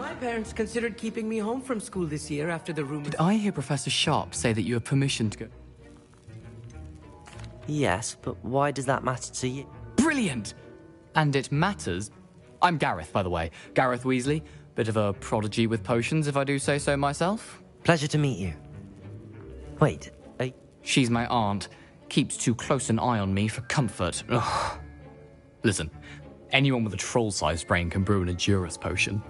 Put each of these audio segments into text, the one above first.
My parents considered keeping me home from school this year after the rumors. Did I hear Professor Sharp say that you have permission to go? Yes, but why does that matter to you? Brilliant! And it matters. I'm Gareth, by the way. Gareth Weasley. Bit of a prodigy with potions, if I do say so myself. Pleasure to meet you. Wait, She's my aunt. Keeps too close an eye on me for comfort. Ugh. Listen, anyone with a troll-sized brain can brew an Edurus potion.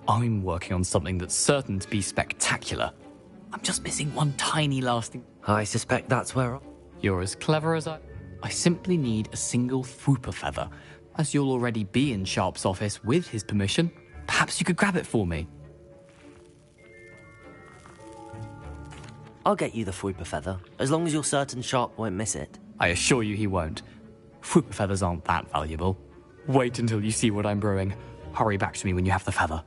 I'm working on something that's certain to be spectacular. I'm just missing one tiny last thing. I suspect that's where... You're as clever as I simply need a single Fwooper feather. As you'll already be in Sharp's office with his permission, perhaps you could grab it for me. I'll get you the Fwooper feather, as long as you're certain Sharp won't miss it. I assure you he won't. Fwooper feathers aren't that valuable. Wait until you see what I'm brewing. Hurry back to me when you have the feather.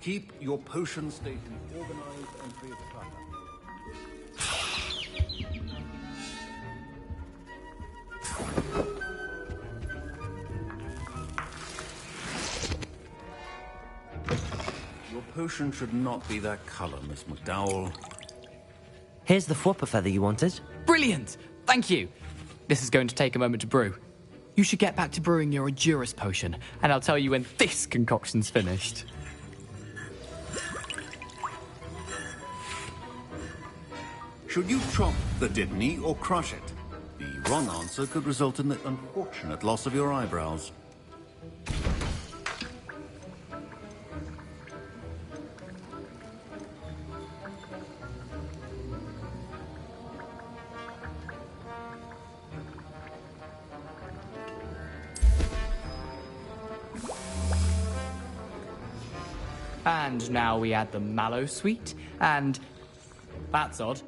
Keep your potion station organized and free of clutter. Your potion should not be that color, Miss McDowell. Here's the Fwooper feather you wanted. Brilliant! Thank you! This is going to take a moment to brew. You should get back to brewing your Edurus potion, and I'll tell you when this concoction's finished. Should you chop the Didney or crush it? The wrong answer could result in the unfortunate loss of your eyebrows. And now we add the mallow sweet, and... that's odd.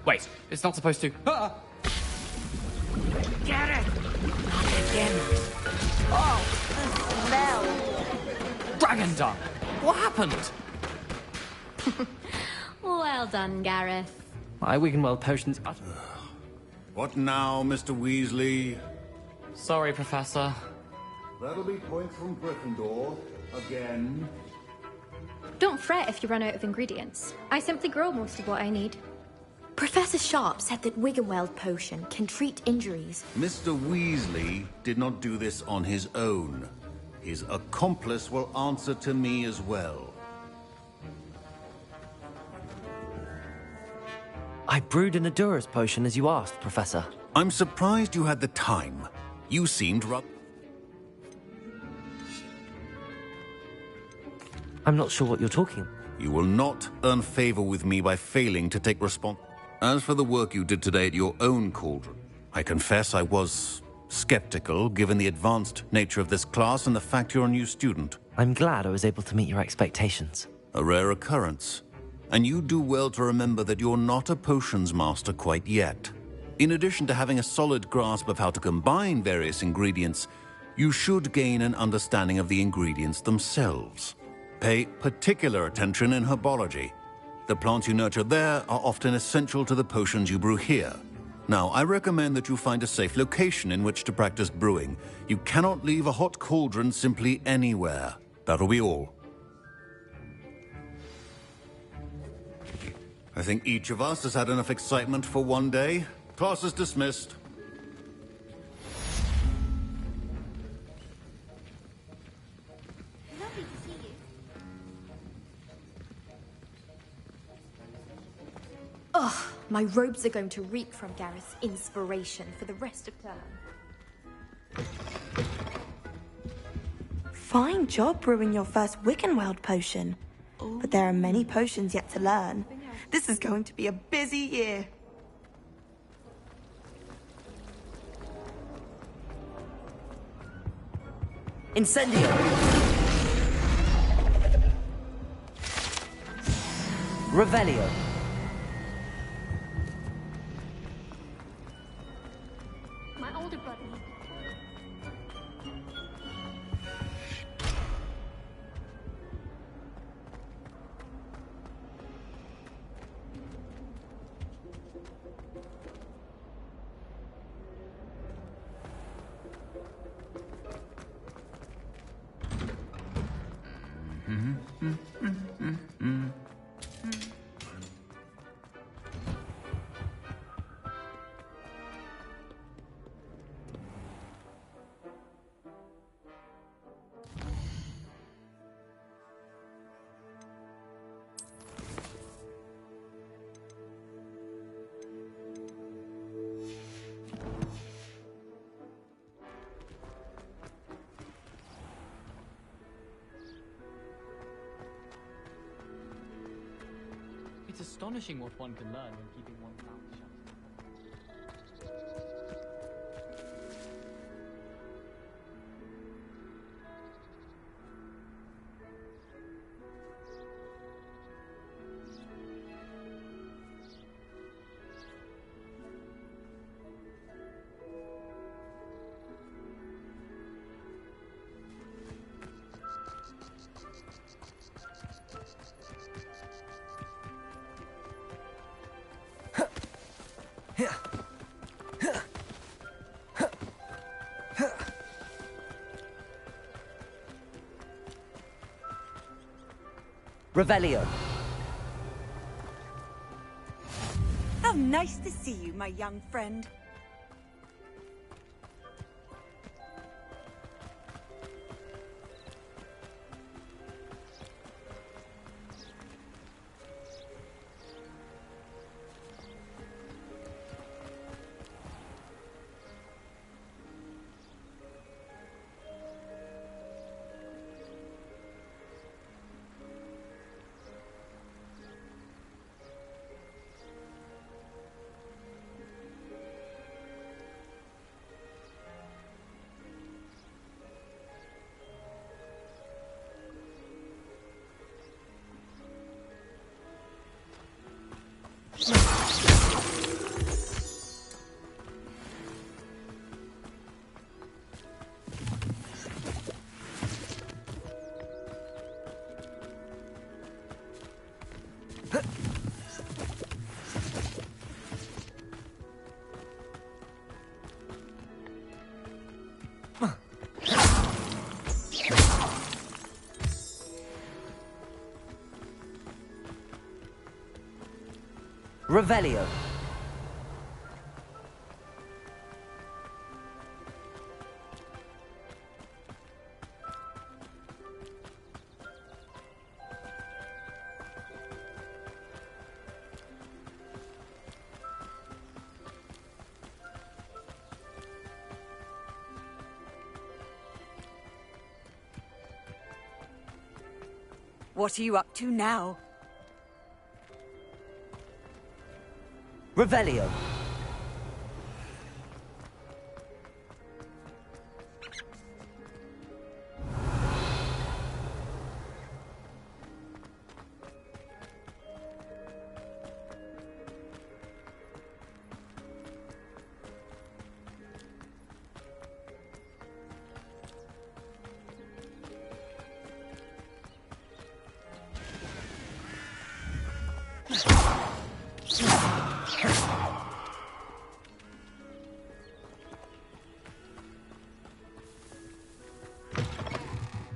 Wait, it's not supposed to... Ah! Get it! Not again. Oh, the smell! Dragon dung! What happened? Well done, Gareth. My Wiggenweld potions... What now, Mr. Weasley? Sorry, Professor. That'll be points from Gryffindor. Again. Don't fret if you run out of ingredients. I simply grow most of what I need. Professor Sharp said that Wiggenweld potion can treat injuries. Mr. Weasley did not do this on his own. His accomplice will answer to me as well. I brewed an Edurus potion as you asked, Professor. I'm surprised you had the time. You seemed I'm not sure what you're talking about. You will not earn favor with me by failing to take response. As for the work you did today at your own cauldron, I confess I was skeptical given the advanced nature of this class and the fact you're a new student. I'm glad I was able to meet your expectations. A rare occurrence. And you do well to remember that you're not a potions master quite yet. In addition to having a solid grasp of how to combine various ingredients, you should gain an understanding of the ingredients themselves. Pay particular attention in herbology. The plants you nurture there are often essential to the potions you brew here. Now, I recommend that you find a safe location in which to practice brewing. You cannot leave a hot cauldron simply anywhere. That'll be all. I think each of us has had enough excitement for one day. Class is dismissed. My robes are going to reek from Gareth's inspiration for the rest of term. Fine job brewing your first Wiccanweld potion. But there are many potions yet to learn. This is going to be a busy year. Incendio! Revelio! My older brother. It's astonishing what one can learn when keeping one's mouth shut. Revelio! How nice to see you, my young friend. Revelio! What are you up to now? Revelio!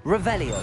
Revelio!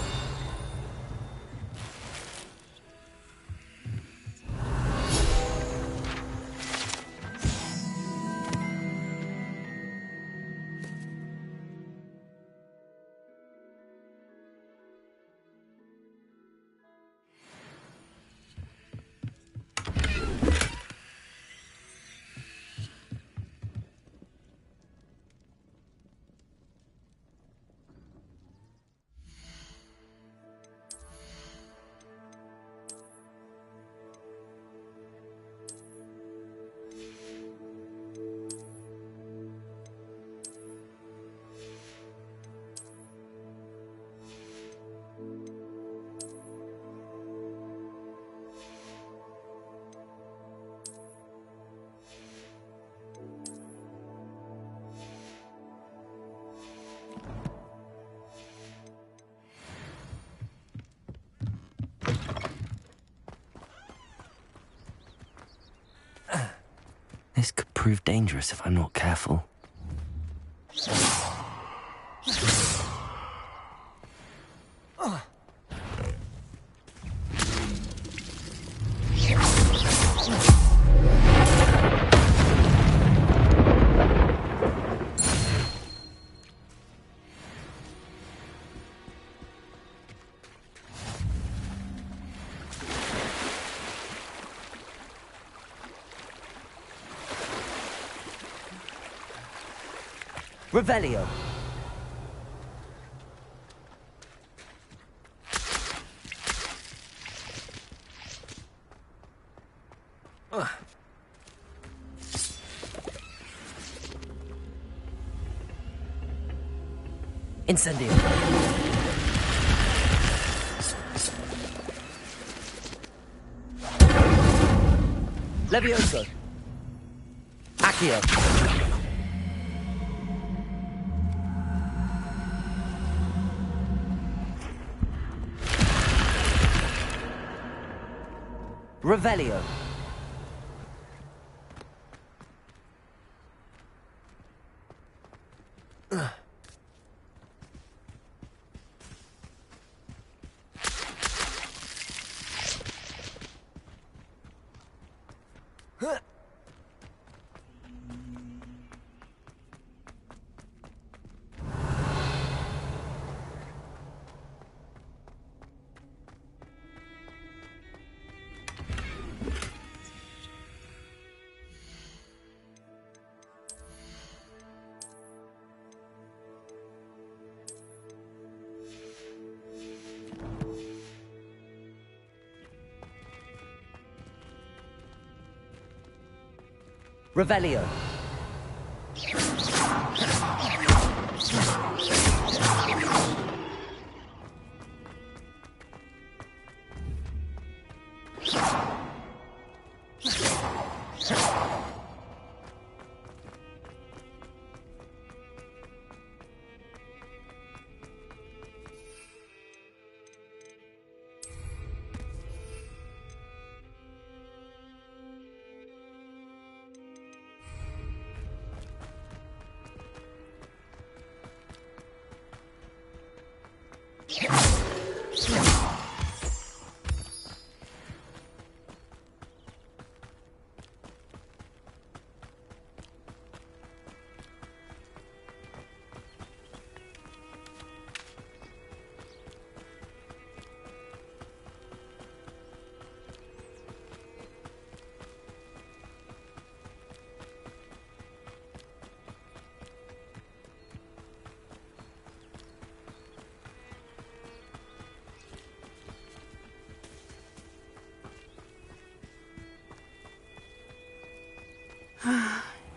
prove dangerous if I'm not careful. Revelio. Incendio. Levioso. Accio. Revelio. Revelio.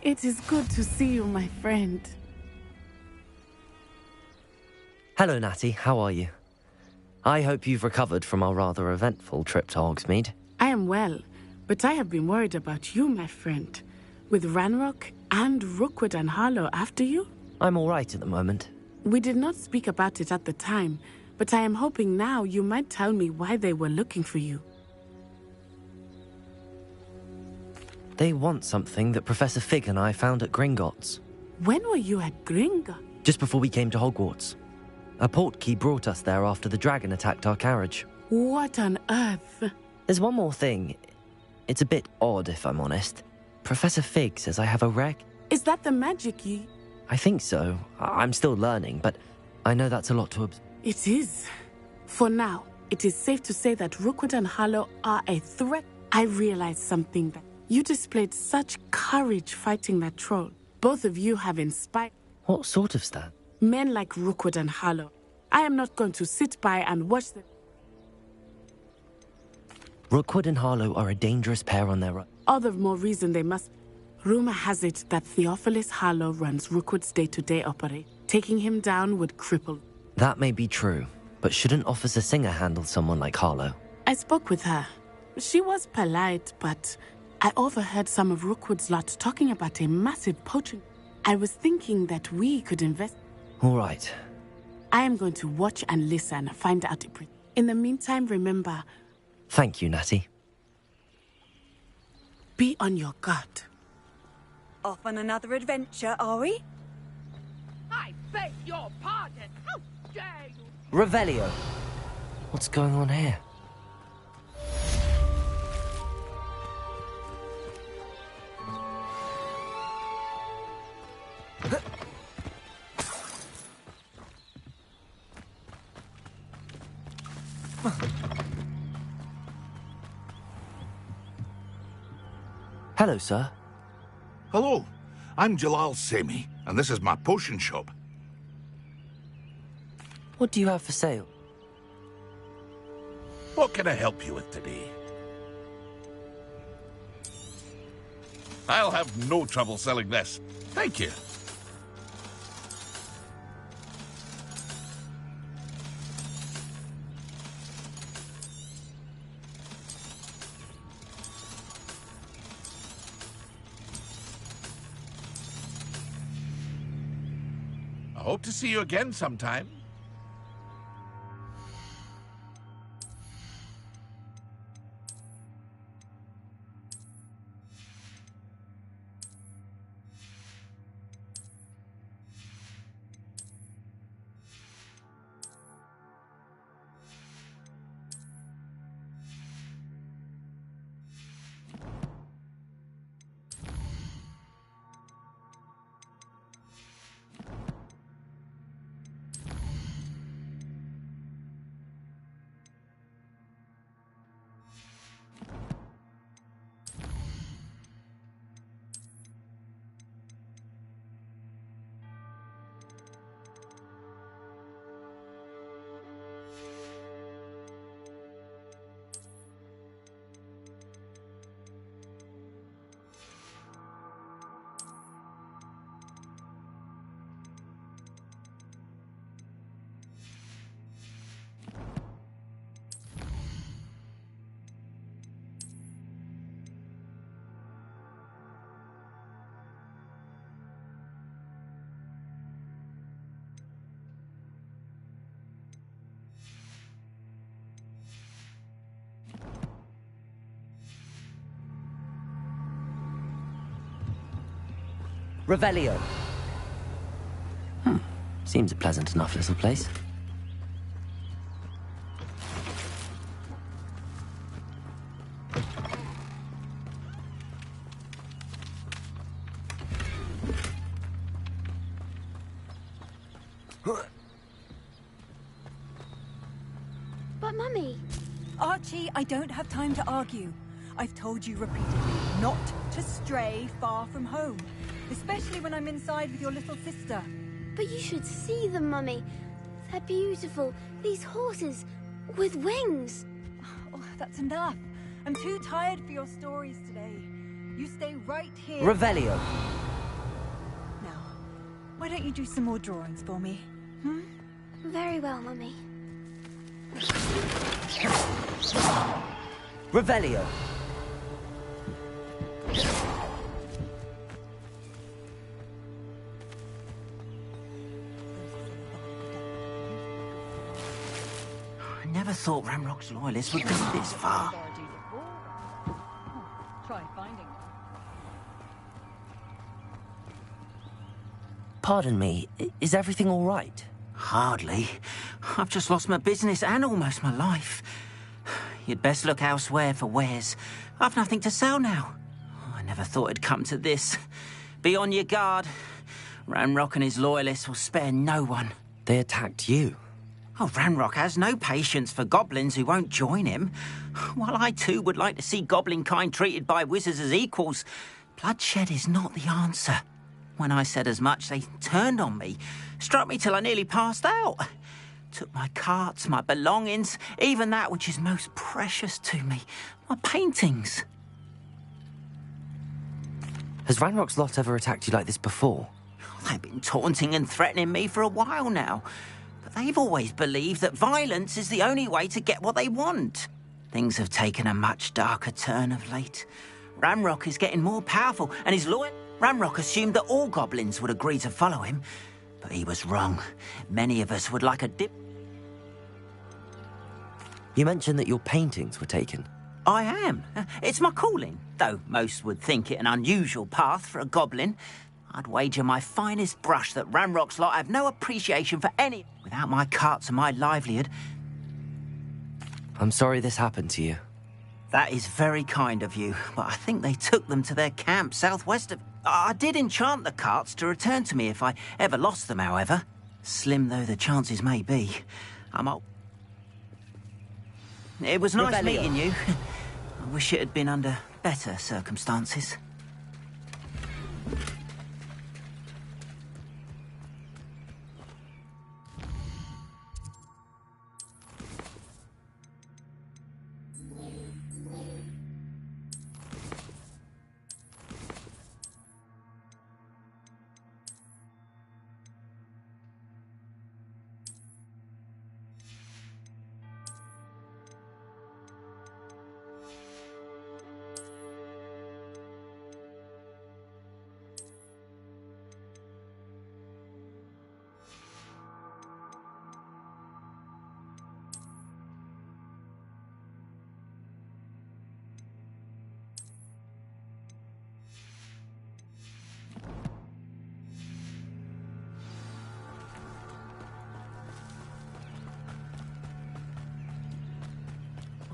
It is good to see you, my friend. Hello, Natty. How are you? I hope you've recovered from our rather eventful trip to Hogsmeade. I am well, but I have been worried about you, my friend. With Ranrock and Rookwood and Harlow after you? I'm all right at the moment. We did not speak about it at the time, but I am hoping now you might tell me why they were looking for you. They want something that Professor Fig and I found at Gringotts. When were you at Gringotts? Just before we came to Hogwarts. A portkey brought us there after the dragon attacked our carriage. What on earth? There's one more thing. It's a bit odd, if I'm honest. Professor Fig says I have a reg. Is that the magic key? I think so. I'm still learning, but I know that's a lot to absorb. It is. For now, it is safe to say that Rookwood and Harlow are a threat. I realize something that you displayed such courage fighting that troll. Both of you have inspired What sort of stat? men like Rookwood and Harlow. I am not going to sit by and watch them. Rookwood and Harlow are a dangerous pair on their own. All the more reason they must. Rumor has it that Theophilus Harlow runs Rookwood's day-to-day operation. Taking him down would cripple. That may be true, but shouldn't Officer Singer handle someone like Harlow? I spoke with her. She was polite, but I overheard some of Rookwood's lot talking about a massive poaching. I was thinking that we could invest. All right. I am going to watch and listen, find out. In the meantime, remember, Thank you, Natty. be on your guard. Off on another adventure, are we? I beg your pardon. How dare you? Revelio. What's going on here? Hello, sir. Hello, I'm Jalal Semi, and this is my potion shop. What do you have for sale? What can I help you with today? I'll have no trouble selling this. Thank you. I hope to see you again sometime. Revelio. Seems a pleasant enough little place. But, Mummy... Archie, I don't have time to argue. I've told you repeatedly not to stray far from home. Especially when I'm inside with your little sister. But you should see them, Mummy. They're beautiful. These horses with wings. Oh, that's enough. I'm too tired for your stories today. You stay right here. Revelio. Now, why don't you do some more drawings for me? Hmm? Very well, Mummy. Revelio. I never thought Ramrock's loyalists would go this far. Try finding. Pardon me, is everything all right? Hardly. I've just lost my business and almost my life. You'd best look elsewhere for wares. I've nothing to sell now. I never thought it'd come to this. Be on your guard. Ranrock and his loyalists will spare no one. They attacked you? Oh, Ranrock has no patience for goblins who won't join him. While I too would like to see goblin kind treated by wizards as equals, bloodshed is not the answer. When I said as much, they turned on me, struck me till I nearly passed out. Took my carts, my belongings, even that which is most precious to me, my paintings. Has Ranrock's lot ever attacked you like this before? They've been taunting and threatening me for a while now. But they've always believed that violence is the only way to get what they want. Things have taken a much darker turn of late. Ranrock is getting more powerful, and his loyal... Ranrock assumed that all goblins would agree to follow him. But he was wrong. Many of us would like a dip... You mentioned that your paintings were taken. I am. It's my calling, though most would think it an unusual path for a goblin. I'd wager my finest brush that Ranrock's lot have no appreciation for any... Without my carts and my livelihood... I'm sorry this happened to you. That is very kind of you, but I think they took them to their camp southwest of... I did enchant the carts to return to me if I ever lost them, however. Slim though the chances may be. It was nice meeting you. I wish it had been under better circumstances.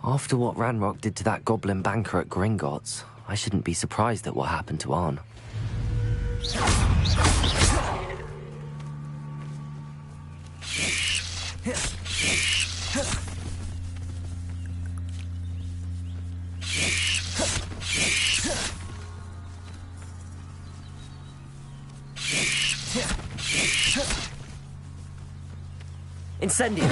After what Ranrock did to that goblin banker at Gringotts, I shouldn't be surprised at what happened to Arn. Incendio!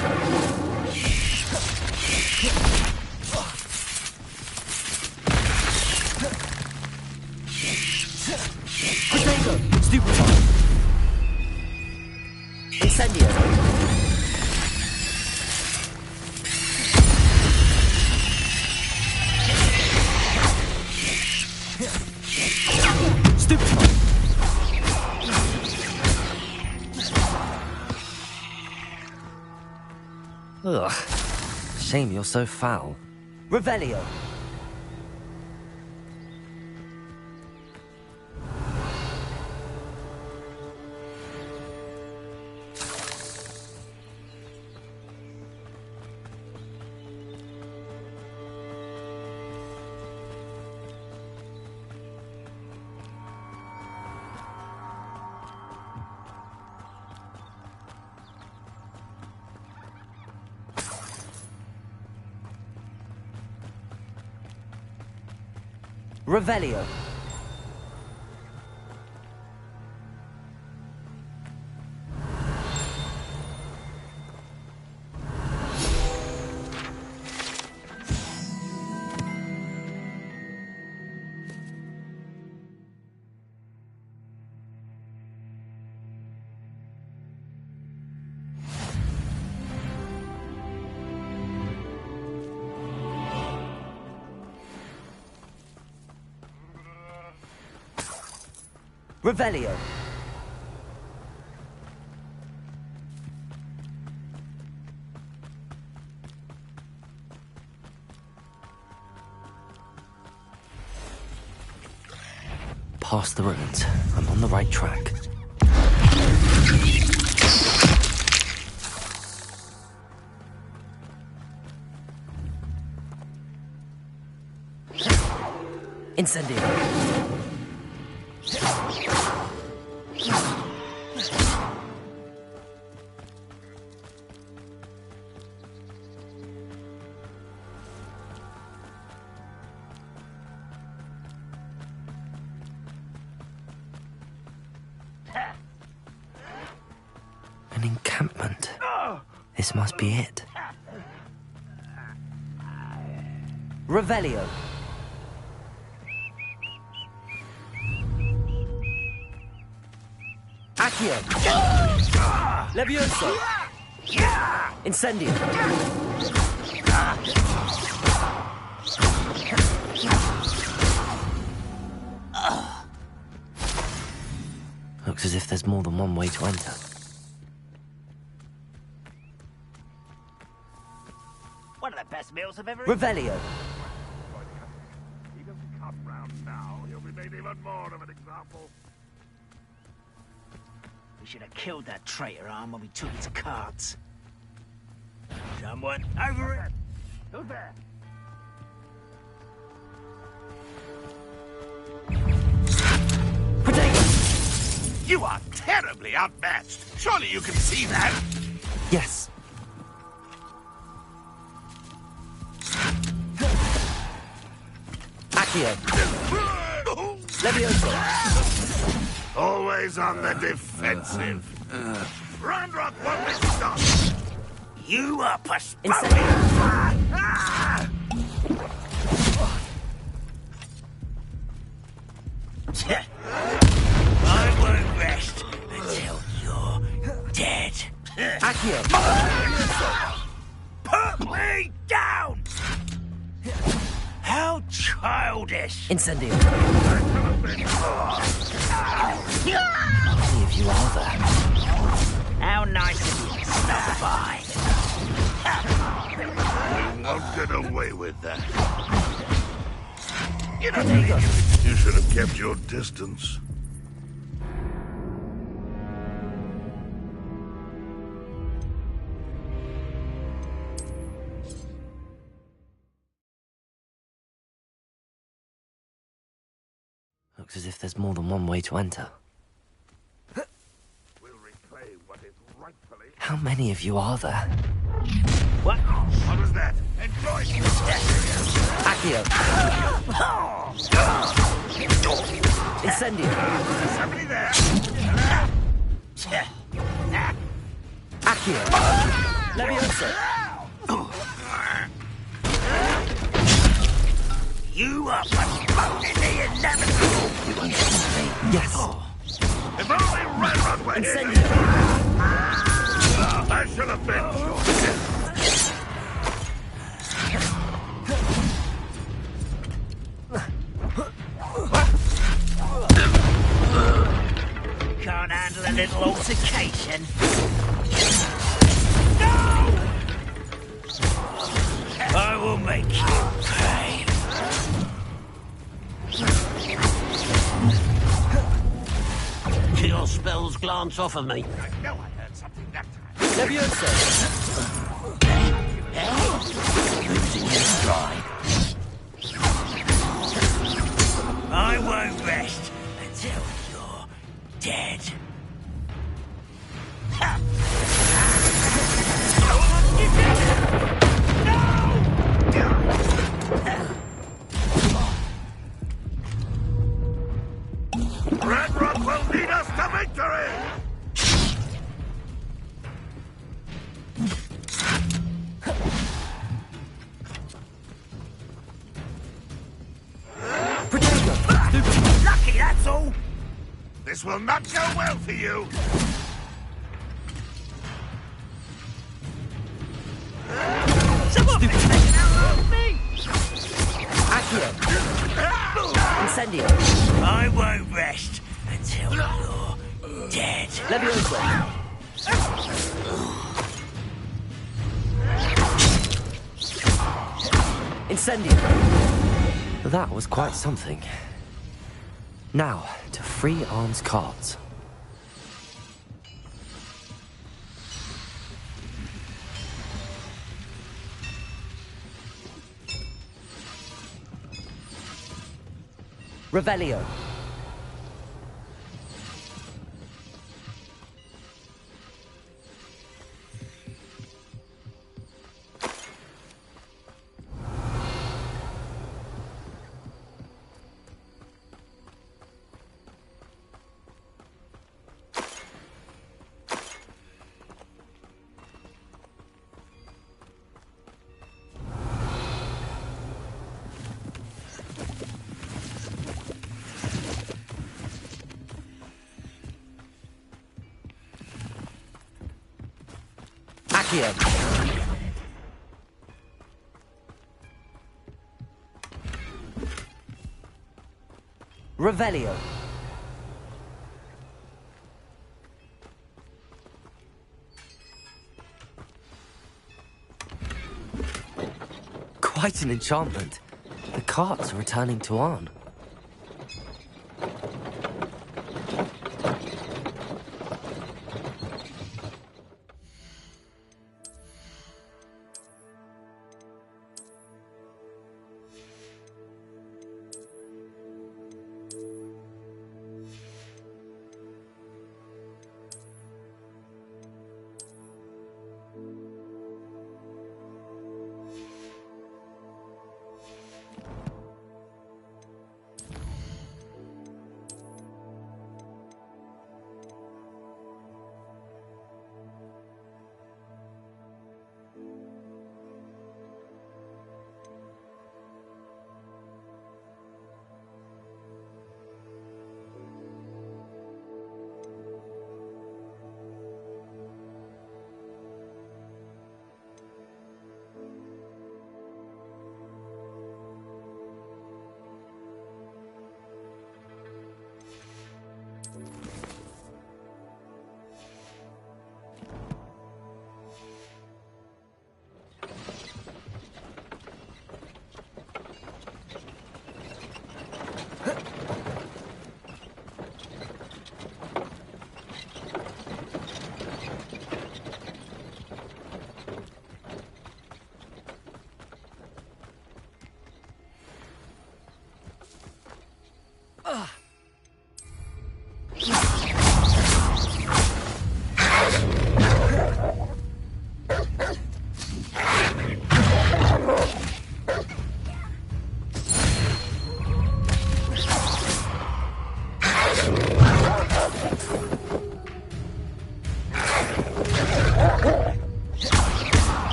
Stupefy! Incendio! Stupefy! Ugh. Shame you're so foul. Revelio! Revelio. Revelio. Past the ruins. I'm on the right track. Incendio. An encampment. This must be it. Revelio. Accio. Levioso. Incendio. Looks as if there's more than one way to enter. One of the best meals I've ever Revelio. even more of an example. We should have killed that traitor arm when we took its cards. Someone over it! Who's there? You are terribly outmatched. Surely you can see that. Yes. Accio. Levioso. Always on the defensive. Ranrock won't let you stop. You are postponed! I won't rest until you're dead. Accio. Put me down! How childish! Incendio. See if you are there. How nice of you to stop by. You won't get away with that. You should have kept your distance. Looks as if there's more than one way to enter. We'll replay what is rightfully... How many of you are there? What? What was that? Enjoy Accio. Incendio. somebody there. Accio. Levioso. You are postponing the inevitable! Yes. If only Ranrock were here. Incendio. I should have been sure. Can't handle a little altercation. I will make you pay. Your spells glance off of me. I know I heard something that time. Levioso. Losing your stride. I won't rest until you're dead. Ranrock will lead us to victory! Lucky, that's all. This will not go well for you. Someone been taking out on me. Accio. Incendio. I won't rest until you're dead. Levioso. Incendio. That was quite something. Now, to free Arm's cards. Revelio. Accio. Revelio. Quite an enchantment. The cards are returning to Arn.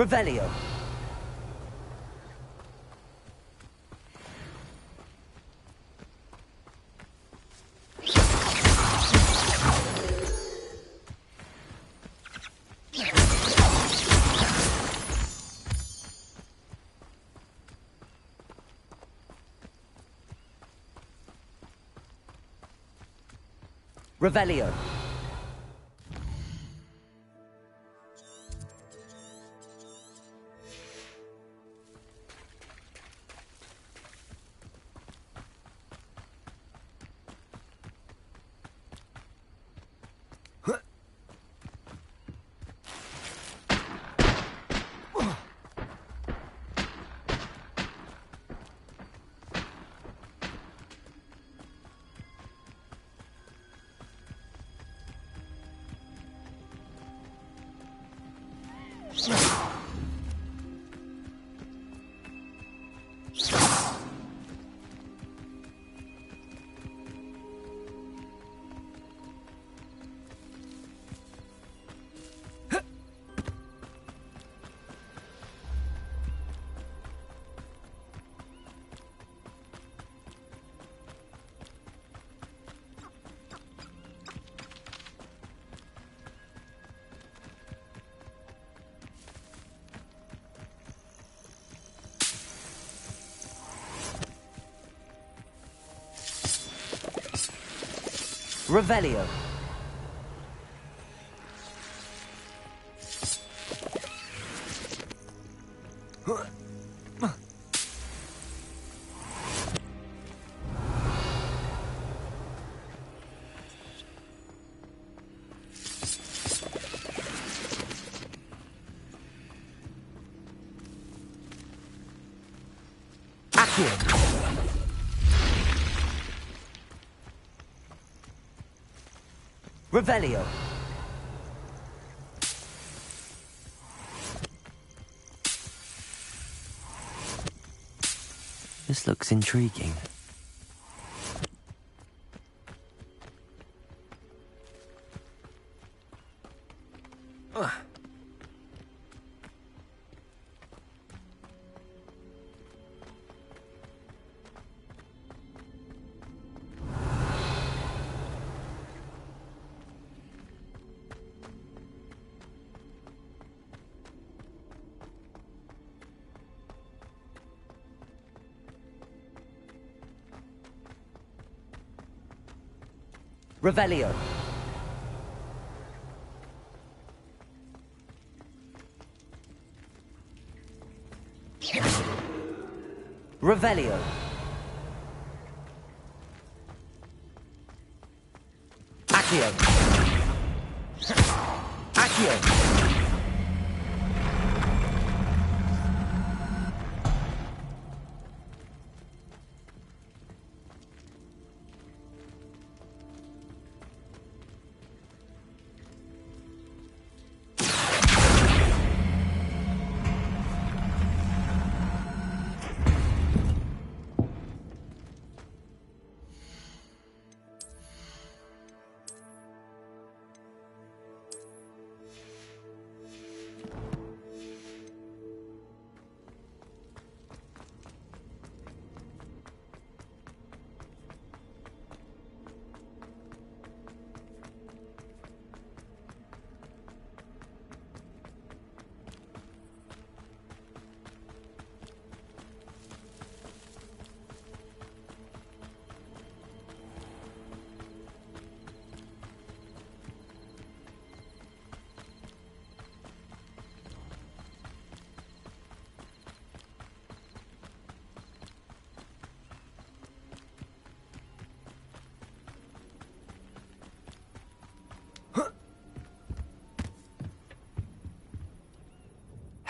Revelio. Revelio. Revelio. Accio. Revelio. This looks intriguing. Revelio. Revelio. Accio. Accio.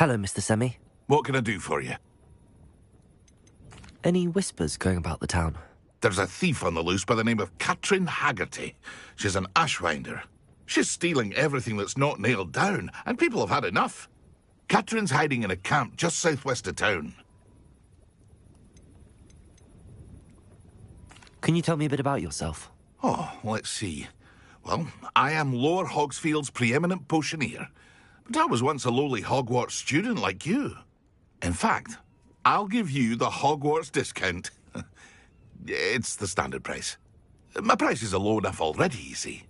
Hello, Mr. Semi. What can I do for you? Any whispers going about the town? There's a thief on the loose by the name of Katrin Haggerty. She's an ashwinder. She's stealing everything that's not nailed down, and people have had enough. Katrin's hiding in a camp just southwest of town. Can you tell me a bit about yourself? Oh, let's see. Well, I am Lower Hogsfield's preeminent potioneer. But I was once a lowly Hogwarts student like you. In fact, I'll give you the Hogwarts discount. It's the standard price. My prices are low enough already, you see.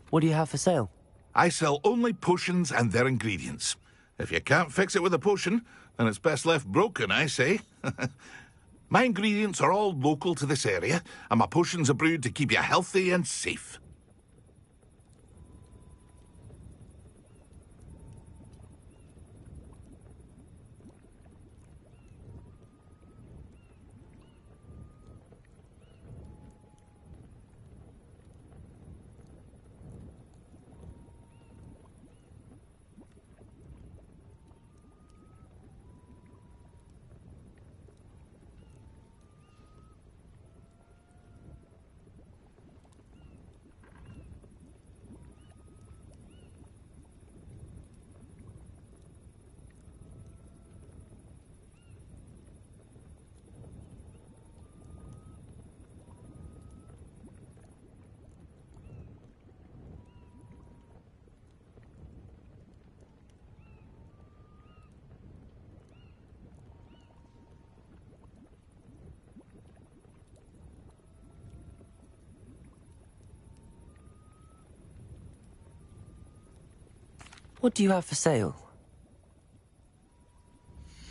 What do you have for sale? I sell only potions and their ingredients. If you can't fix it with a potion, then it's best left broken, I say. My ingredients are all local to this area, and my potions are brewed to keep you healthy and safe. What do you have for sale?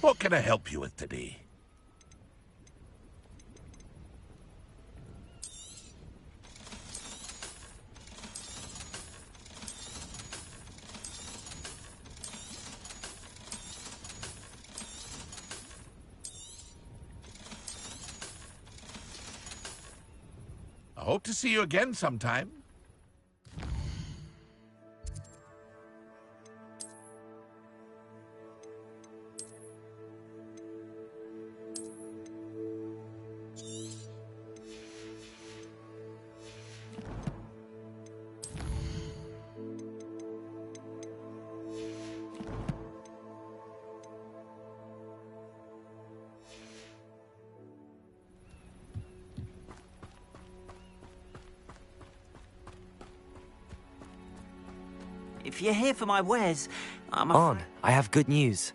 What can I help you with today? I hope to see you again sometime. If you're here for my wares, I'm On, I have good news.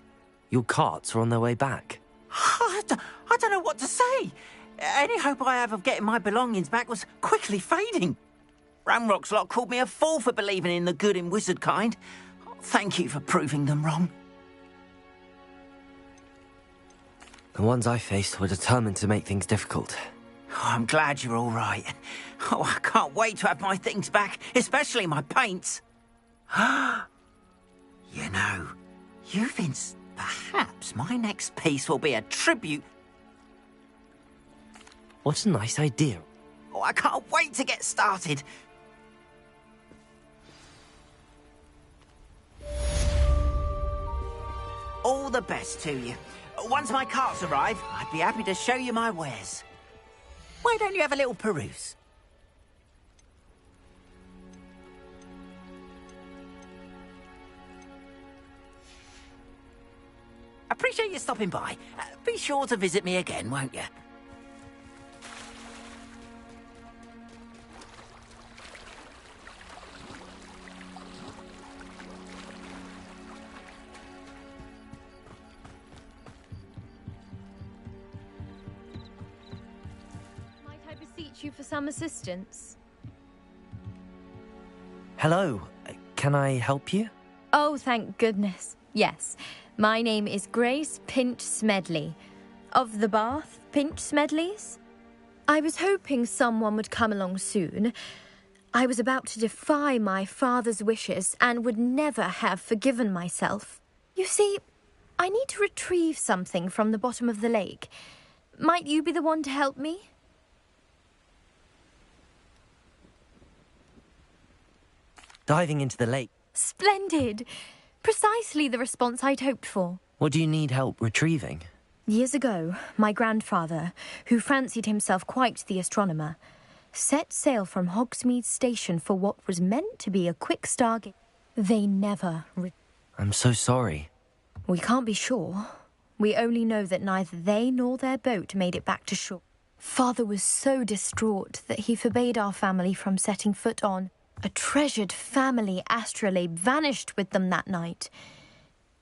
Your carts are on their way back. I don't know what to say. Any hope I have of getting my belongings back was quickly fading. Ramrock's lot called me a fool for believing in the good in wizard kind. Thank you for proving them wrong. The ones I faced were determined to make things difficult. Oh, I'm glad you're all right. Oh, I can't wait to have my things back, especially my paints. You know, perhaps my next piece will be a tribute. What a nice idea. Oh, I can't wait to get started. All the best to you. Once my carts arrive, I'd be happy to show you my wares. Why don't you have a little peruse? Appreciate you stopping by. Be sure to visit me again, won't you? Might I beseech you for some assistance? Hello, can I help you? Oh, thank goodness. Yes. My name is Grace Pinch Smedley, of the Bath Pinch Smedleys. I was hoping someone would come along soon. I was about to defy my father's wishes and would never have forgiven myself. You see, I need to retrieve something from the bottom of the lake. Might you be the one to help me? Diving into the lake. Splendid! Precisely the response I'd hoped for. What do you need help retrieving? Years ago, my grandfather, who fancied himself quite the astronomer, set sail from Hogsmeade Station for what was meant to be a quick stargate. They never. I'm so sorry. We can't be sure. We only know that neither they nor their boat made it back to shore. Father was so distraught that he forbade our family from setting foot on. A treasured family astrolabe vanished with them that night.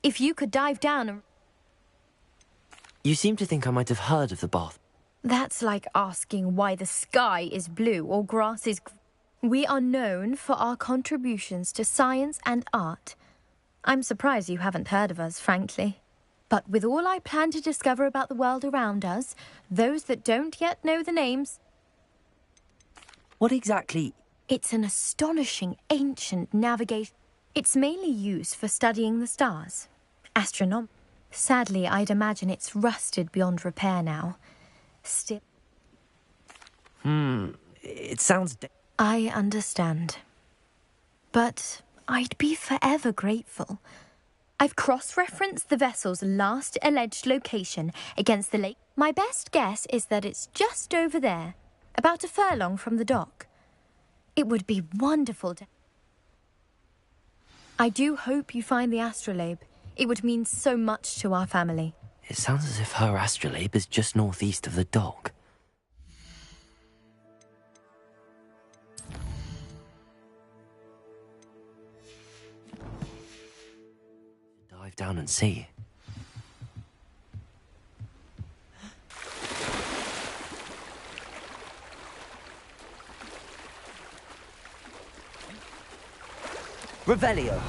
If you could dive down and... You seem to think I might have heard of the bath. That's like asking why the sky is blue or grass is... We are known for our contributions to science and art. I'm surprised you haven't heard of us, frankly. But with all I plan to discover about the world around us, those that don't yet know the names... What exactly... It's an astonishing ancient navigation. It's mainly used for studying the stars. Astronomy. Sadly, I'd imagine it's rusted beyond repair now. Still... It sounds... I understand. But I'd be forever grateful. I've cross-referenced the vessel's last alleged location against the lake. My best guess is that it's just over there, about a furlong from the dock. It would be wonderful to... I do hope you find the astrolabe. It would mean so much to our family. It sounds as if her astrolabe is just northeast of the dock. Dive down and see. Revelio.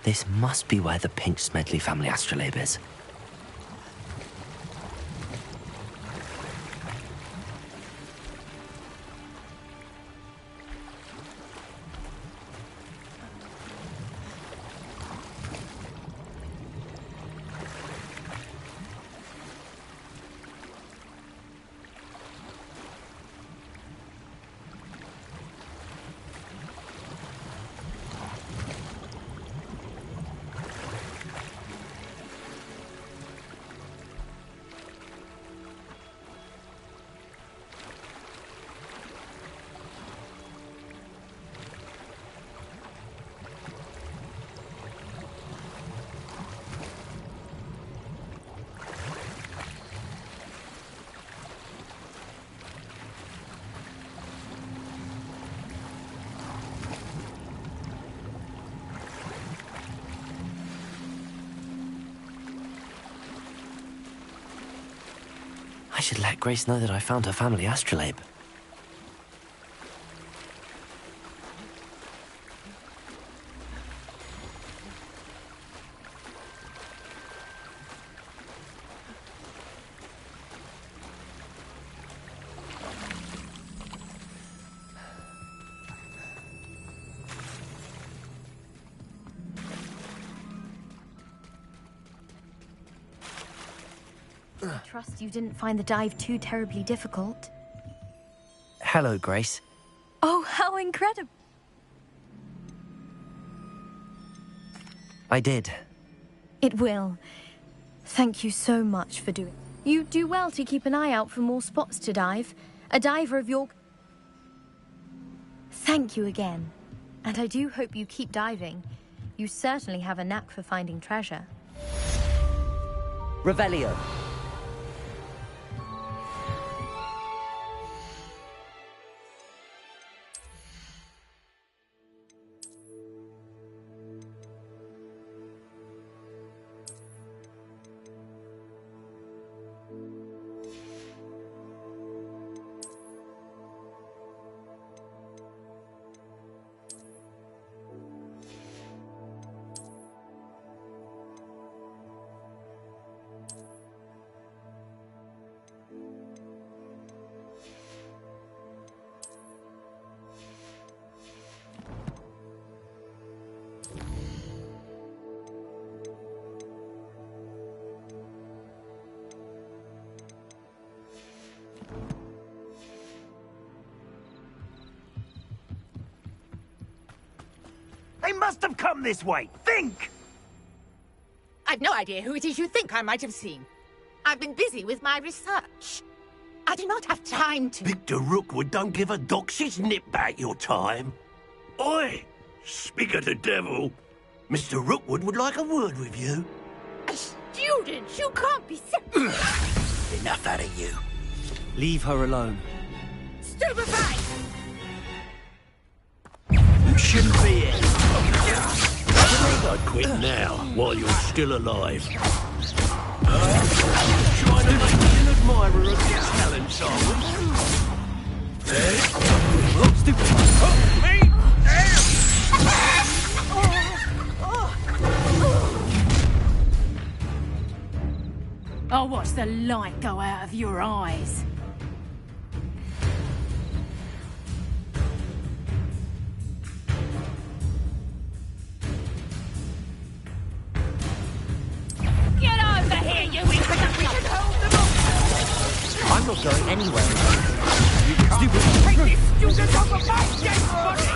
This must be where the Pinch Smedley family astrolabe is. I should let Grace know that I found her family astrolabe. I trust you didn't find the dive too terribly difficult. Hello, Grace. Oh, how incredible! I did. It will. Thank you so much for doing. You do well to keep an eye out for more spots to dive. A diver of your... Thank you again. And I do hope you keep diving. You certainly have a knack for finding treasure. Revelio. They must have come this way. Think! I've no idea who it is you think I might have seen. I've been busy with my research. I do not have time to... Victor Rookwood don't give a doxy's nip back your time. Oi! Speak of the devil. Mr. Rookwood would like a word with you. A student? You can't be Enough out of you. Leave her alone. Stupefy! You shouldn't be here. I'd quit now, while you're still alive. Trying to make me an admirer of your talents, are we? Stupid. I'll watch the light go out of your eyes. Get over here, you introduction! I'm not going anywhere. Stupid. Take this student off of my dead body!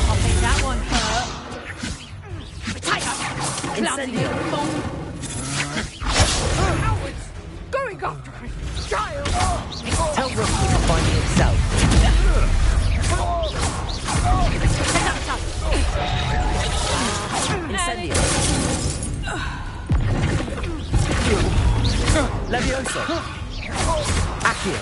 I'll bet that one hurt. Potato! Clumsy little fool! Cowards! Going after a child! Tell Rookwood to find me himself. Incendio. Levioso. Accio.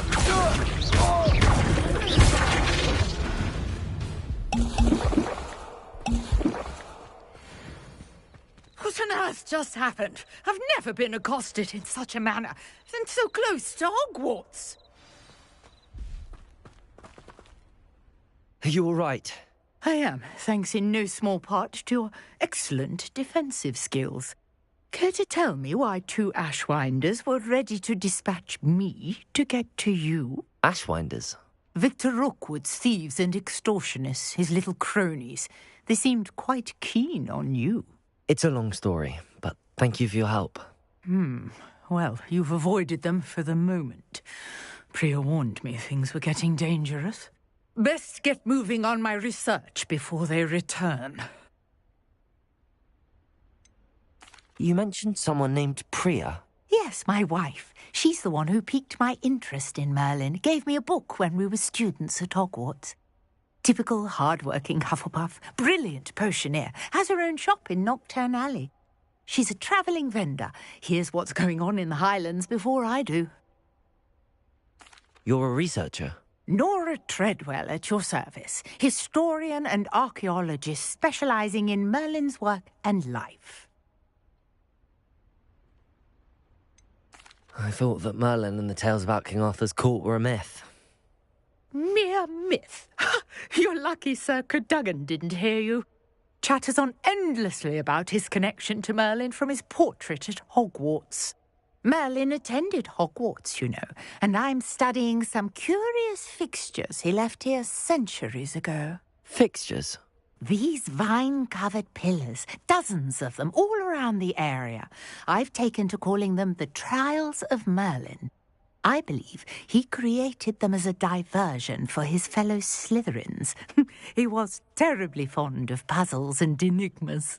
What on earth just happened? I've never been accosted in such a manner, and so close to Hogwarts. Are you all right? I am, thanks in no small part to your excellent defensive skills. Care to tell me why two Ashwinders were ready to dispatch me to get to you? Ashwinders? Victor Rookwood's thieves and extortionists, his little cronies. They seemed quite keen on you. It's a long story, but thank you for your help. Well, you've avoided them for the moment. Priya warned me things were getting dangerous. Best get moving on my research before they return. You mentioned someone named Priya. Yes, my wife. She's the one who piqued my interest in Merlin. Gave me a book when we were students at Hogwarts. Typical hard-working Hufflepuff, brilliant potioneer, has her own shop in Nocturne Alley. She's a travelling vendor. Hears what's going on in the Highlands before I do. You're a researcher? Nora Treadwell at your service, historian and archaeologist specialising in Merlin's work and life. I thought that Merlin and the tales about King Arthur's court were a myth. Mere myth. You're lucky Sir Cadogan didn't hear you. Chatters on endlessly about his connection to Merlin from his portrait at Hogwarts. Merlin attended Hogwarts, you know, and I'm studying some curious fixtures he left here centuries ago. Fixtures? These vine-covered pillars, dozens of them, all around the area. I've taken to calling them the Trials of Merlin. I believe he created them as a diversion for his fellow Slytherins. He was terribly fond of puzzles and enigmas.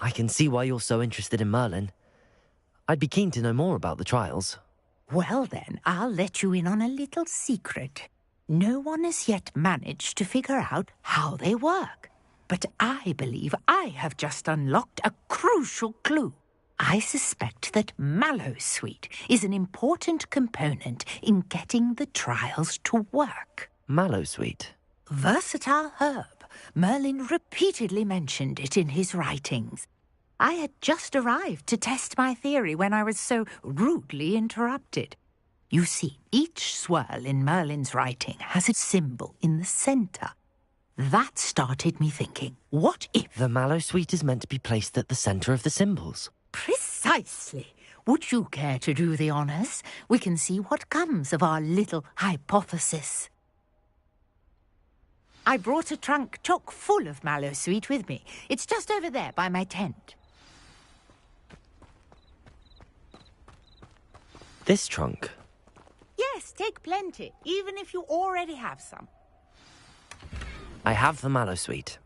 I can see why you're so interested in Merlin. I'd be keen to know more about the trials. Well then, I'll let you in on a little secret. No one has yet managed to figure out how they work. But I believe I have just unlocked a crucial clue. I suspect that Mallowsweet is an important component in getting the trials to work. Mallowsweet? Versatile herb. Merlin repeatedly mentioned it in his writings. I had just arrived to test my theory when I was so rudely interrupted. You see, each swirl in Merlin's writing has a symbol in the centre. That started me thinking, what if... The mallow sweet is meant to be placed at the center of the symbols. Precisely. Would you care to do the honors? We can see what comes of our little hypothesis. I brought a trunk chock full of mallow sweet with me. It's just over there by my tent. This trunk? Yes, take plenty, even if you already have some. I have the mallow sweet.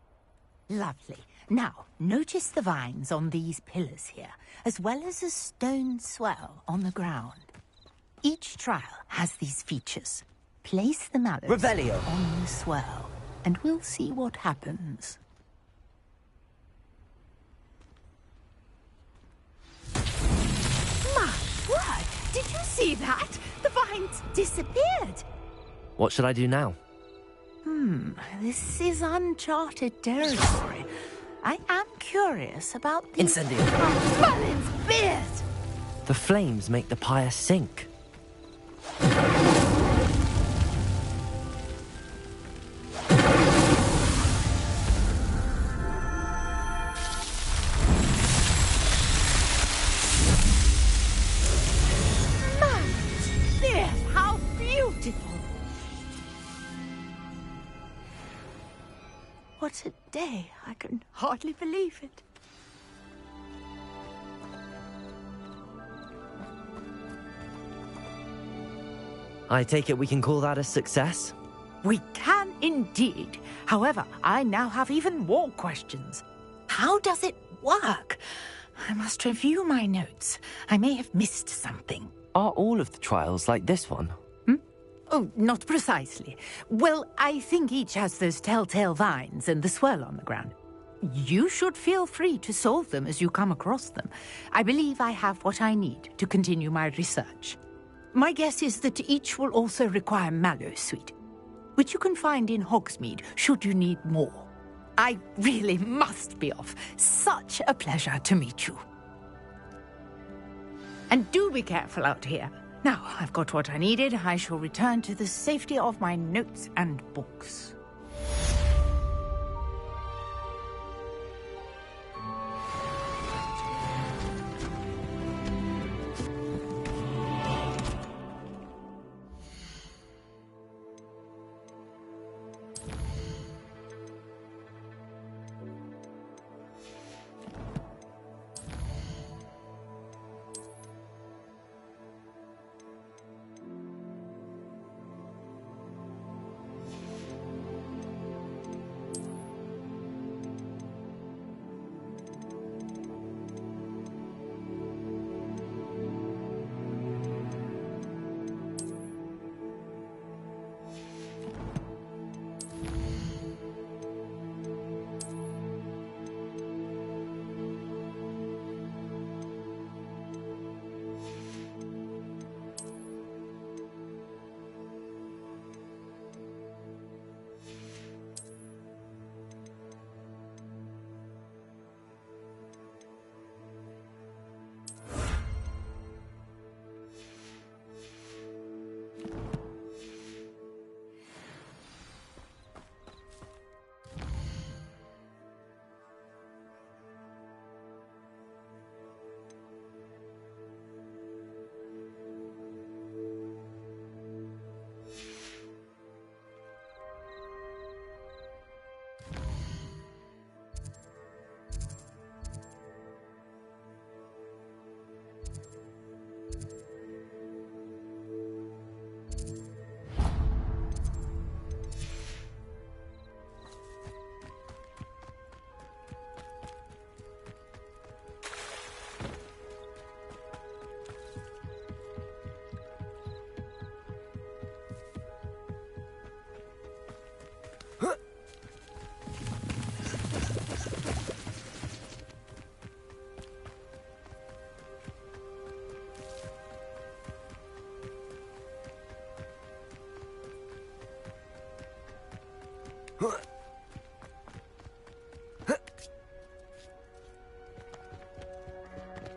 Lovely. Now, notice the vines on these pillars here, as well as a stone swell on the ground. Each trial has these features. Place the mallows Revelio on the swell, and we'll see what happens. My word! Did you see that? The vines disappeared! What should I do now? This is uncharted territory. I am curious about the... Incendio! Merlin's beard! The flames make the pyre sink. Merlin's beard! How beautiful! What a day. I can hardly believe it. I take it we can call that a success? We can indeed. However, I now have even more questions. How does it work? I must review my notes. I may have missed something. Are all of the trials like this one? Oh, not precisely. Well, I think each has those telltale vines and the swirl on the ground. You should feel free to solve them as you come across them. I believe I have what I need to continue my research. My guess is that each will also require mallow sweet, which you can find in Hogsmeade should you need more. I really must be off. Such a pleasure to meet you. And do be careful out here. Now, I've got what I needed. I shall return to the safety of my notes and books.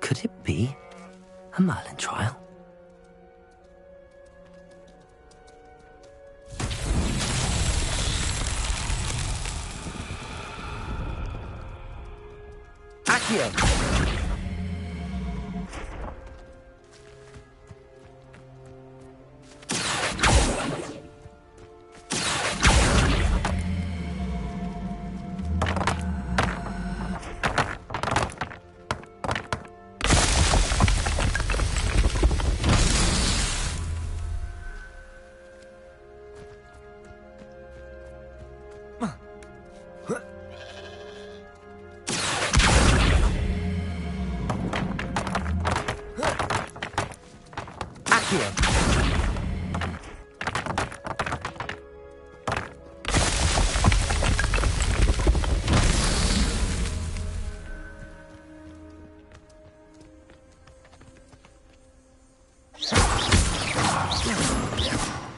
Could it be a Merlin trial? Accio!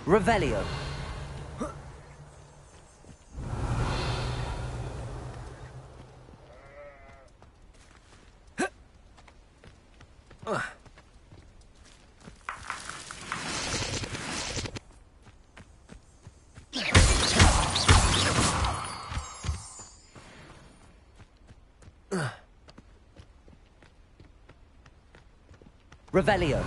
Revelio. Revelio.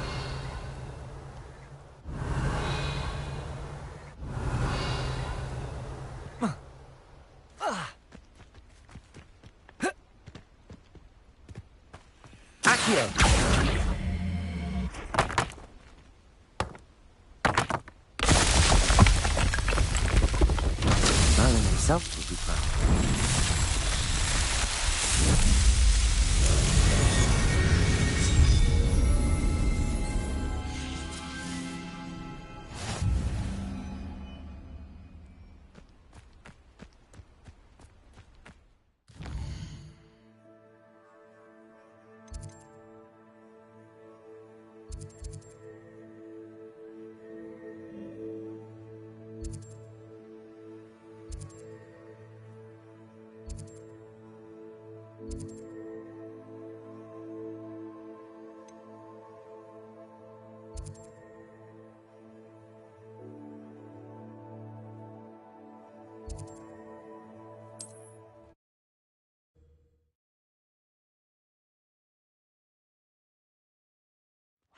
Accio. Merlin himself will be proud.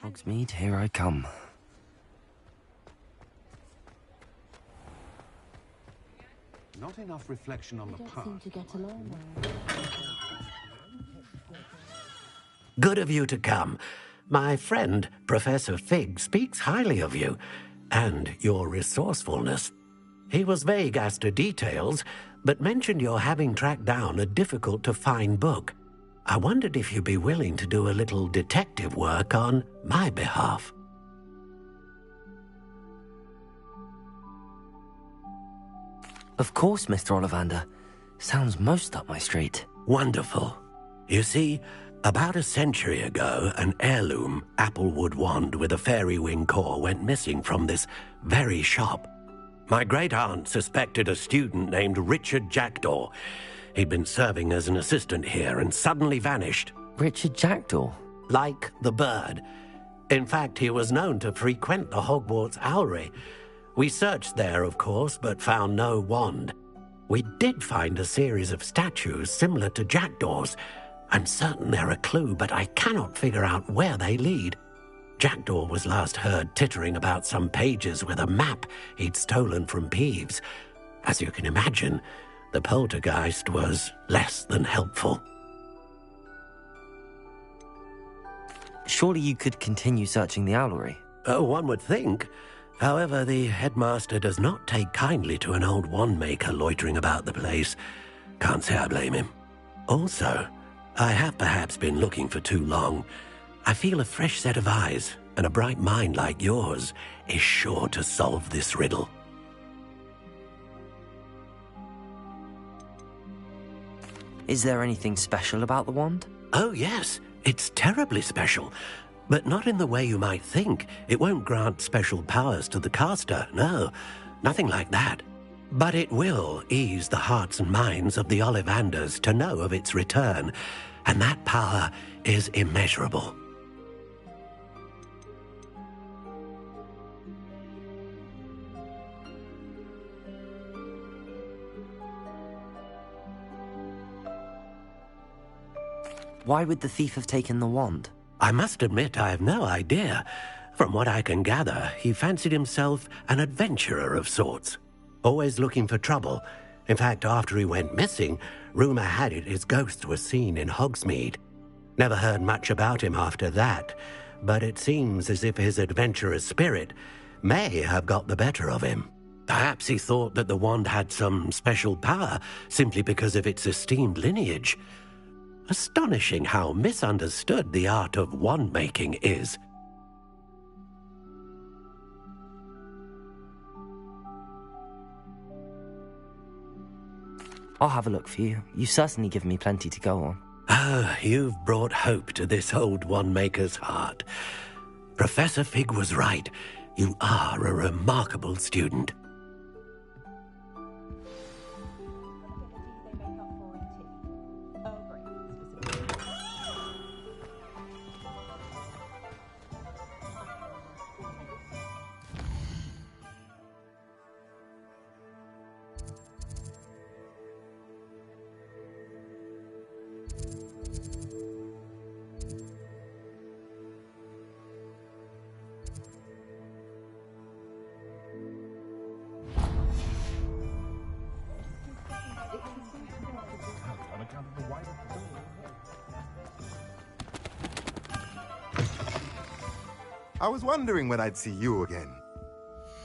Hogsmeade, here I come. Not enough reflection on the past. Good of you to come. My friend, Professor Fig, speaks highly of you and your resourcefulness. He was vague as to details, but mentioned your having tracked down a difficult-to-find book. I wondered if you'd be willing to do a little detective work on my behalf. Of course, Mr. Ollivander. Sounds most up my street. Wonderful. You see, about a century ago, an heirloom applewood wand with a fairy wing core went missing from this very shop. My great-aunt suspected a student named Richard Jackdaw. He'd been serving as an assistant here and suddenly vanished. Richard Jackdaw? Like the bird. In fact, he was known to frequent the Hogwarts Owlery. We searched there, of course, but found no wand. We did find a series of statues similar to Jackdaw's. I'm certain they're a clue, but I cannot figure out where they lead. Jackdaw was last heard tittering about some pages with a map he'd stolen from Peeves. As you can imagine, the poltergeist was less than helpful. Surely you could continue searching the owlery? Oh, one would think. However, the headmaster does not take kindly to an old wand-maker loitering about the place. Can't say I blame him. Also, I have perhaps been looking for too long. I feel a fresh set of eyes, and a bright mind like yours is sure to solve this riddle. Is there anything special about the wand? Oh, yes. It's terribly special. But not in the way you might think. It won't grant special powers to the caster, no. Nothing like that. But it will ease the hearts and minds of the Ollivanders to know of its return, and that power is immeasurable. Why would the thief have taken the wand? I must admit I have no idea. From what I can gather, he fancied himself an adventurer of sorts. Always looking for trouble. In fact, after he went missing, rumour had it his ghost was seen in Hogsmeade. Never heard much about him after that, but it seems as if his adventurous spirit may have got the better of him. Perhaps he thought that the wand had some special power simply because of its esteemed lineage. Astonishing how misunderstood the art of wand-making is. I'll have a look for you. You certainly give me plenty to go on. Ah, you've brought hope to this old wand-maker's heart. Professor Fig was right. You are a remarkable student. I was wondering when I'd see you again.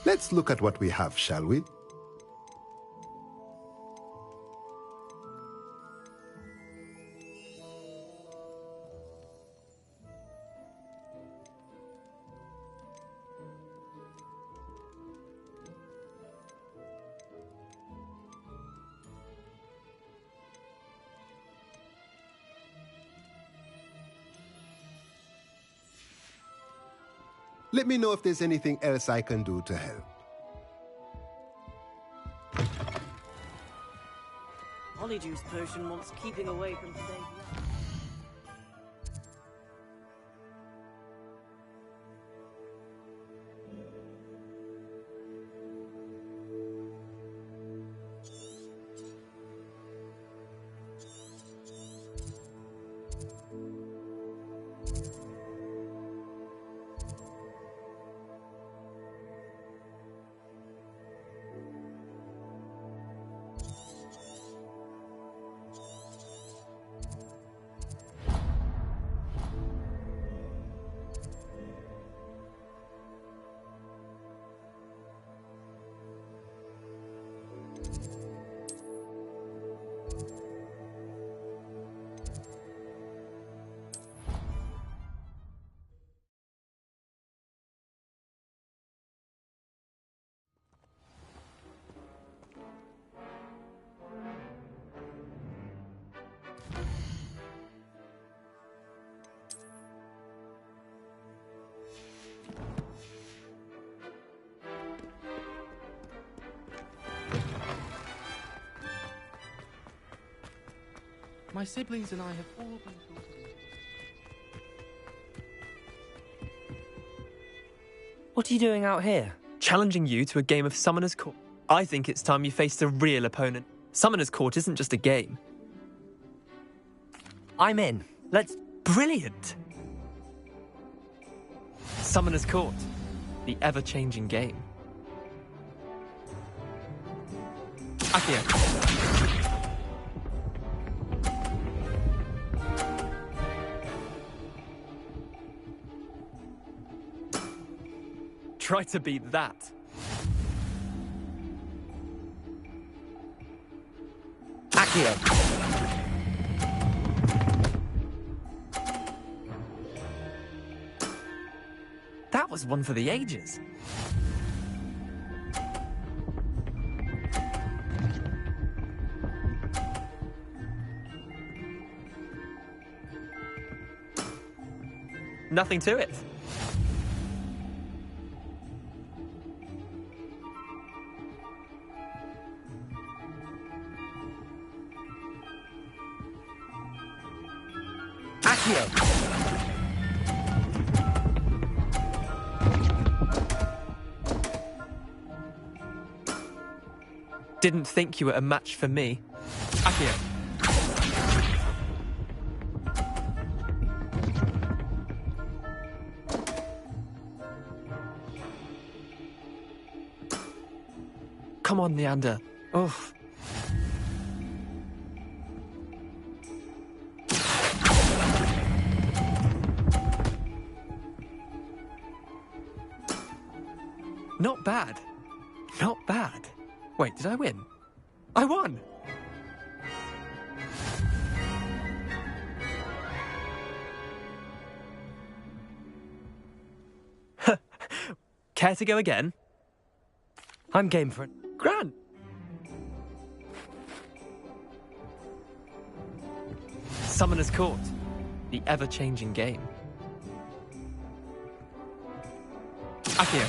Let's look at what we have, shall we? Let me know if there's anything else I can do to help. Polyjuice potion wants keeping away from today. My siblings and I have all been taught. What are you doing out here? Challenging you to a game of Summoner's Court. I think it's time you faced a real opponent. Summoner's Court isn't just a game. I'm in. Let's... Brilliant! Summoner's Court. The ever-changing game. Accio. Try to beat that. Accio. That was one for the ages. Nothing to it. Didn't think you were a match for me. Accio. come on, Leander. Oh. Not bad. Not bad. Wait, did I win? I won! Care to go again? I'm game for it. Grant! Summoner's Court. The ever-changing game. Akio.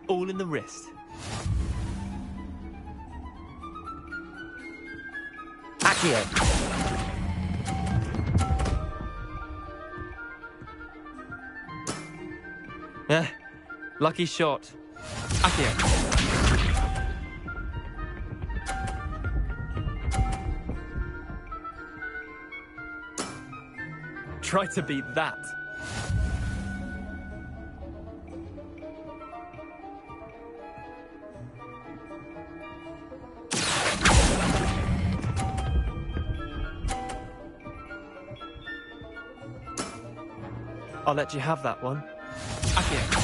All in the wrist. Akio. Lucky shot. Akio. Try to beat that. I'll let you have that one. Akio.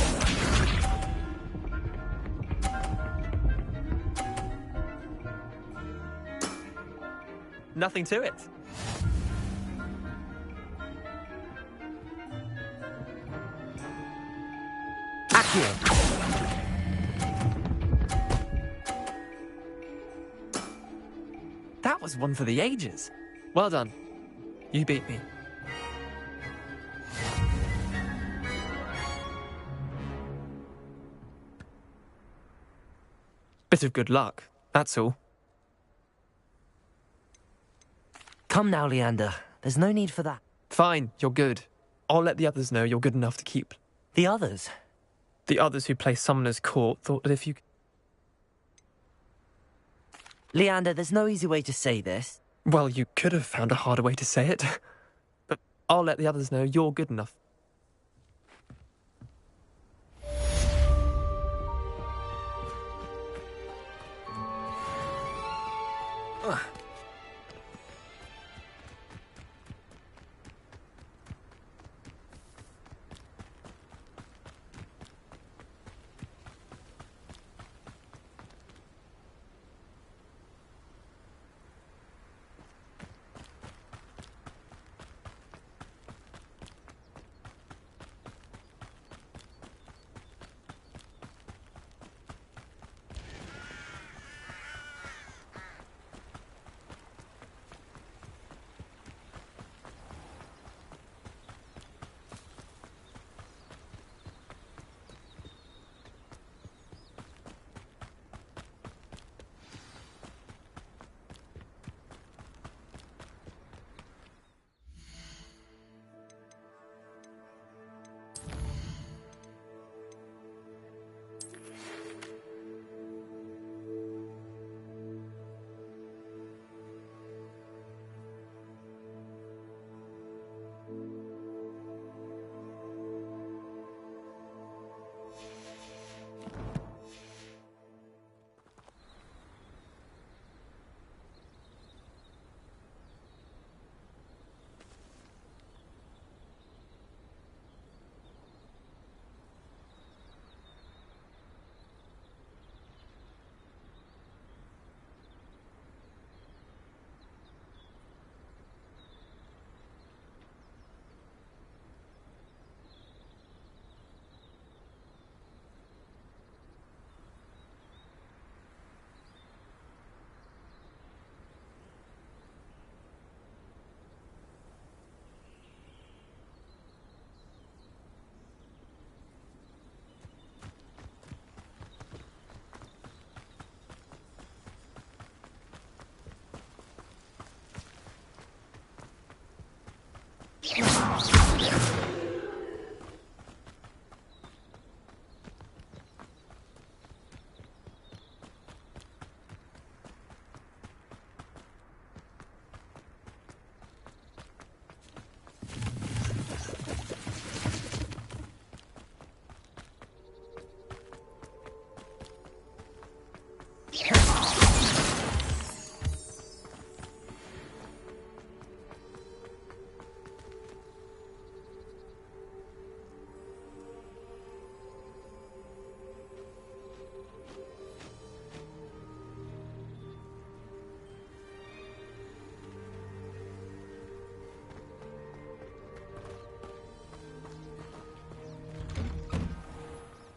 Nothing to it. Akio. That was one for the ages. Well done. You beat me. Bit of good luck, that's all. Come now, Leander. There's no need for that. Fine, you're good. I'll let the others know you're good enough to keep. The others? The others who play Summoner's Court thought that if you... Leander, there's no easy way to say this. Well, you could have found a harder way to say it. But I'll let the others know you're good enough.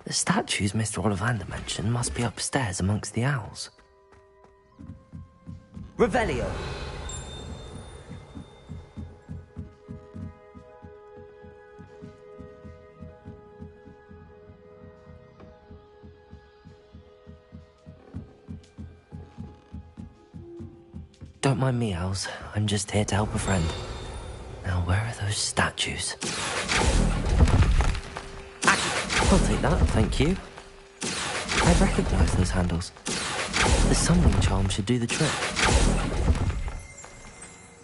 The statues Mr. Ollivander mentioned must be upstairs amongst the owls. Revelio! Don't mind me, owls. I'm just here to help a friend. Now, where are those statues? I'll take that, thank you. I recognise those handles. The summoning charm should do the trick.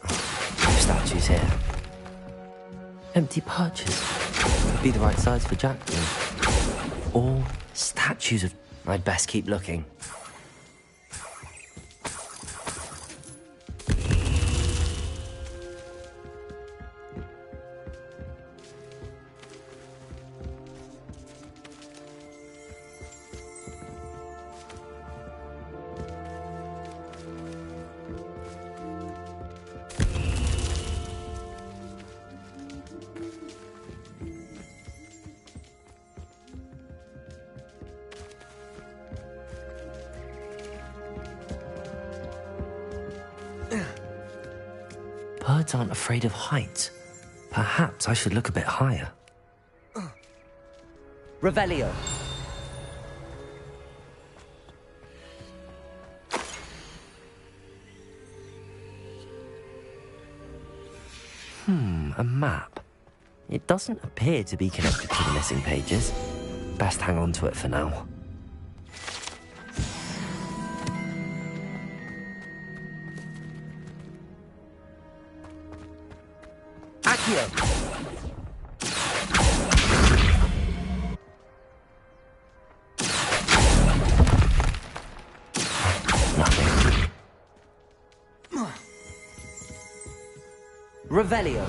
No statues here. Empty perches. Could be the right size for jackdaw. All statues of... I'd best keep looking. Birds aren't afraid of heights. Perhaps I should look a bit higher. Revelio. A map. It doesn't appear to be connected to the missing pages. Best hang on to it for now. Nothing. Revelio.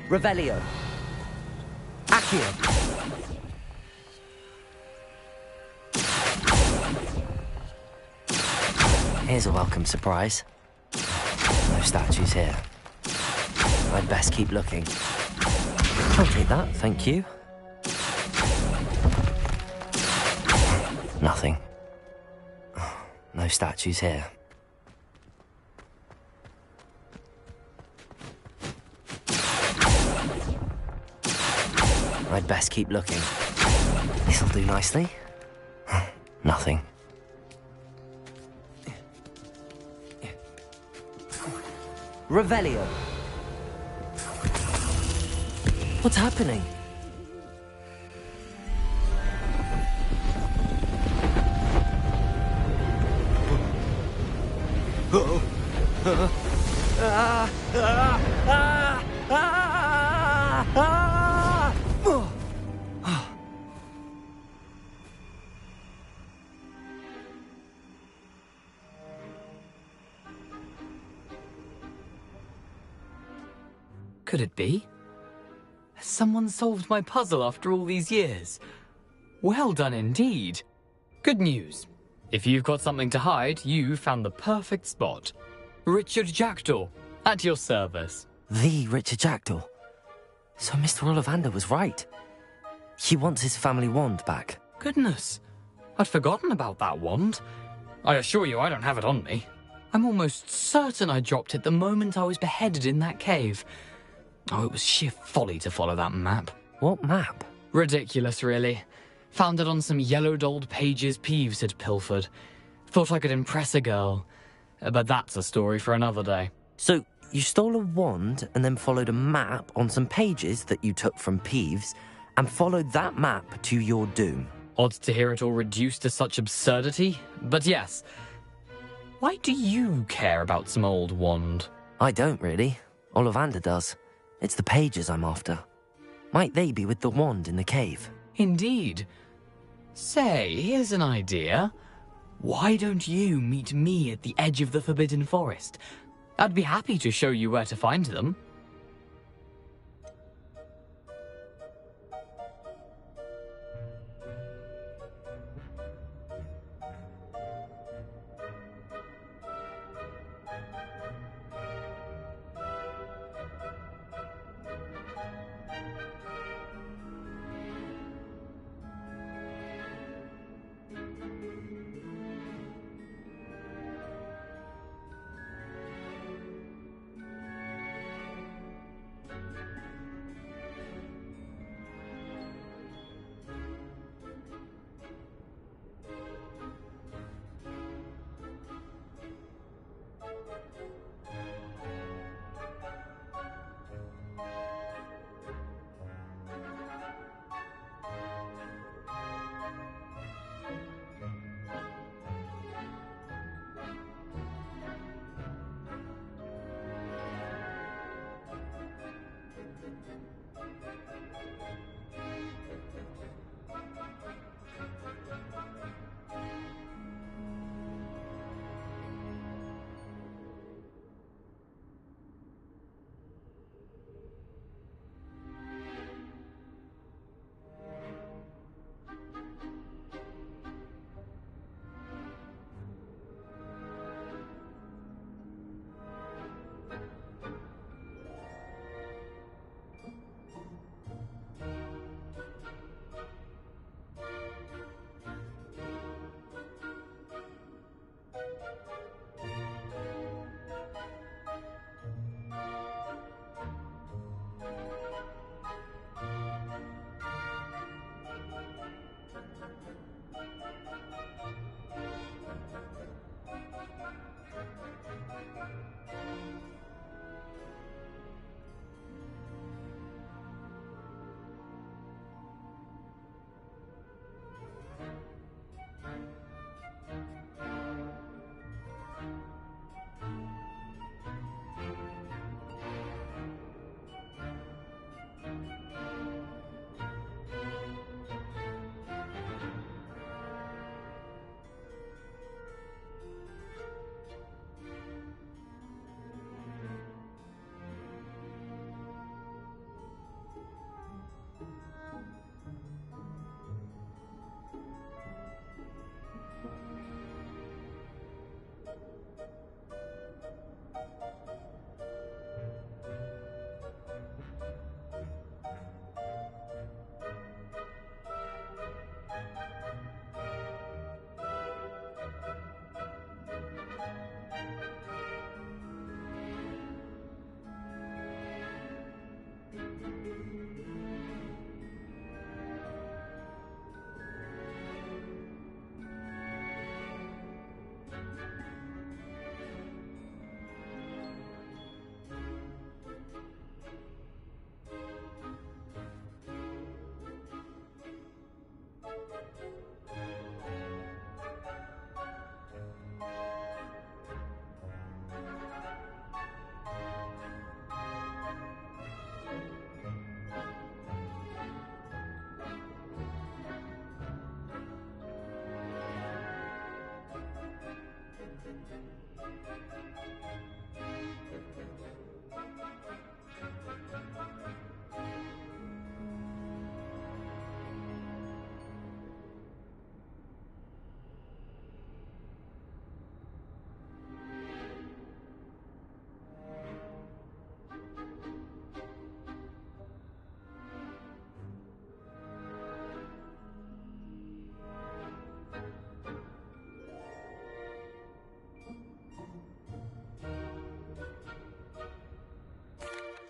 Revelio. Accio. Here's a welcome surprise. No statues here. I'd best keep looking. I'll take that, thank you. Nothing. No statues here. I'd best keep looking. This'll do nicely. Nothing. Revelio. What's happening? Could it be? Has someone solved my puzzle after all these years? Well done indeed. Good news. If you've got something to hide, you found the perfect spot. Richard Jackdaw, at your service. The Richard Jackdaw. So Mr. Ollivander was right. He wants his family wand back. Goodness, I'd forgotten about that wand. I assure you I don't have it on me. I'm almost certain I dropped it the moment I was beheaded in that cave. Oh, it was sheer folly to follow that map. What map? Ridiculous, really. Found it on some yellowed old pages Peeves had pilfered. Thought I could impress a girl. But that's a story for another day. So, you stole a wand and then followed a map on some pages that you took from Peeves and followed that map to your doom. Odd to hear it all reduced to such absurdity, but yes. Why do you care about some old wand? I don't, really. Ollivander does. It's the pages I'm after. Might they be with the wand in the cave? Indeed. Say, here's an idea. Why don't you meet me at the edge of the Forbidden Forest? I'd be happy to show you where to find them.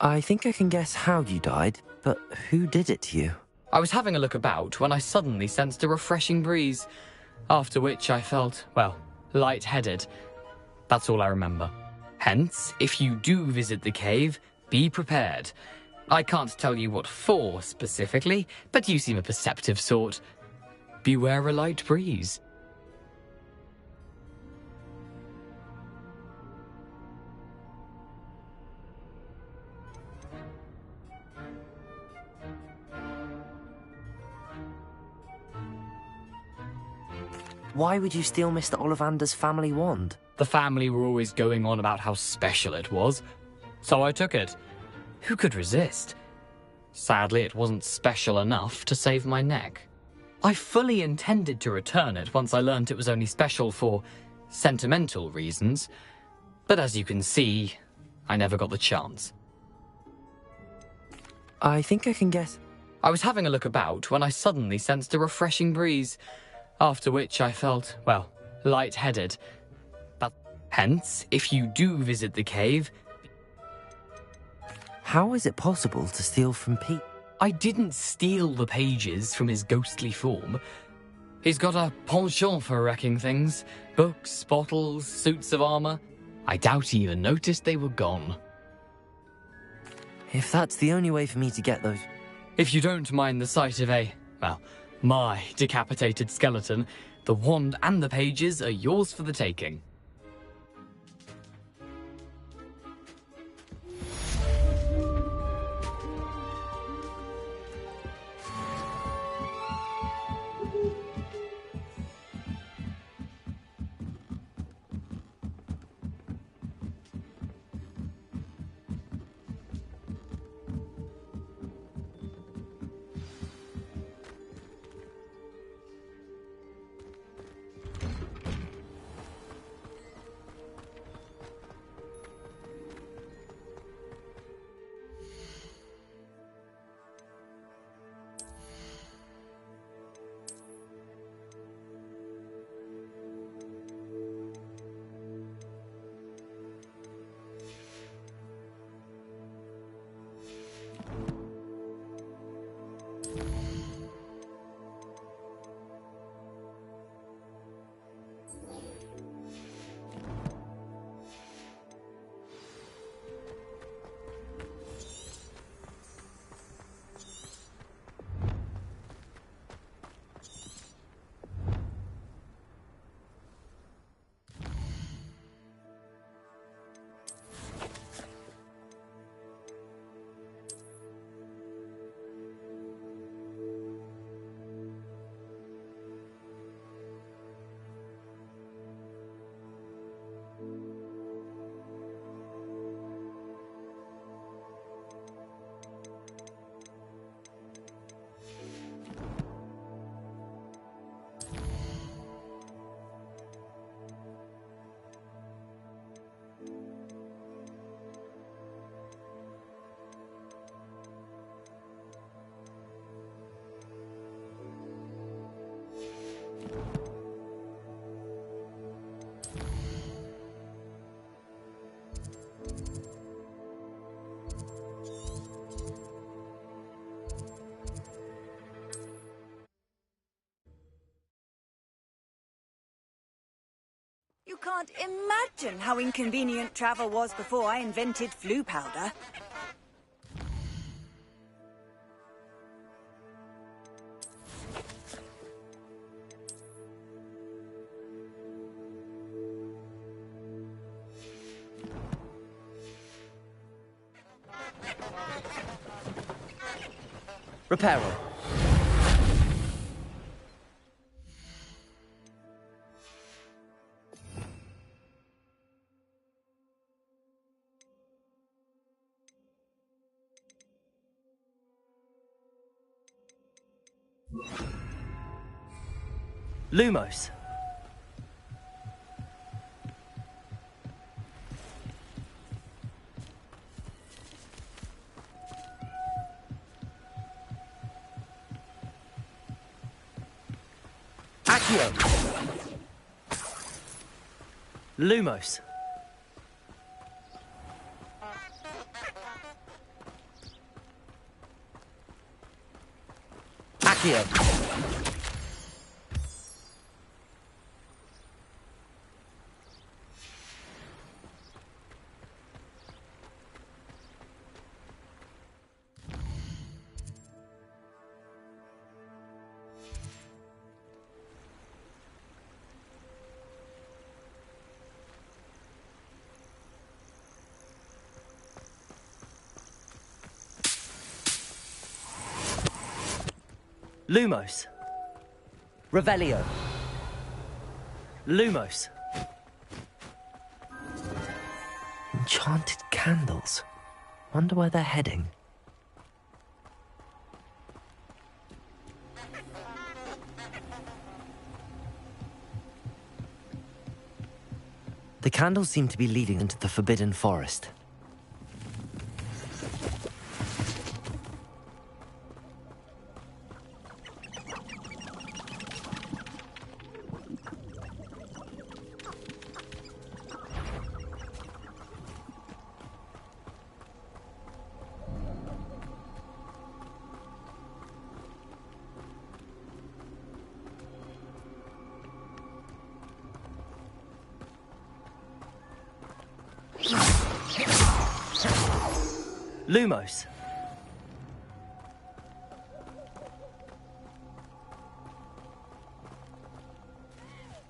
I think I can guess how you died, but who did it to you? I was having a look about when I suddenly sensed a refreshing breeze, after which I felt, well, lightheaded. That's all I remember. Hence, if you do visit the cave, be prepared. I can't tell you what for specifically, but you seem a perceptive sort. Beware a light breeze. Why would you steal Mr. Ollivander's family wand? The family were always going on about how special it was, so I took it. Who could resist? Sadly, it wasn't special enough to save my neck. I fully intended to return it once I learned it was only special for sentimental reasons, but as you can see, I never got the chance. I think I can guess. I was having a look about when I suddenly sensed a refreshing breeze, after which I felt, well, lightheaded. But hence, if you do visit the cave... How is it possible to steal from Pete? I didn't steal the pages from his ghostly form. He's got a penchant for wrecking things. Books, bottles, suits of armor. I doubt he even noticed they were gone. If that's the only way for me to get those... If you don't mind the sight of my decapitated skeleton, the wand and the pages are yours for the taking. You can't imagine how inconvenient travel was before I invented flu powder. Reparo. Lumos. Accio. Lumos. Accio. Lumos. Revelio. Lumos. Enchanted candles. Wonder where they're heading. The candles seem to be leading into the Forbidden Forest. Lumos.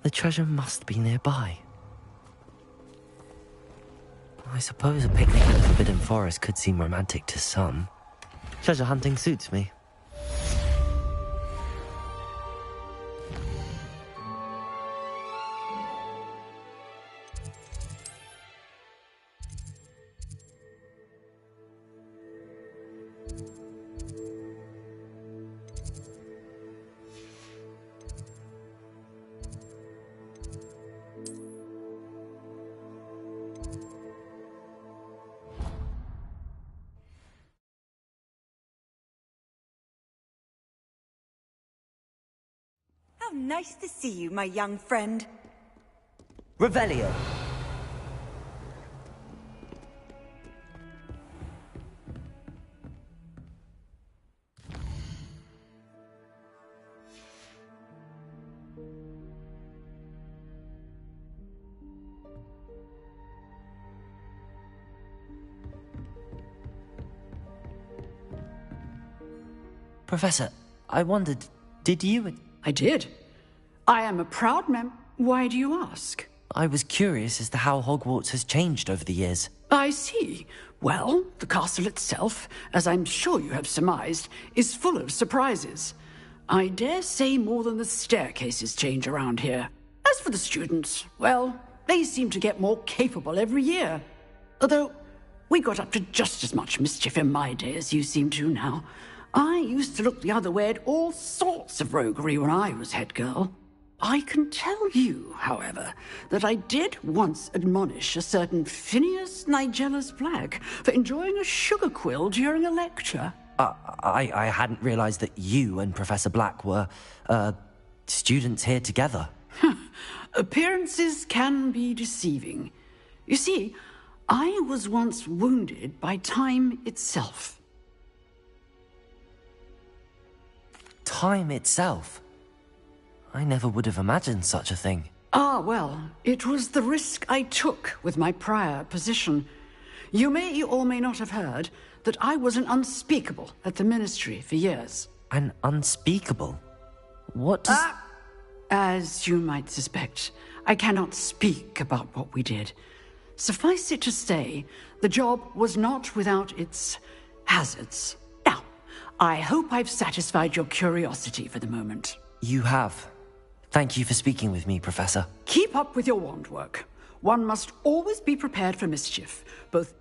The treasure must be nearby. I suppose a picnic in the Forbidden Forest could seem romantic to some. Treasure hunting suits me. How nice to see you, my young friend. Revelio. Professor, I wondered, did you... I did. I am a proud mem... Why do you ask? I was curious as to how Hogwarts has changed over the years. I see. Well, the castle itself, as I'm sure you have surmised, is full of surprises. I dare say more than the staircases change around here. As for the students, well, they seem to get more capable every year. Although, we got up to just as much mischief in my day as you seem to now. I used to look the other way at all sorts of roguery when I was head girl. I can tell you, however, that I did once admonish a certain Phineas Nigella's Black for enjoying a sugar quill during a lecture. I hadn't realized that you and Professor Black were, students here together. Appearances can be deceiving. You see, I was once wounded by time itself. Time itself? I never would have imagined such a thing. Ah, well, it was the risk I took with my prior position. You may or may not have heard that I was an unspeakable at the Ministry for years. An unspeakable? What does... As you might suspect, I cannot speak about what we did. Suffice it to say, the job was not without its hazards. Now, I hope I've satisfied your curiosity for the moment. You have. Thank you for speaking with me, Professor. Keep up with your wand work. One must always be prepared for mischief, both...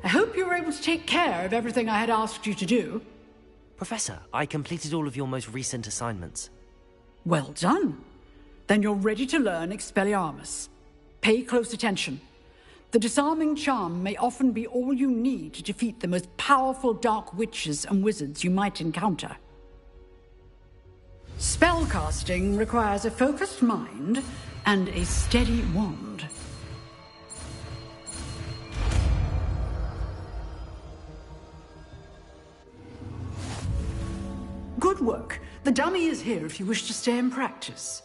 I hope you were able to take care of everything I had asked you to do. Professor, I completed all of your most recent assignments. Well done. Then you're ready to learn Expelliarmus. Pay close attention. The disarming charm may often be all you need to defeat the most powerful dark witches and wizards you might encounter. Spellcasting requires a focused mind and a steady wand. Good work. The dummy is here if you wish to stay and practice.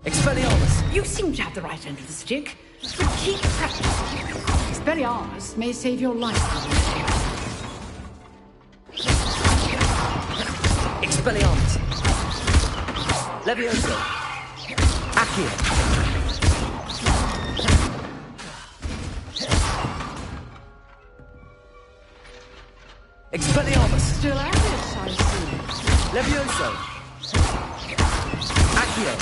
Expelliarmus! You seem to have the right end of the stick, but keep practicing. Expelliarmus may save your life. Expelliarmus! Levioso! Accio! Expelliarmus! Still at it, I see. Levioso! Accio!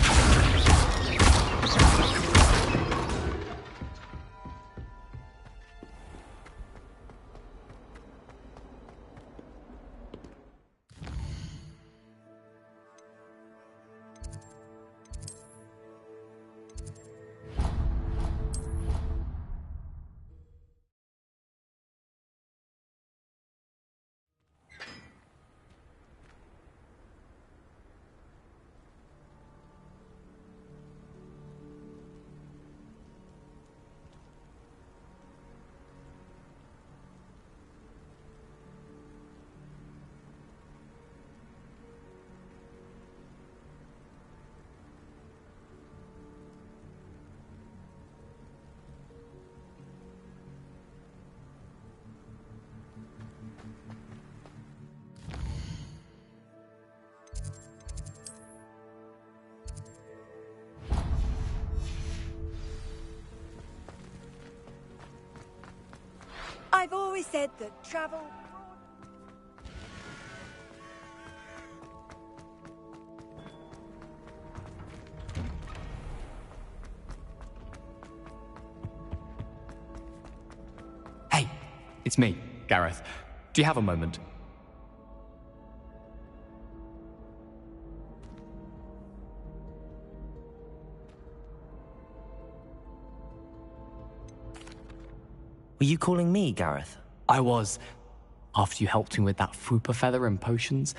I've always said that travel... Hey, it's me, Gareth. Do you have a moment? Were you calling me, Gareth? I was. After you helped me with that Fupa feather and potions.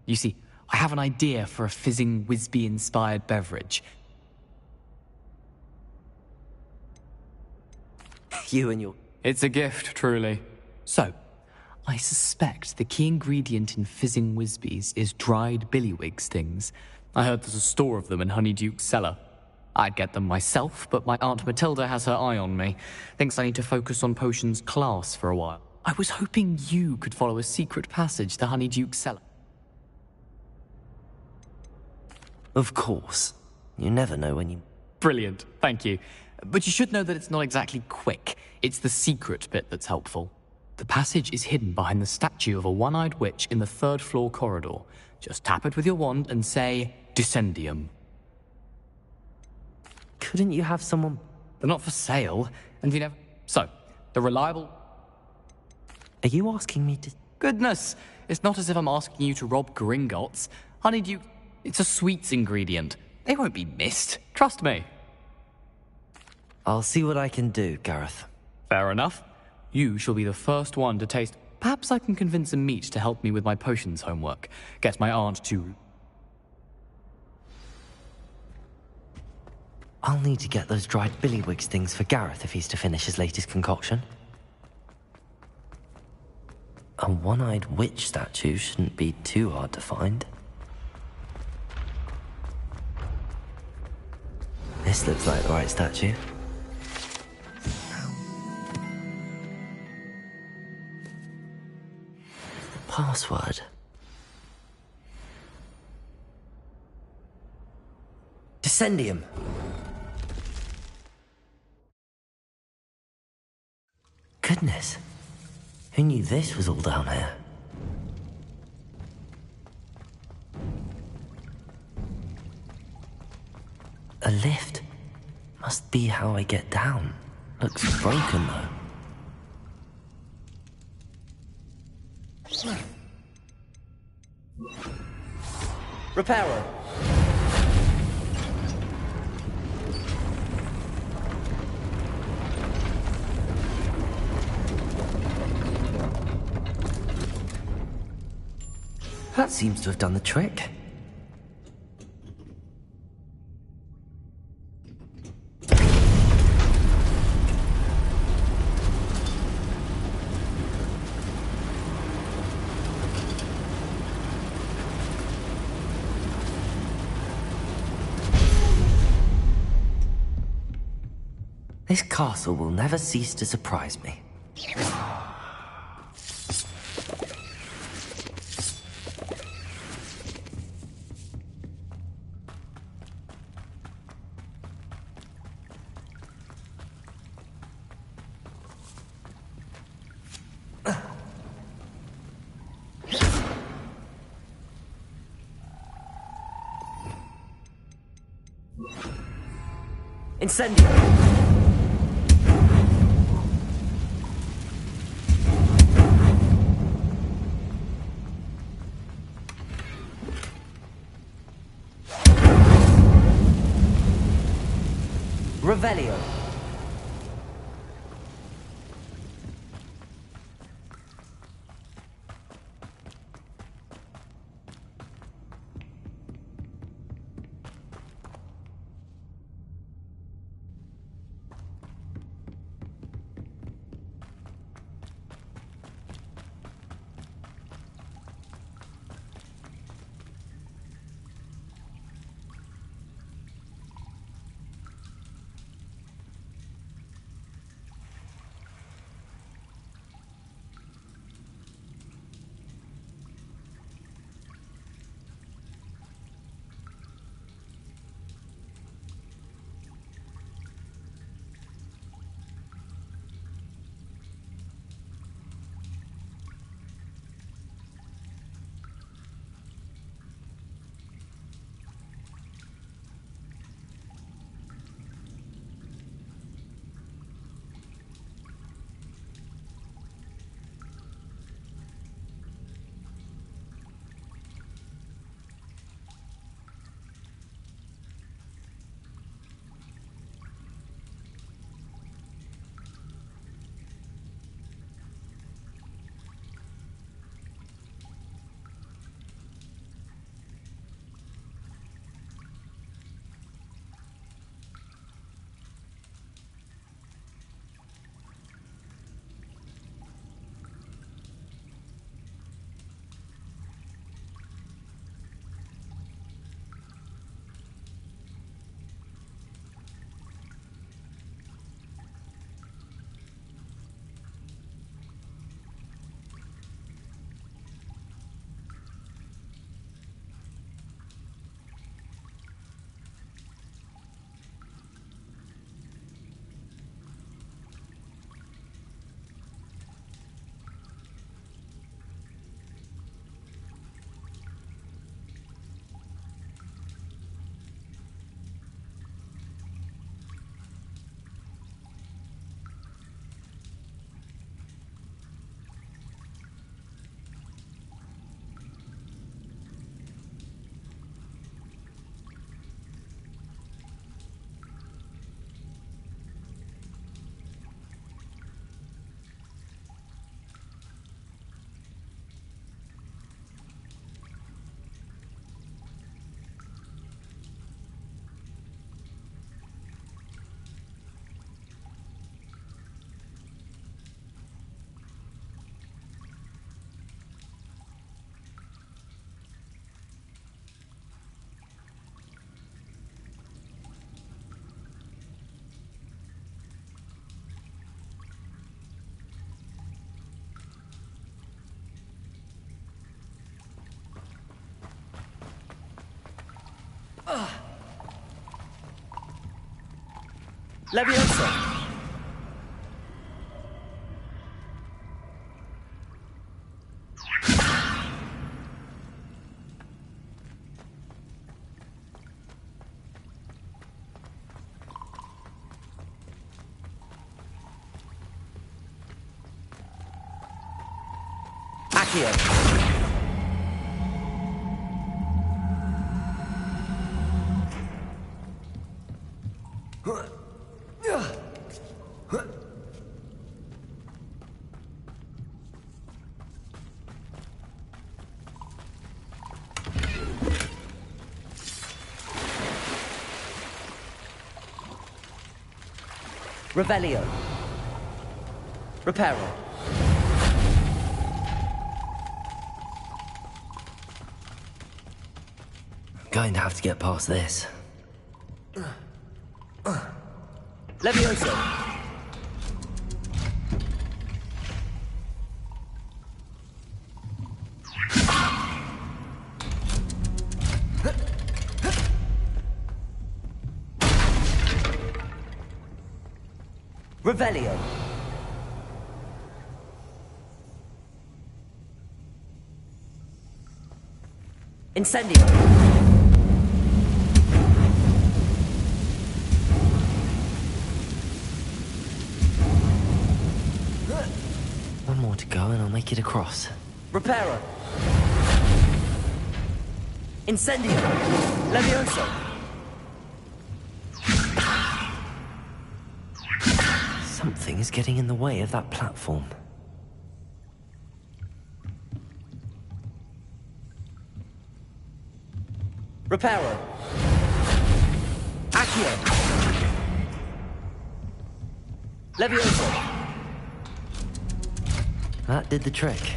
You see, I have an idea for a fizzing Wisby-inspired beverage. You and your... It's a gift, truly. So, I suspect the key ingredient in fizzing Wisbies is dried billywig stings. I heard there's a store of them in Honeyduke's cellar. I'd get them myself, but my Aunt Matilda has her eye on me. Thinks I need to focus on potions class for a while. I was hoping you could follow a secret passage to Honeyduke's cellar. Of course. You never know when you... Brilliant, thank you. But you should know that it's not exactly quick. It's the secret bit that's helpful. The passage is hidden behind the statue of a one-eyed witch in the third-floor corridor. Just tap it with your wand and say, Descendium. Couldn't you have someone... They're not for sale, and you never... So, the reliable... Are you asking me to... Goodness, it's not as if I'm asking you to rob Gringotts. Honeydew, it's a sweets ingredient. They won't be missed, trust me. I'll see what I can do, Gareth. Fair enough. You shall be the first one to taste... Perhaps I can convince a meat to help me with my potions homework. Get my aunt to... I'll need to get those dried billywig stings for Gareth if he's to finish his latest concoction. A one-eyed witch statue shouldn't be too hard to find. This looks like the right statue. Password. Incendium. Goodness. Who knew this was all down here? A lift. Must be how I get down. Looks broken, though. Reparo. That seems to have done the trick. This castle will never cease to surprise me. Incendio! Revelio. Leviosa! Accio! Revelio. Reparo. I'm going to have to get past this. Levioso. Revelio. Incendio. One more to go and I'll make it across. Reparo. Incendio. Levioso. Something is getting in the way of that platform. Reparo. Accio. Levioso. That did the trick.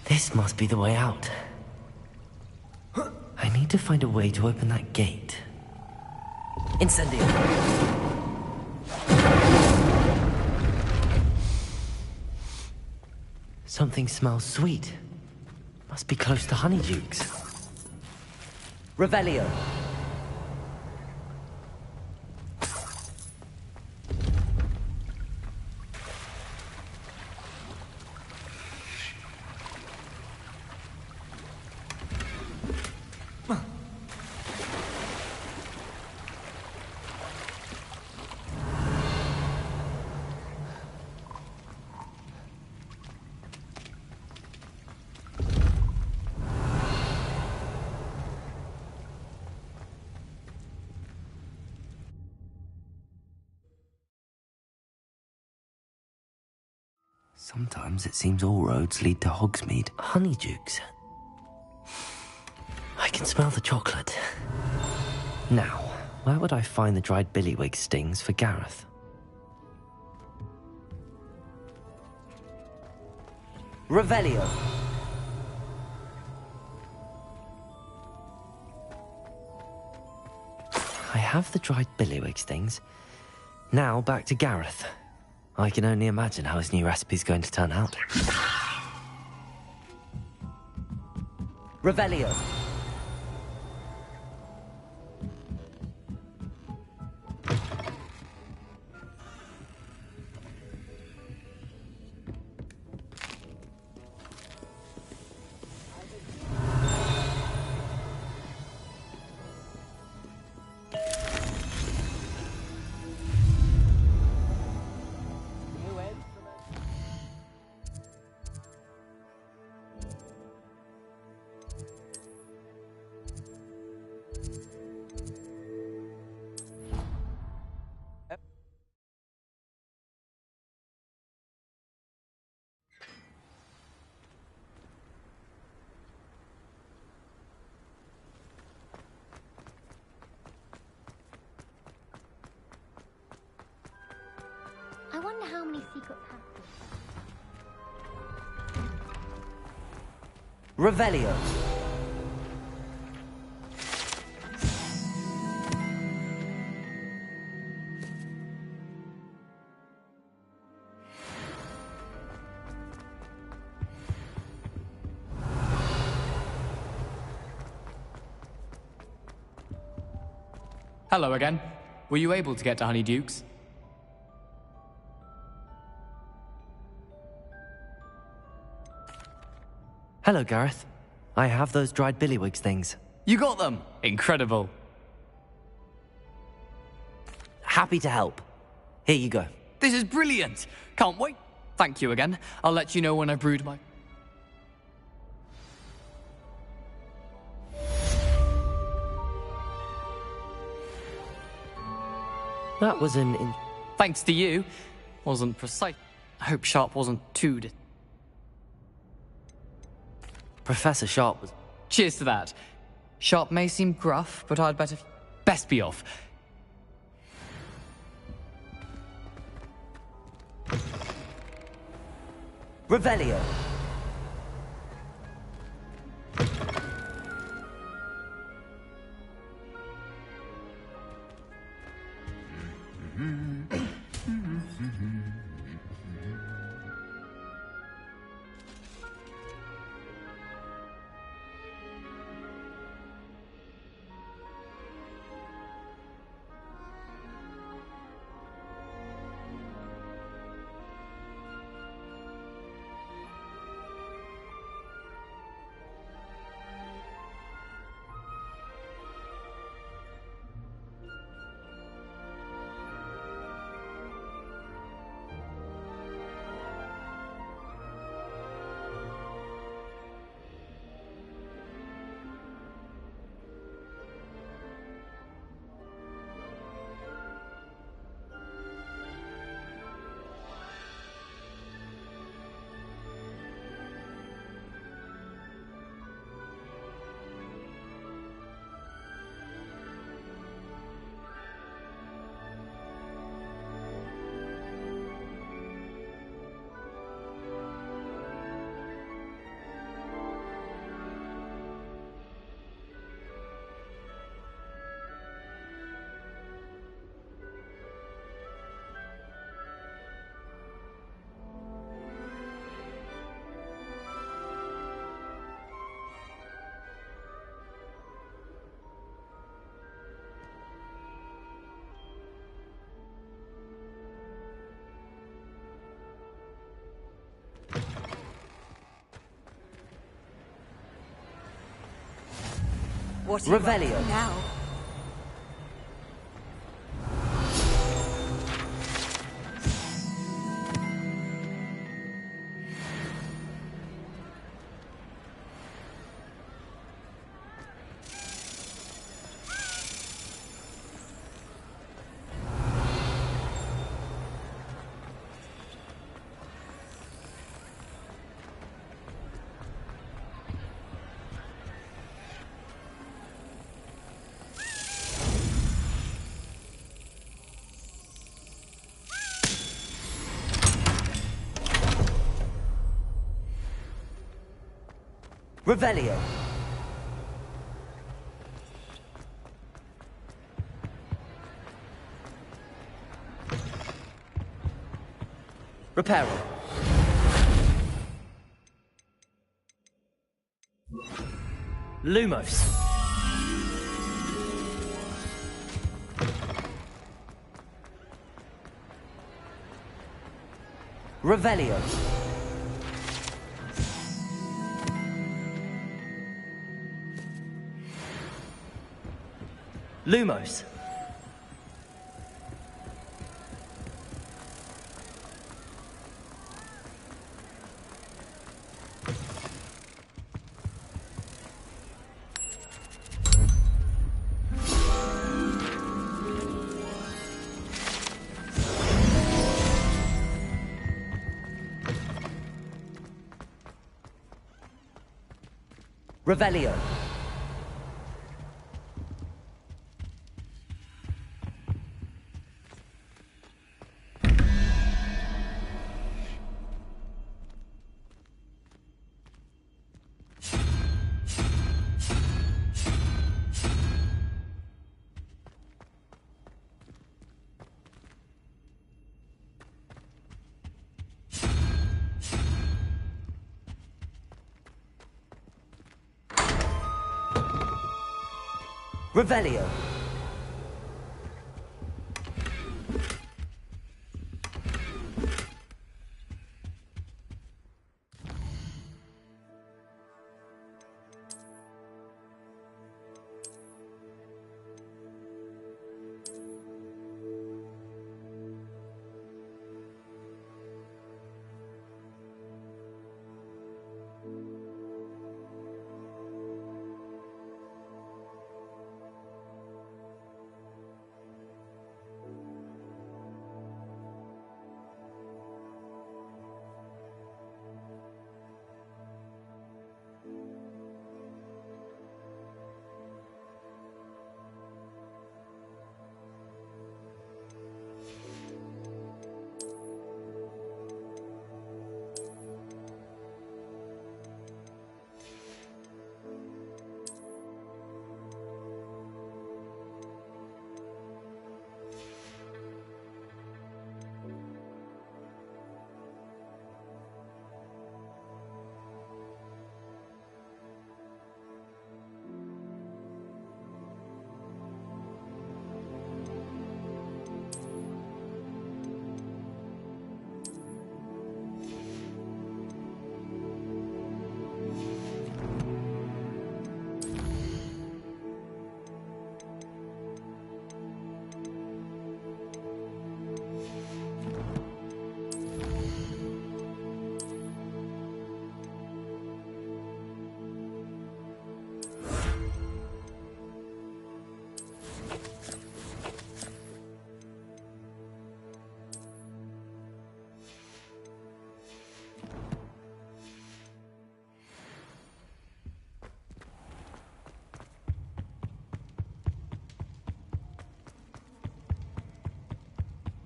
This must be the way out. I need to find a way to open that gate. Incendio. Something smells sweet. Must be close to Honeydukes. Revelio. Sometimes it seems all roads lead to Hogsmeade. Honeydukes. I can smell the chocolate. Now, where would I find the dried billywig stings for Gareth? Revelio. I have the dried billywig stings. Now back to Gareth. I can only imagine how his new recipe's going to turn out. Revelio. I wonder how many secret paths. Revelio. Hello again. Were you able to get to Honeyduke's? Hello, Gareth. I have those dried billywigs things. You got them! Incredible. Happy to help. Here you go. This is brilliant! Can't wait. Thank you again. I'll let you know when I brewed my... That was an... Thanks to you. Wasn't precise. I hope Sharp wasn't too... Professor Sharp was... Cheers to that. Sharp may seem gruff, but I'd better... Best be off. Revelio. What are you up to Revelio. now? Revelio. Reparo. Lumos. Revelio. Lumos. Revelio. Revelio.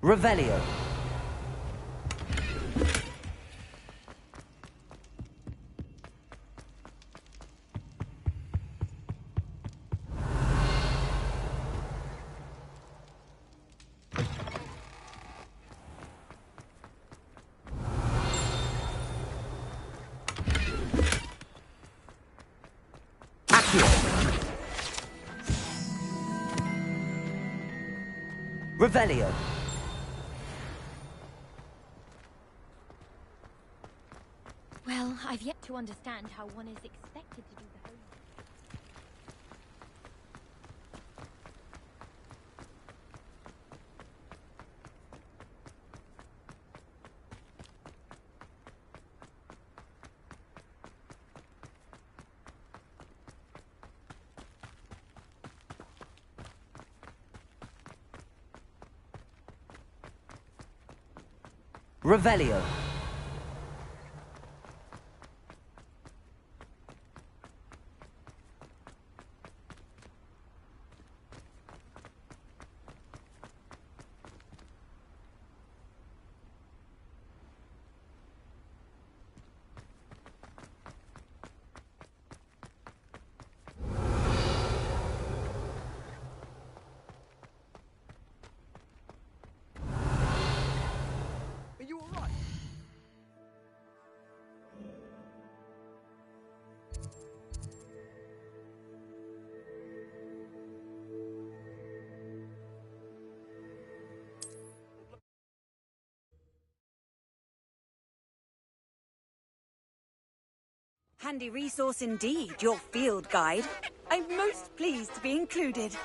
Revelio. Revelio. Well, I've yet to understand how one is expected to do the home. Revelio. Are you alright? Handy resource indeed, your field guide. I'm most pleased to be included.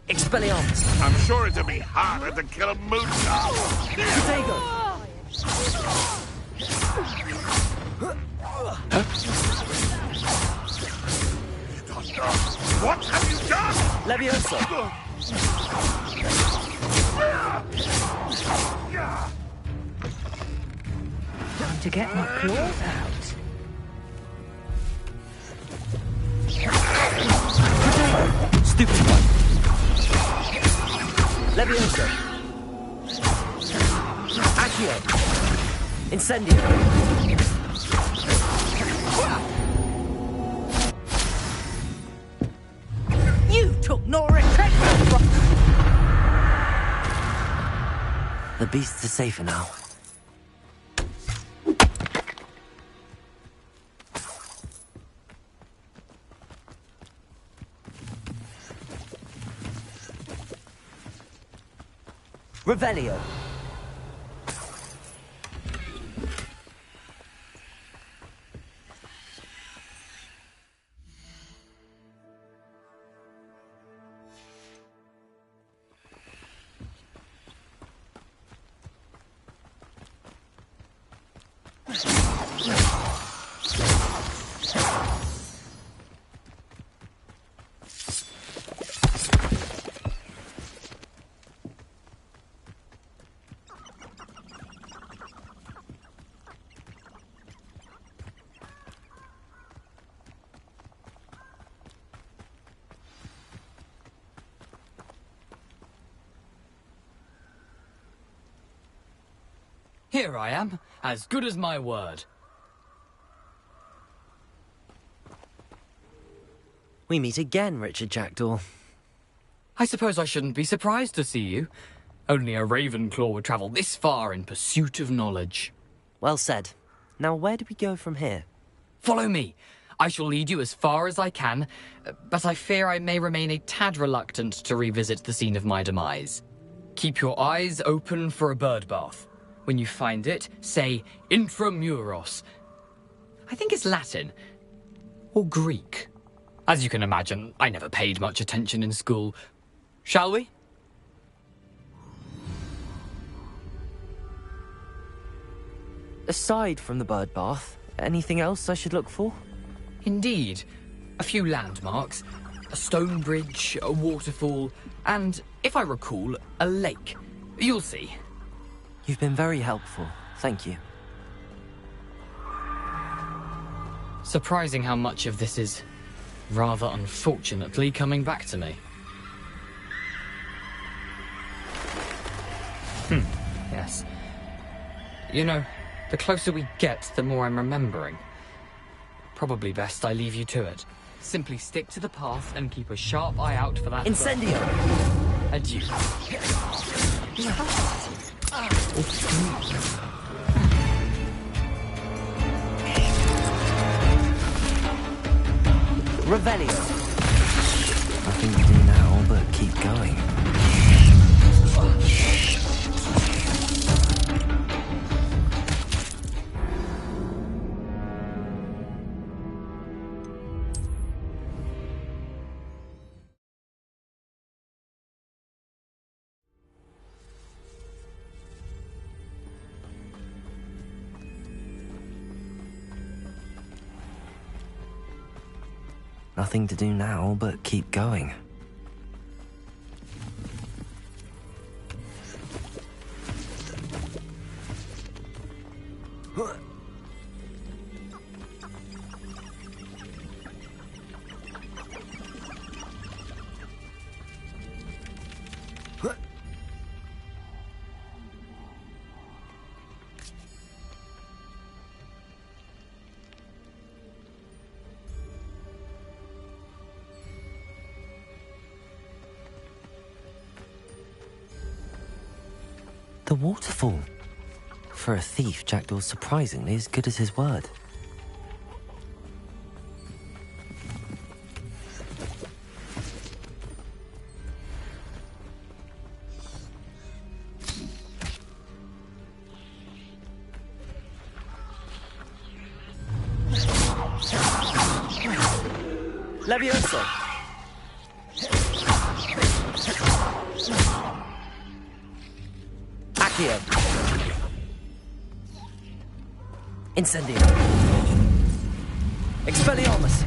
Expelliarmus. I'm sure it'd be harder to kill a moon cow. What have you done? Levioso. Time to get my claws out. Stupid one. Levioso. Accio. Incendio. You took no retrieval from... The beasts are safer now. Revelio. Here I am, as good as my word. We meet again, Richard Jackdaw. I suppose I shouldn't be surprised to see you. Only a Ravenclaw would travel this far in pursuit of knowledge. Well said. Now where do we go from here? Follow me. I shall lead you as far as I can, but I fear I may remain a tad reluctant to revisit the scene of my demise. Keep your eyes open for a bird bath. When you find it, say intramuros. I think it's Latin. Or Greek. As you can imagine, I never paid much attention in school. Shall we? Aside from the bird bath, anything else I should look for? Indeed. A few landmarks. A stone bridge, a waterfall, and, if I recall, a lake. You'll see. You've been very helpful. Thank you. Surprising how much of this is, rather unfortunately, coming back to me. Yes. You know, the closer we get, the more I'm remembering. Probably best I leave you to it. Simply stick to the path and keep a sharp eye out for that... Incendio! Adieu. Revelio! Nothing to do now but keep going. Nothing to do now but keep going. The waterfall. For a thief, Jackdaw's surprisingly as good as his word. Levioso! Accio! Incendio! Expelliarmus!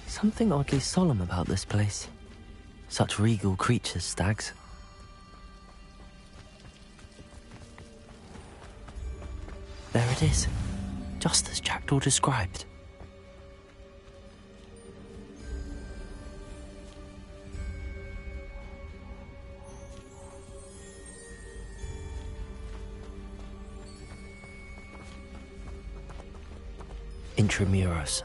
Something oddly solemn about this place. Such regal creatures, stags. There it is, just as Jackdaw described. Intramuros.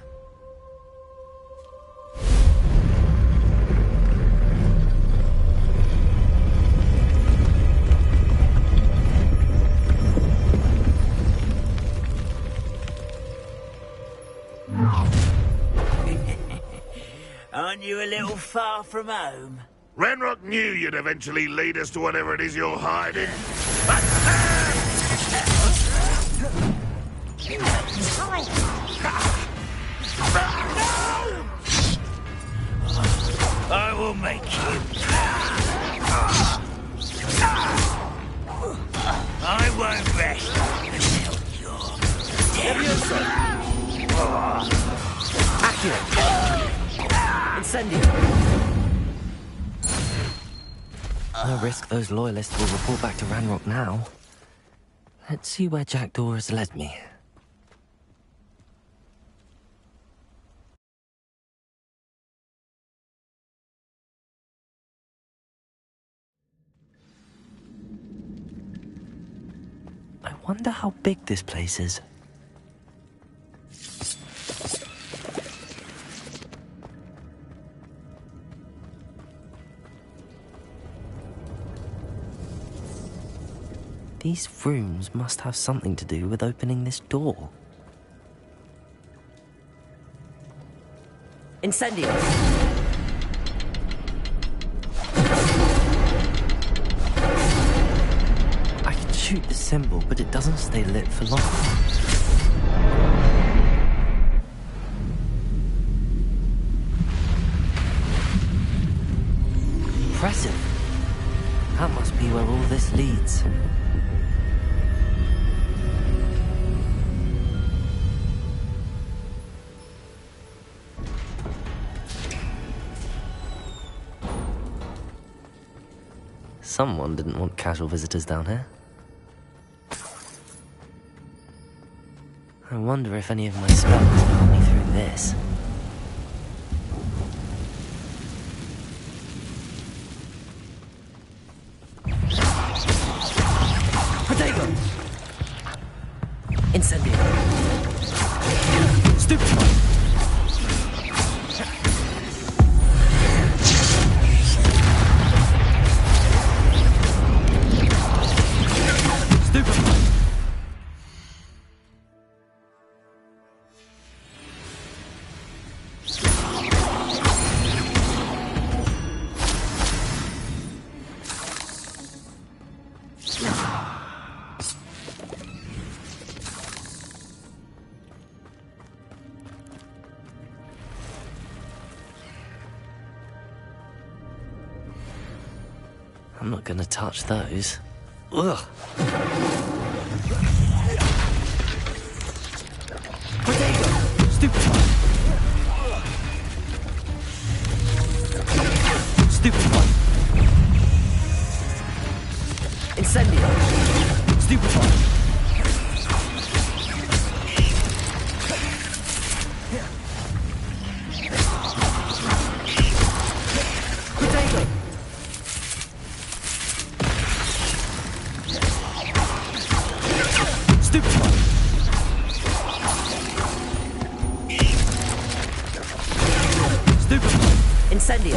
Aren't you a little far from home? Ranrock knew you'd eventually lead us to whatever it is you're hiding. I will make you. I won't rest until you're dead. Accurate. Incendio. No risk those loyalists will report back to Ranrock now. Let's see where Jackdaw has led me. I wonder how big this place is. These rooms must have something to do with opening this door. Incendio! I can shoot the symbol, but it doesn't stay lit for long. Impressive. That must be where all this leads. Someone didn't want casual visitors down here. I wonder if any of my spells will help me through this. Protego! Incendio! Stupefy! I'm not gonna touch those. Ugh! Protego! Stupefy! Stupefy! Incendio! Stupefy! Incendio!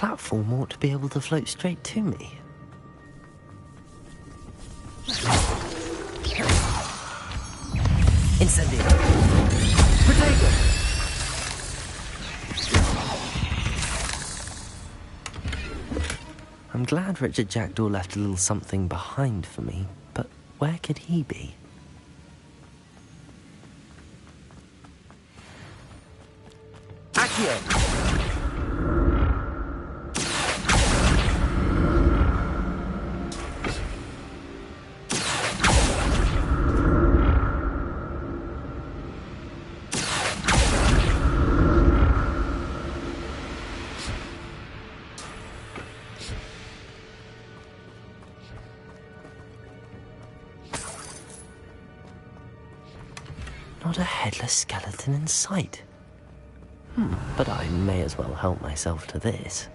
platform ought to be able to float straight to me. Incendio! Protego! I'm glad Richard Jackdaw left a little something behind for me, but where could he be? Accio! Not a headless skeleton in sight. But I may as well help myself to this.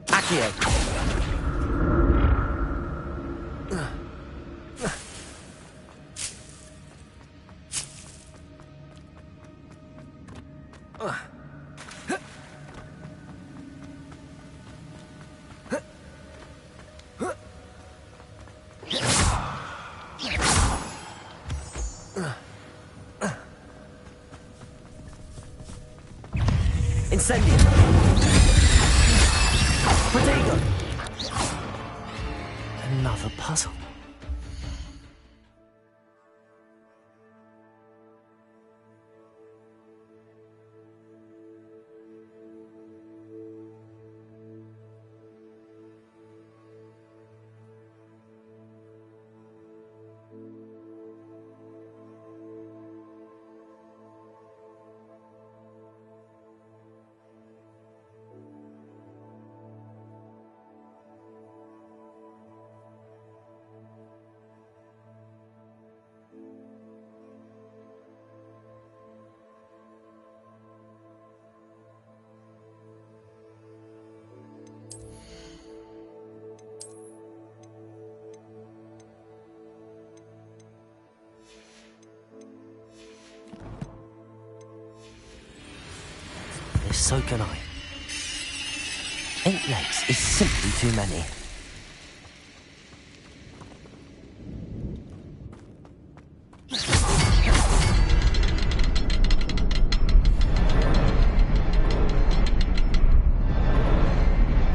Accio! Incendio! Protego! Another puzzle. So can I. 8 legs is simply too many.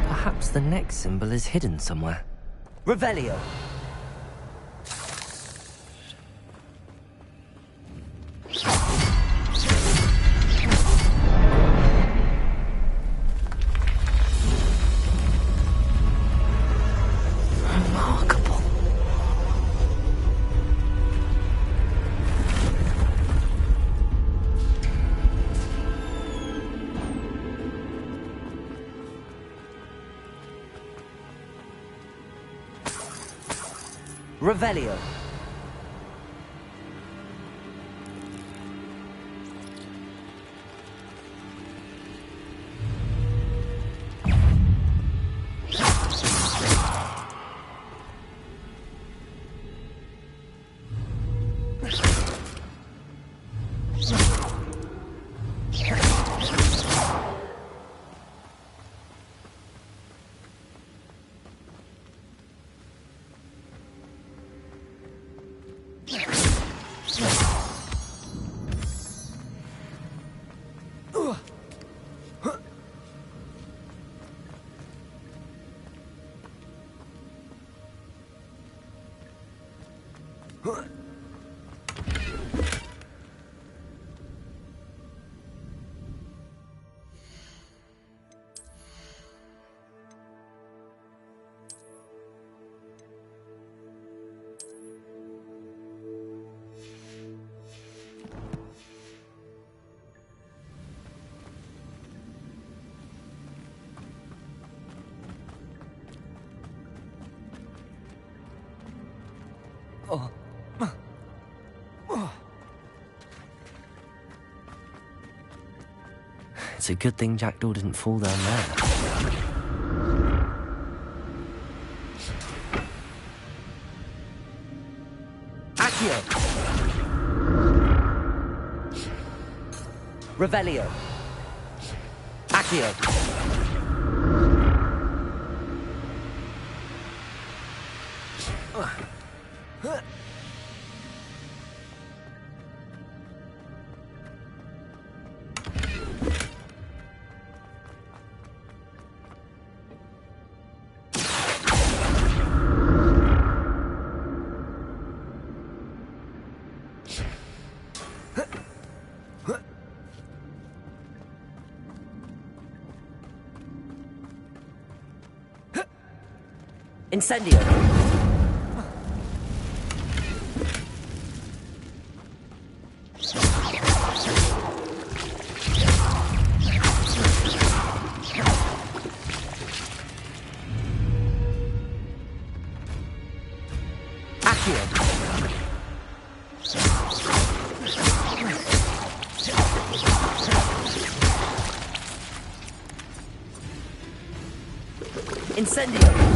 Perhaps the next symbol is hidden somewhere. Revelio! Revelio. It's a good thing Jackdaw didn't fall down there. Accio! Revelio. Accio. Incendio. Accio. Incendio.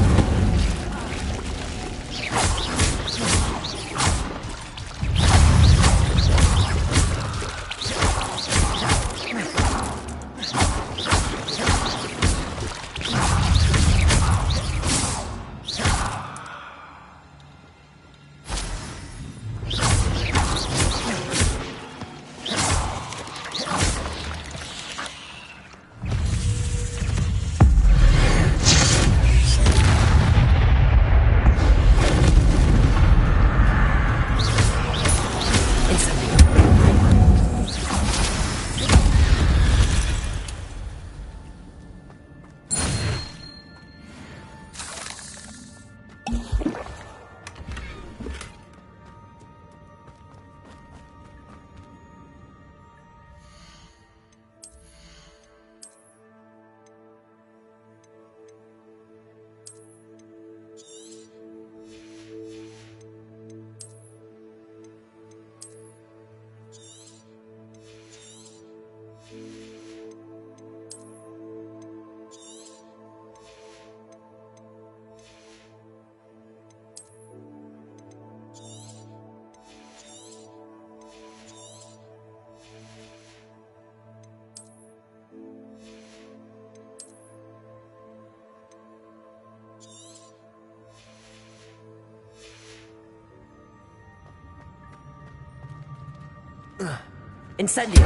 Incendio.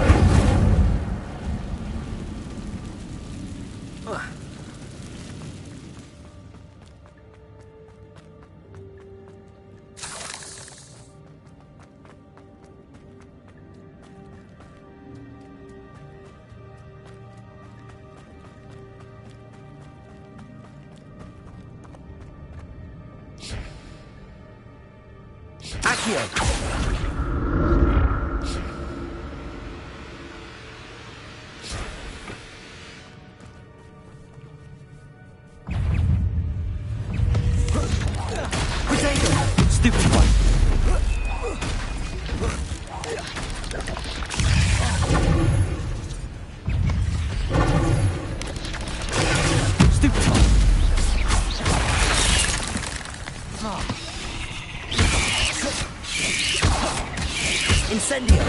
Accio. Stupid one. Stupid one. Incendio.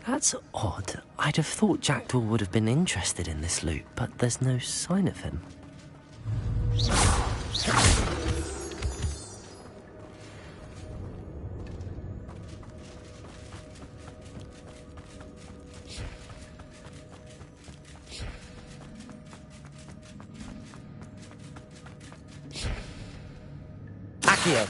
That's odd. I'd have thought Jackdaw would have been interested in this loot, but there's no sign of him. Accio!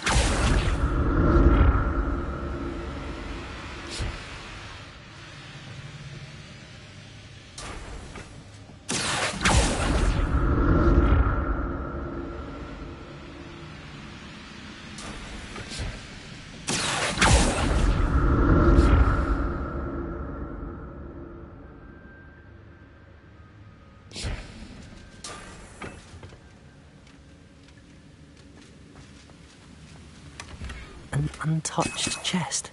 An untouched chest.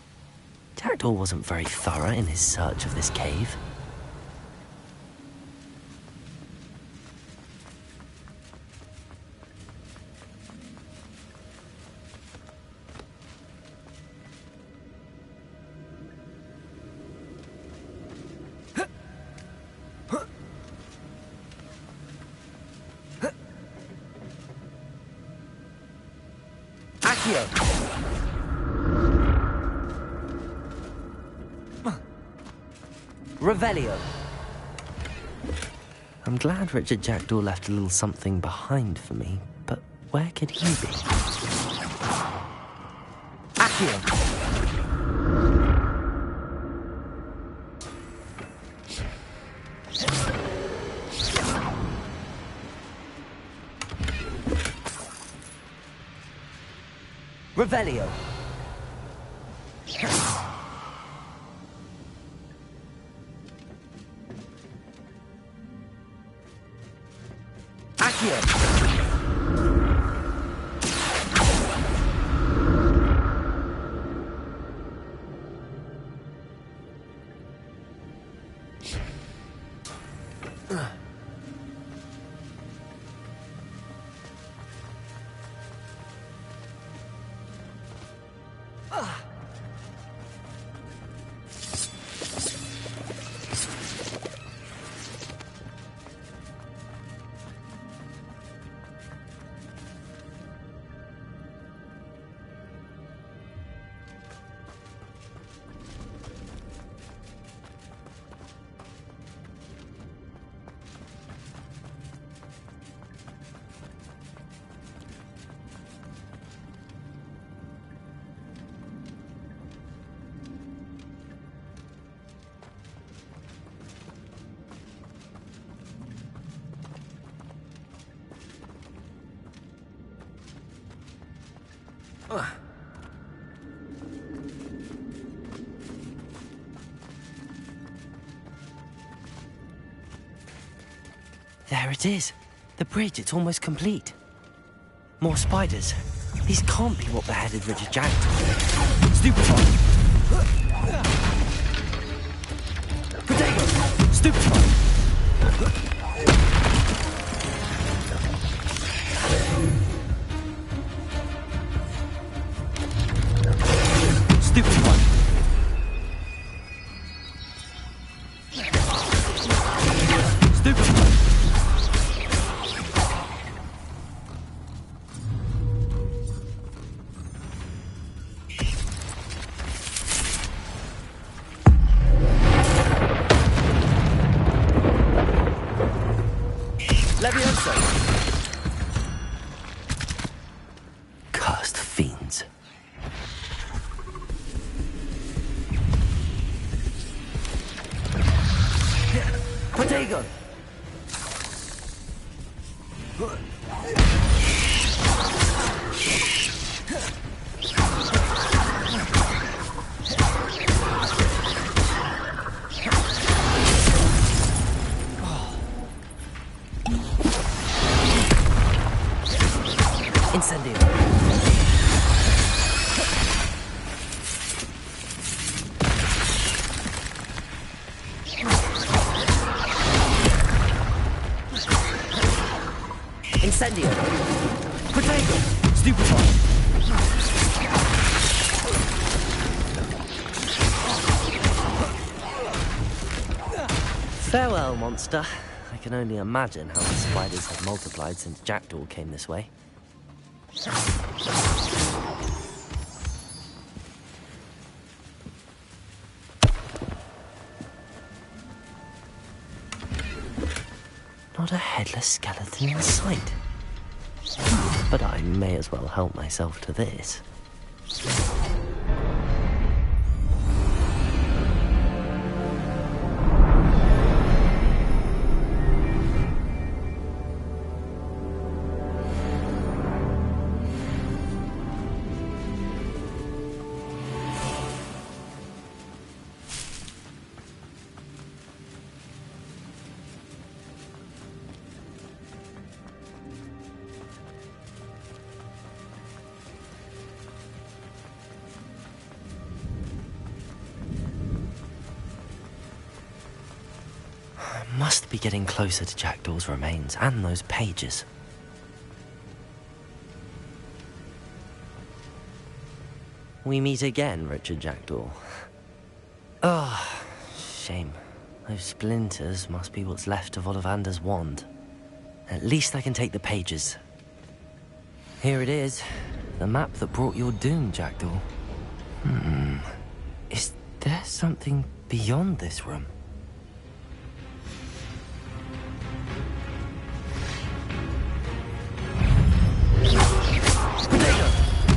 Jackdaw wasn't very thorough in his search of this cave. Accio! Revelio. I'm glad Richard Jackdaw left a little something behind for me, but where could he be? Accio! Revelio. There it is. The bridge, it's almost complete. More spiders. These can't be what beheaded Richard Jackdaw. Stupefy! Potato! Stupefy! Stupid one. Stupid one. Levioso. Cursed fiends. Potato! Incendio. Incendio. Potato. Stupefy. Farewell, monster. I can only imagine how the spiders have multiplied since Jackdaw came this way. Not a headless skeleton in sight. But I may as well help myself to this. Must be getting closer to Jackdaw's remains and those pages. We meet again, Richard Jackdaw. Ah, shame. Those splinters must be what's left of Ollivander's wand. At least I can take the pages. Here it is. The map that brought your doom, Jackdaw. Is there something beyond this room?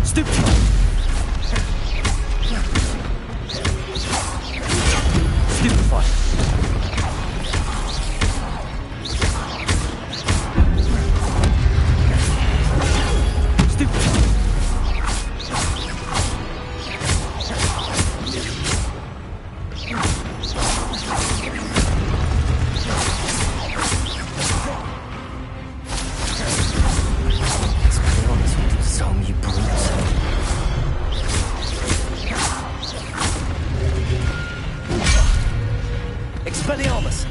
Stupefy! Stupefy! Expelliarmus!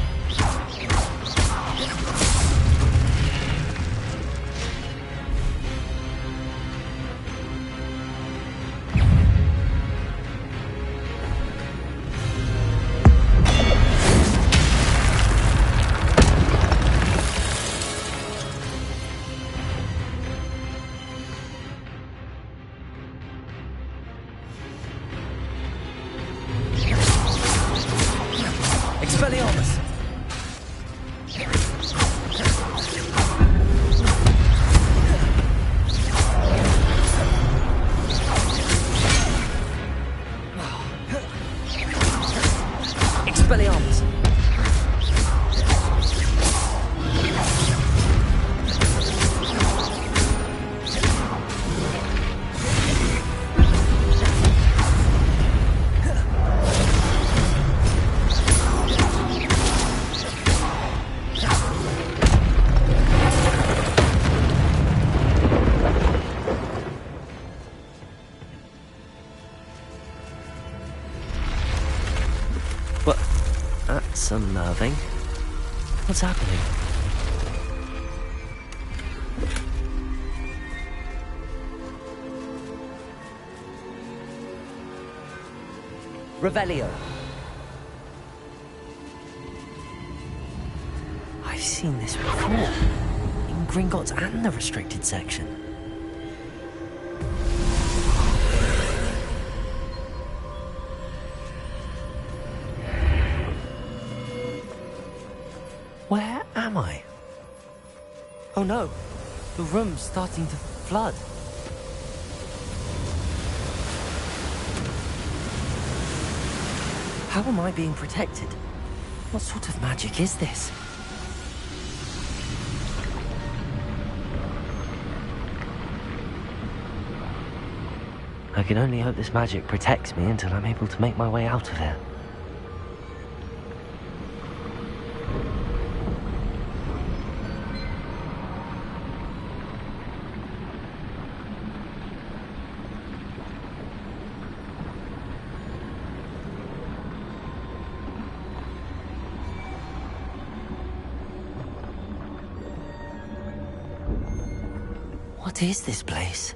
Expelliarmus! Expelliarmus! What? That's unnerving. What's happening? Revelio. I've seen this before. In Gringotts and the restricted section. Where am I? Oh no, the room's starting to flood. How am I being protected? What sort of magic is this? I can only hope this magic protects me until I'm able to make my way out of here. What is this place?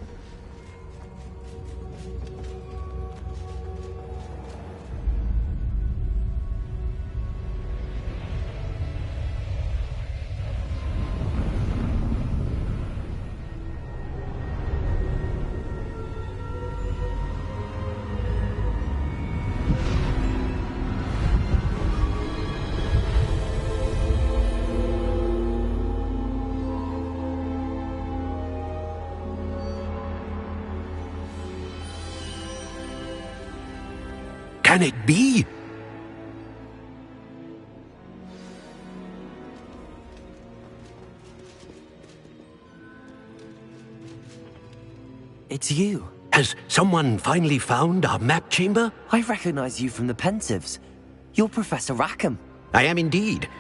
can it be? It's you. Has someone finally found our map chamber? I recognize you from the Pensives. You're Professor Rackham. I am indeed.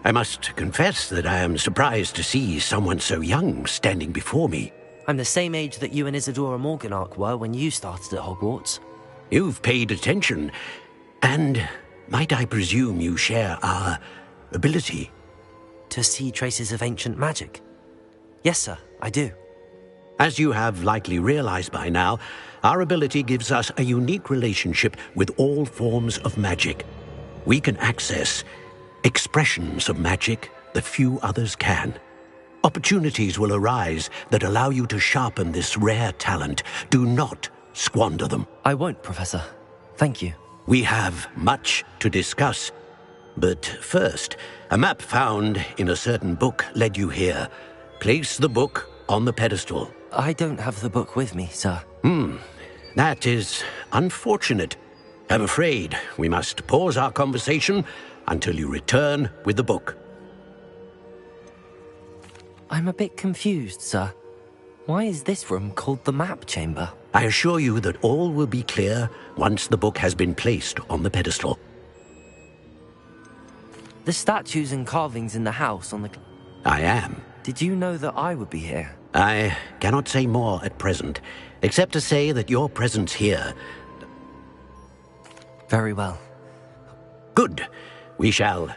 I must confess that I am surprised to see someone so young standing before me. I'm the same age that you and Isadora Morganach were when you started at Hogwarts. You've paid attention, and might I presume you share our ability? To see traces of ancient magic? Yes, sir, I do. As you have likely realized by now, our ability gives us a unique relationship with all forms of magic. We can access expressions of magic that few others can. Opportunities will arise that allow you to sharpen this rare talent. Do not squander them. I won't, Professor. Thank you. We have much to discuss. But first, a map found in a certain book led you here. Place the book on the pedestal. I don't have the book with me, sir. That is unfortunate. I'm afraid we must pause our conversation until you return with the book. I'm a bit confused, sir. Why is this room called the map chamber? I assure you that all will be clear once the book has been placed on the pedestal. The statues and carvings in the house on the... I am. Did you know that I would be here? I cannot say more at present, except to say that your presence here... Very well. Good. We shall...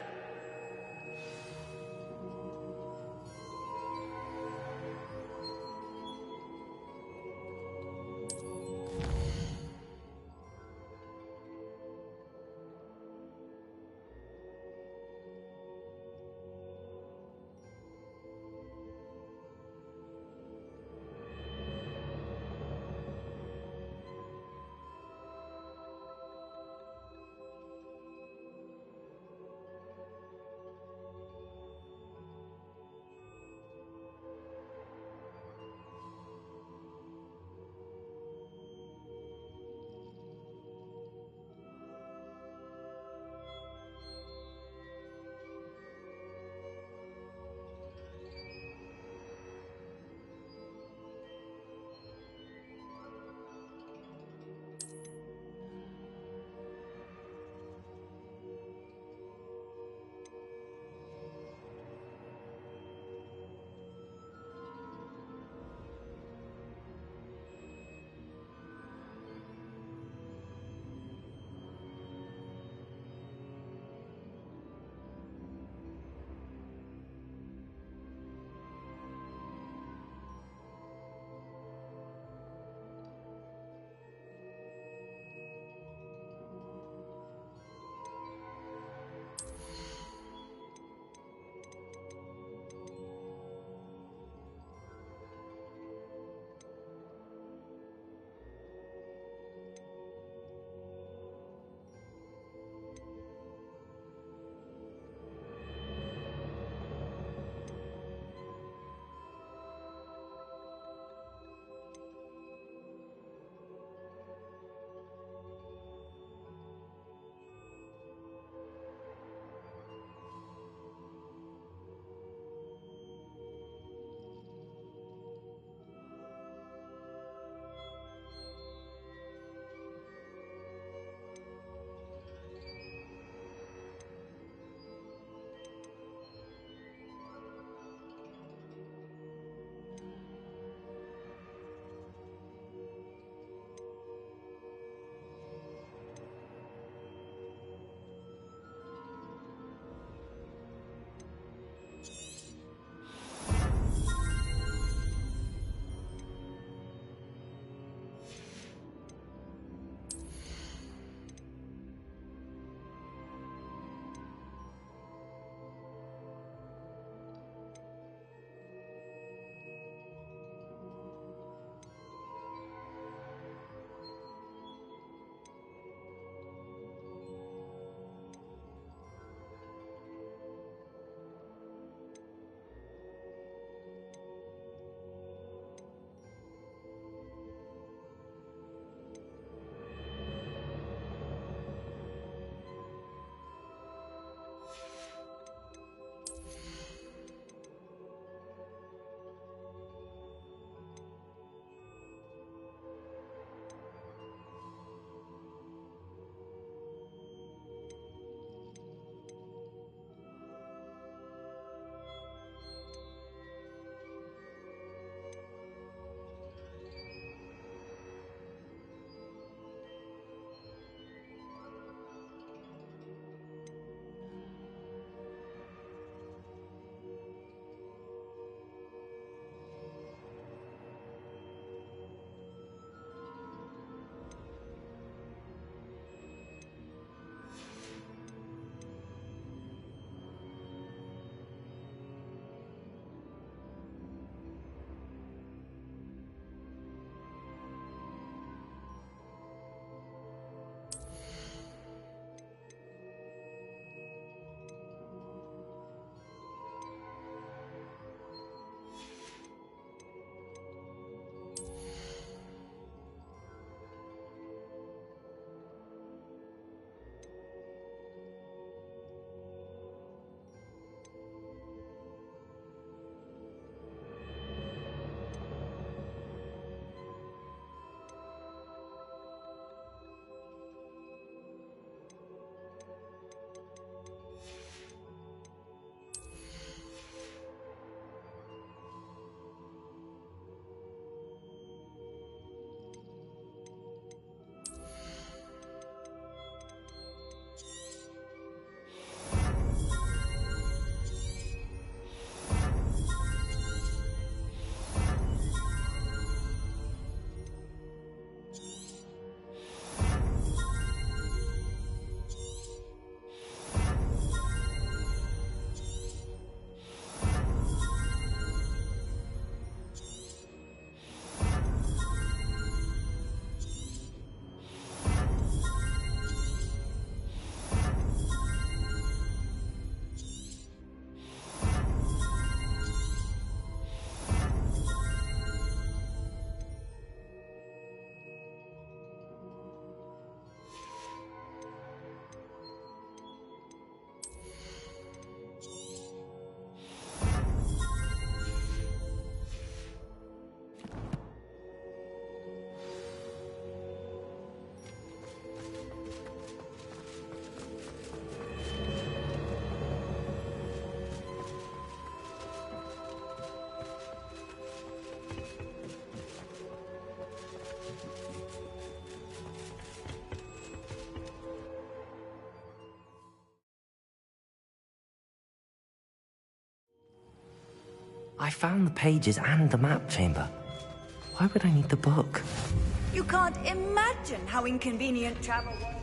I found the pages and the map chamber. Why would I need the book? You can't imagine how inconvenient travel was.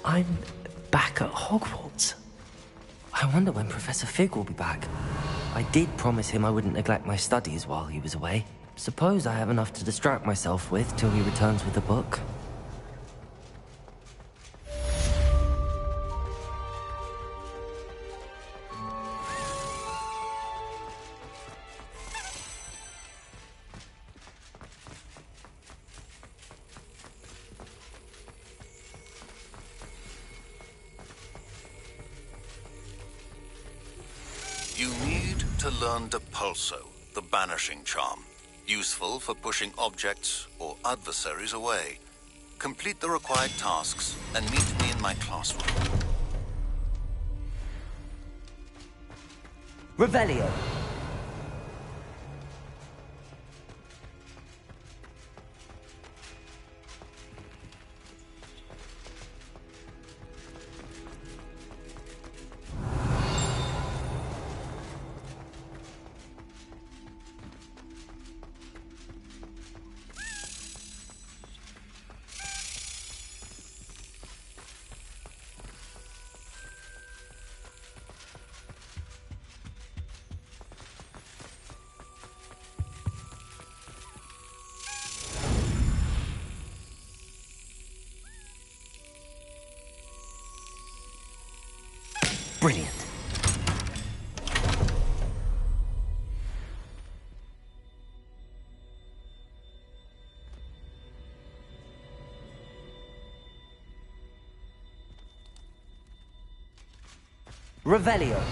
I'm back at Hogwarts. I wonder when Professor Fig will be back. I did promise him I wouldn't neglect my studies while he was away. Suppose I have enough to distract myself with till he returns with the book. You need to learn Depulso, the banishing charm. Useful for pushing objects or adversaries away. Complete the required tasks and meet me in my classroom. Revelio. Brilliant. Revelio.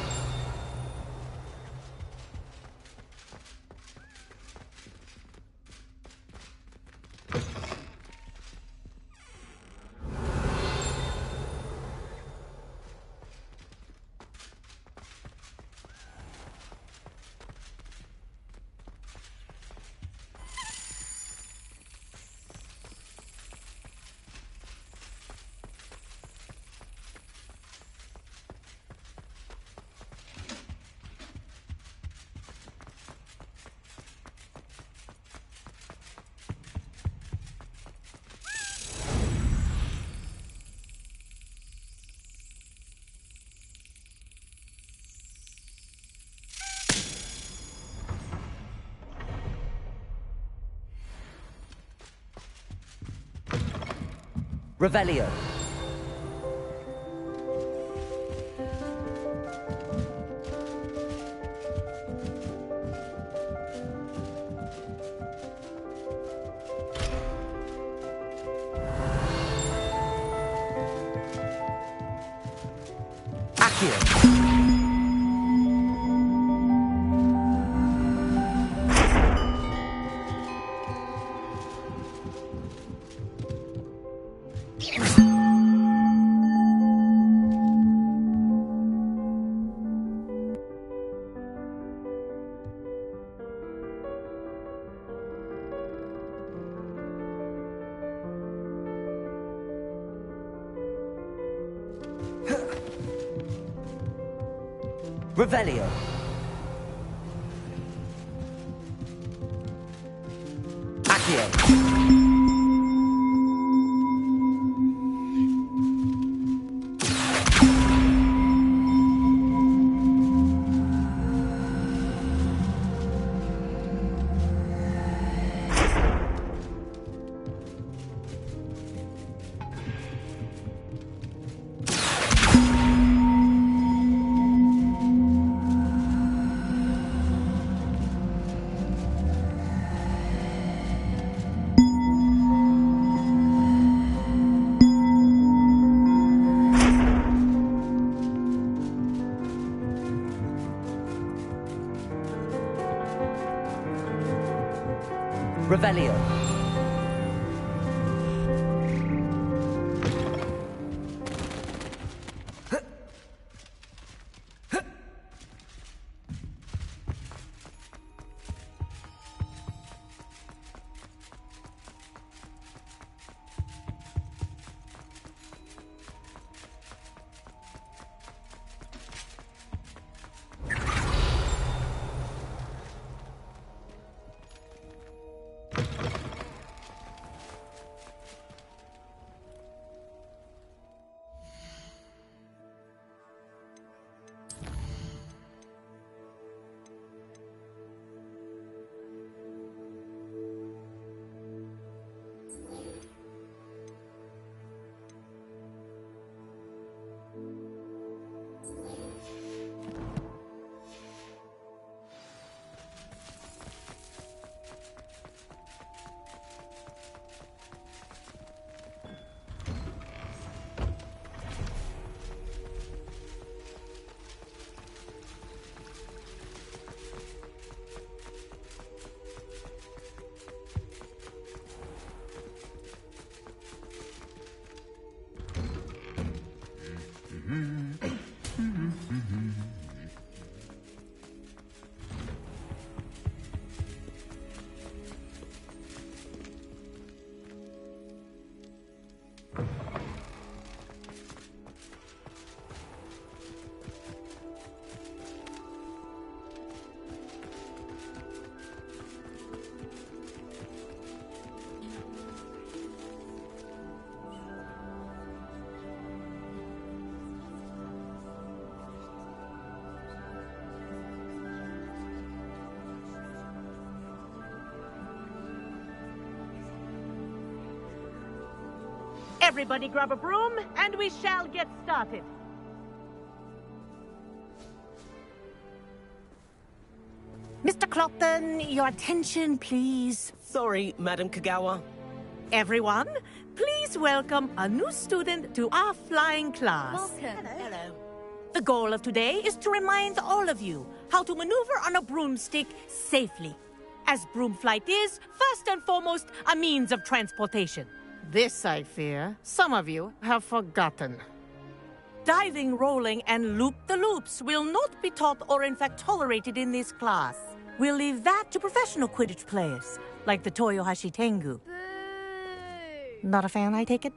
Revelio. Revelio. Accio. Revelio. Everybody grab a broom, and we shall get started. Mr. Clopton, your attention, please. Sorry, Madam Kagawa. Everyone, please welcome a new student to our flying class. Welcome. Hello. The goal of today is to remind all of you how to maneuver on a broomstick safely, as broom flight is, first and foremost, a means of transportation. This, I fear, some of you have forgotten. Diving, rolling, and loop-the-loops will not be taught or in fact tolerated in this class. We'll leave that to professional Quidditch players, like the Toyohashi Tengu. Not a fan, I take it?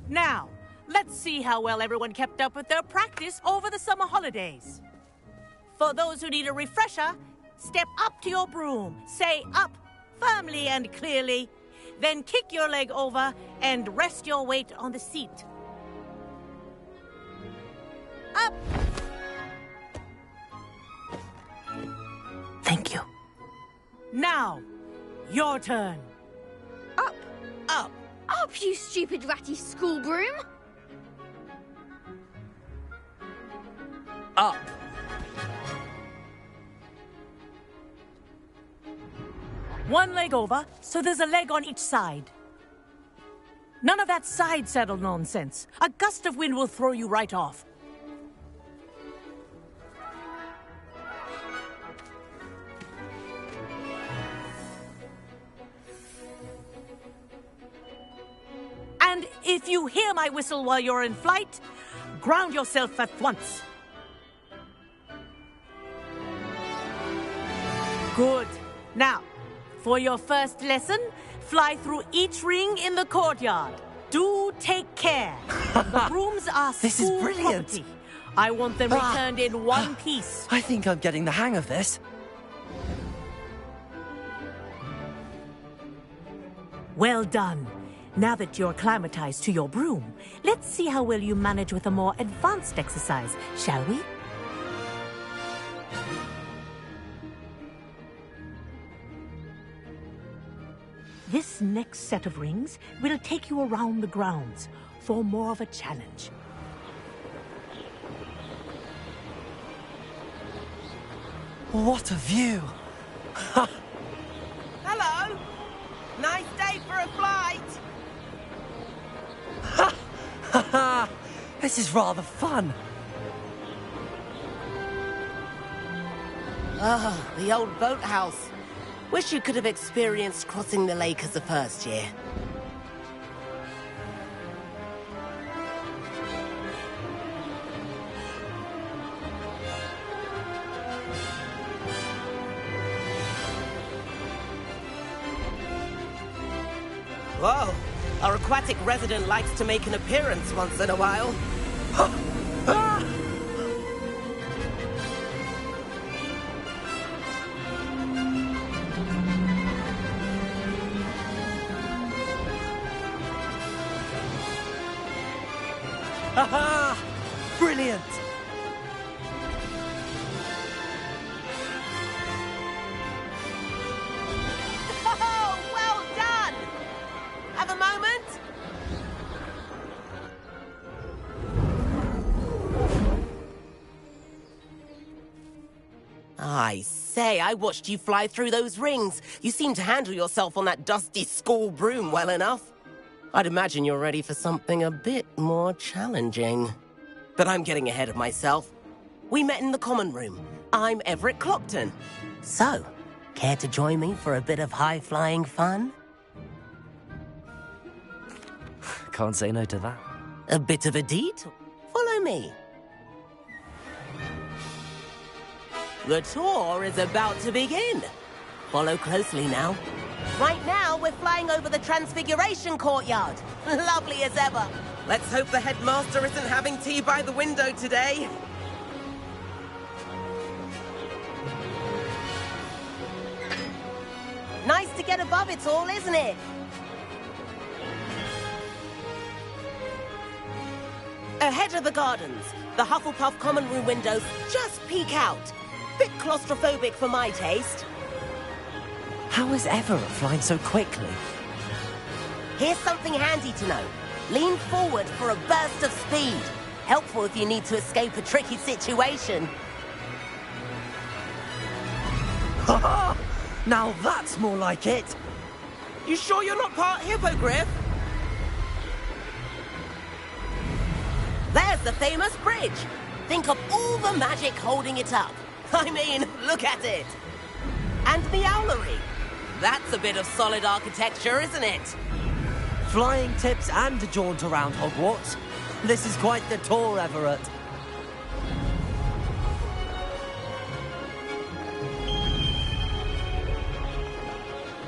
Now, let's see how well everyone kept up with their practice over the summer holidays. For those who need a refresher, step up to your broom, say up firmly and clearly, then kick your leg over and rest your weight on the seat. Up! Thank you. Now, your turn. Up, up, up, Up, you stupid ratty school broom! Up. One leg over, so there's a leg on each side. None of that side saddle nonsense. A gust of wind will throw you right off. And if you hear my whistle while you're in flight, ground yourself at once. Good. Now, for your first lesson, fly through each ring in the courtyard. Do take care. The rooms are This is school brilliant. property. I want them returned in one piece. I think I'm getting the hang of this. Well done. Now that you're acclimatized to your broom, let's see how well you manage with a more advanced exercise, shall we? This next set of rings will take you around the grounds for more of a challenge. What a view! Hello! Nice day for a flight! This is rather fun. Ah, the old boathouse. Wish you could have experienced crossing the lake as a first year. Whoa! Our aquatic resident likes to make an appearance once in a while. Haha! Brilliant! Oh, well done! Have a moment? I say, I watched you fly through those rings. You seem to handle yourself on that dusty school broom well enough. I'd imagine you're ready for something a bit more challenging. But I'm getting ahead of myself. We met in the common room. I'm Everett Clopton. So, care to join me for a bit of high-flying fun? Can't say no to that. A bit of a detour? Follow me. The tour is about to begin. Follow closely now. Right now, we're flying over the Transfiguration Courtyard. Lovely as ever. Let's hope the headmaster isn't having tea by the window today. Nice to get above it all, isn't it? Ahead of the gardens, the Hufflepuff common room windows just peek out. Bit claustrophobic for my taste. How is Everett flying so quickly? Here's something handy to know. Lean forward for a burst of speed. Helpful if you need to escape a tricky situation. Ha! Now that's more like it. You sure you're not part hippogriff? There's the famous bridge. Think of all the magic holding it up. I mean, look at it. And the owlery. That's a bit of solid architecture, isn't it? Flying tips and a jaunt around Hogwarts. This is quite the tour, Everett.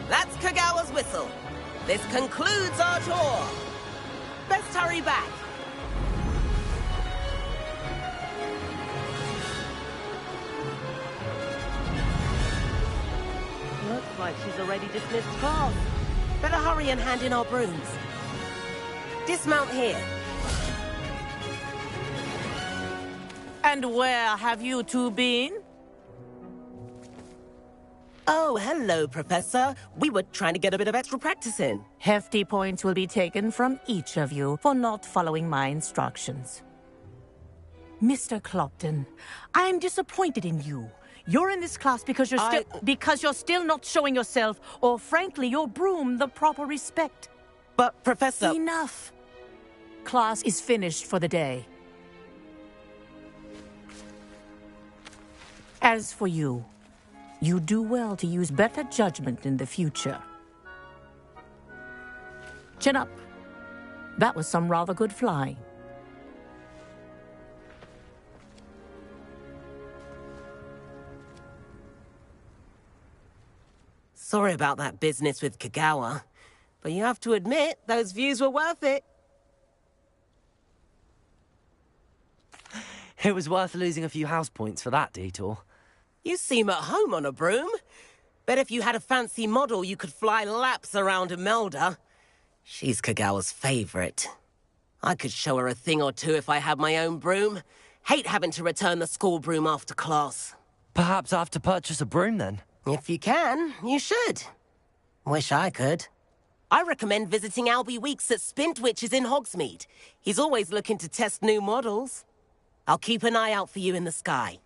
That's Kagawa's whistle. This concludes our tour. Best hurry back. Looks like she's already dismissed class. Better hurry and hand in our brooms. Dismount here. And where have you two been? Oh, hello, Professor. We were trying to get a bit of extra practice in. Hefty points will be taken from each of you for not following my instructions. Mr. Clopton, I'm disappointed in you. You're in this class because you're still not showing yourself, or frankly, your broom the proper respect. But, Professor... Enough. Class is finished for the day. As for you, you do well to use better judgment in the future. Chin up. That was some rather good flying. Sorry about that business with Kagawa, but you have to admit, those views were worth it. It was worth losing a few house points for that detour. You seem at home on a broom. Bet if you had a fancy model, you could fly laps around Imelda. She's Kagawa's favorite. I could show her a thing or two if I had my own broom. Hate having to return the school broom after class. Perhaps I have to purchase a broom then. If you can, you should. Wish I could. I recommend visiting Albie Weeks at Spintwitches in Hogsmeade. He's always looking to test new models. I'll keep an eye out for you in the sky.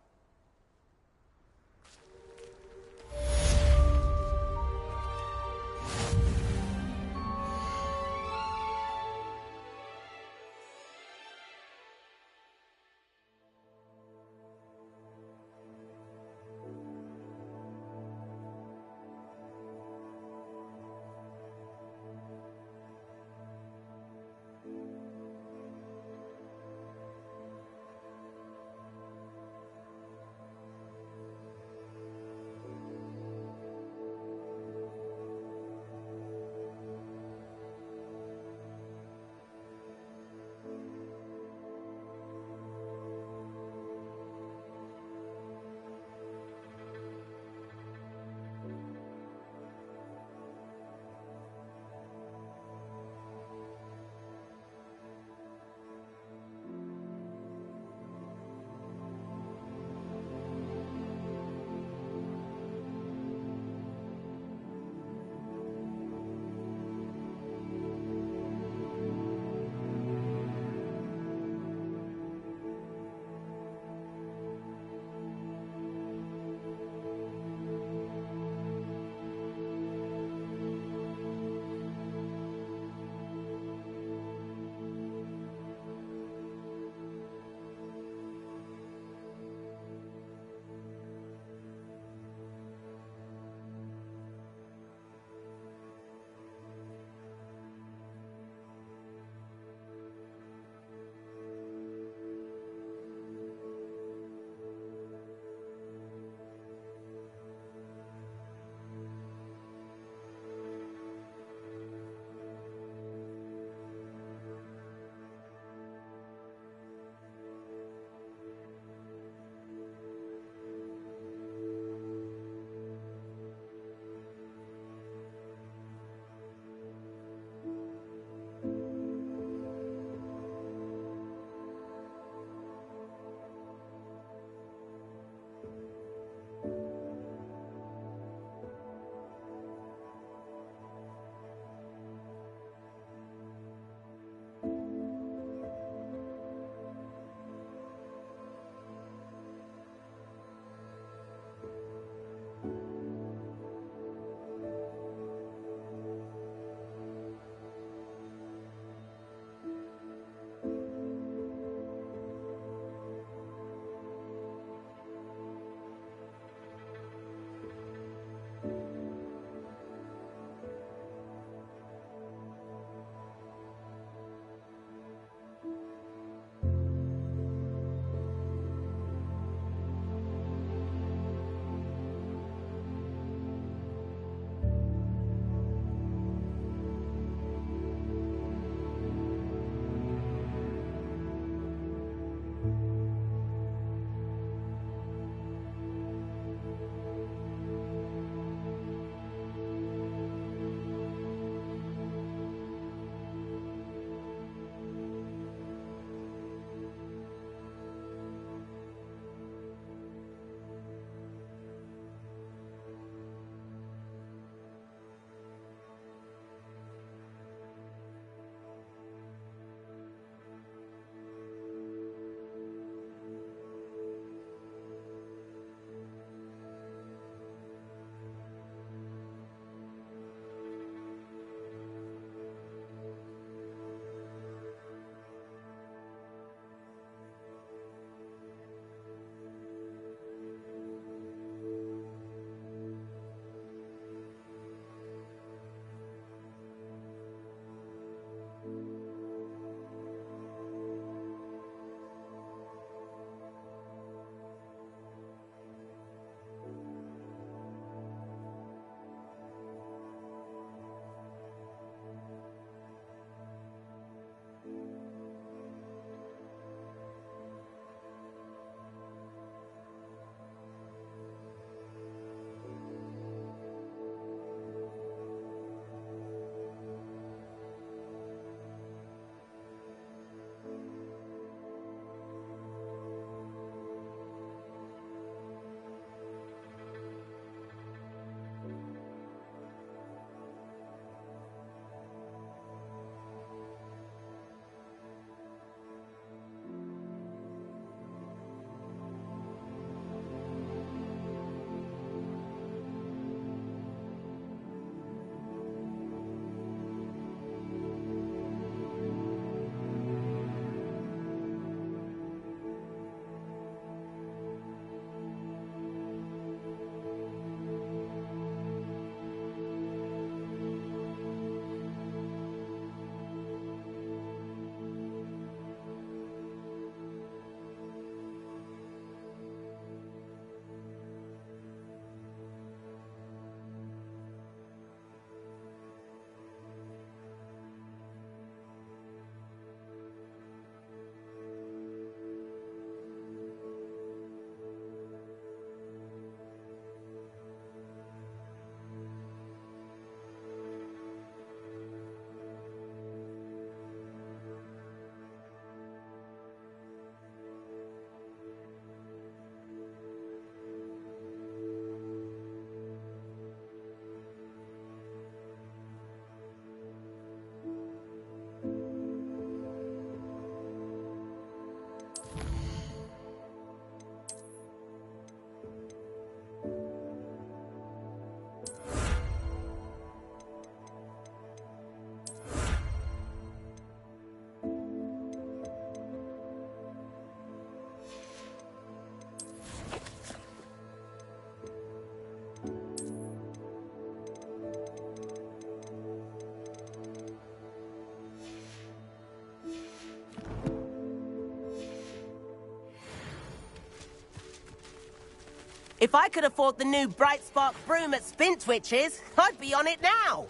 If I could afford the new Bright Spark broom at Spintwitch's, I'd be on it now.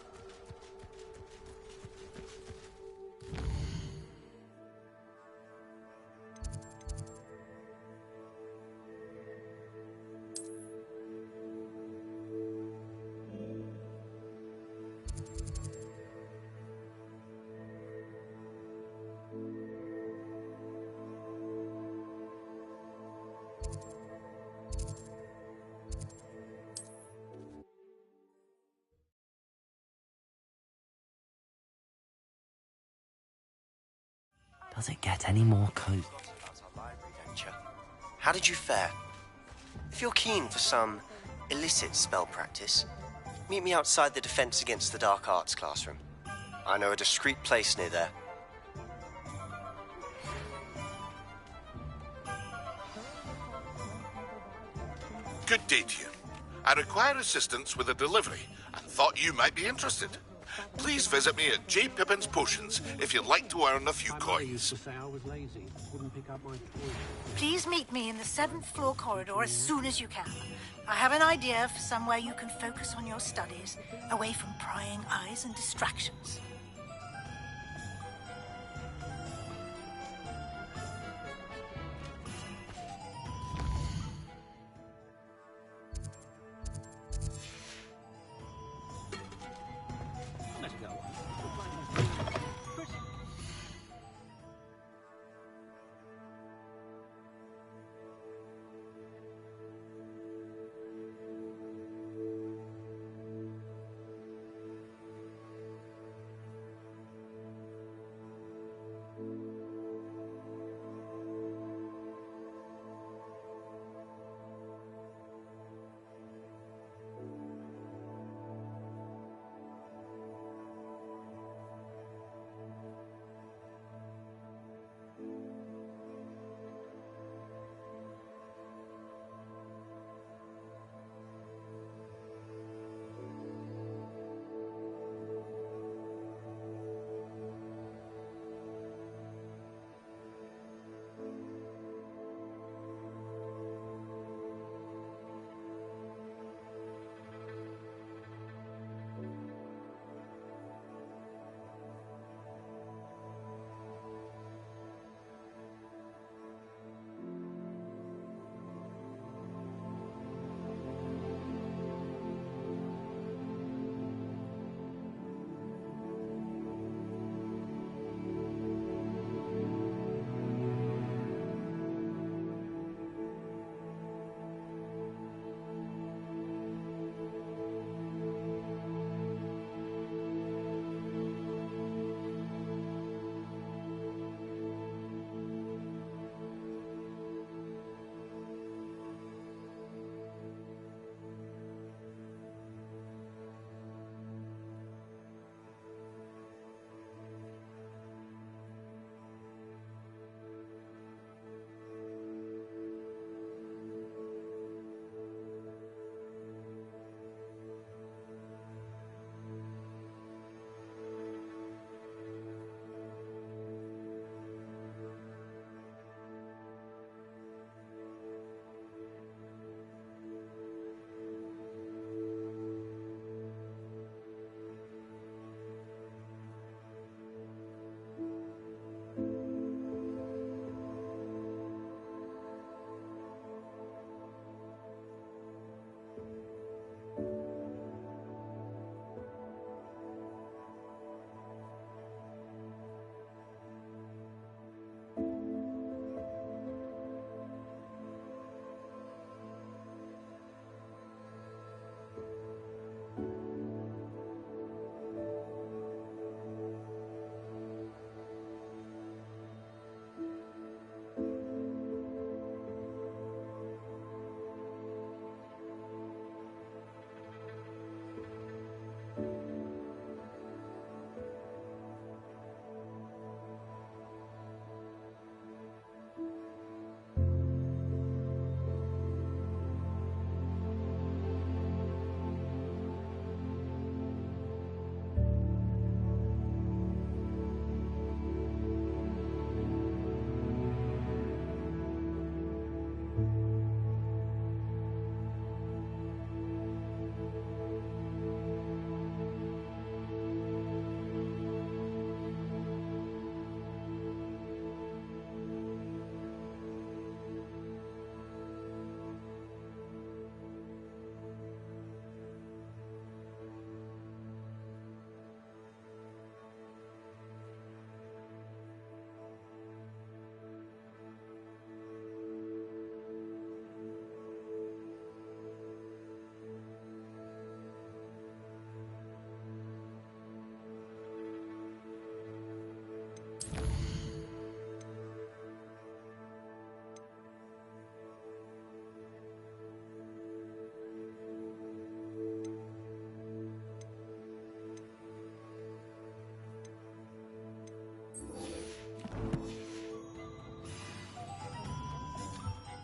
Does it get any more How did you fare? If you're keen for some illicit spell practice, meet me outside the Defense Against the Dark Arts classroom. I know a discreet place near there. Good day to you. I require assistance with a delivery and thought you might be interested. Please visit me at J. Pippin's Potions if you'd like to earn a few coins. Please meet me in the 7th floor corridor as soon as you can. I have an idea for somewhere you can focus on your studies, away from prying eyes and distractions.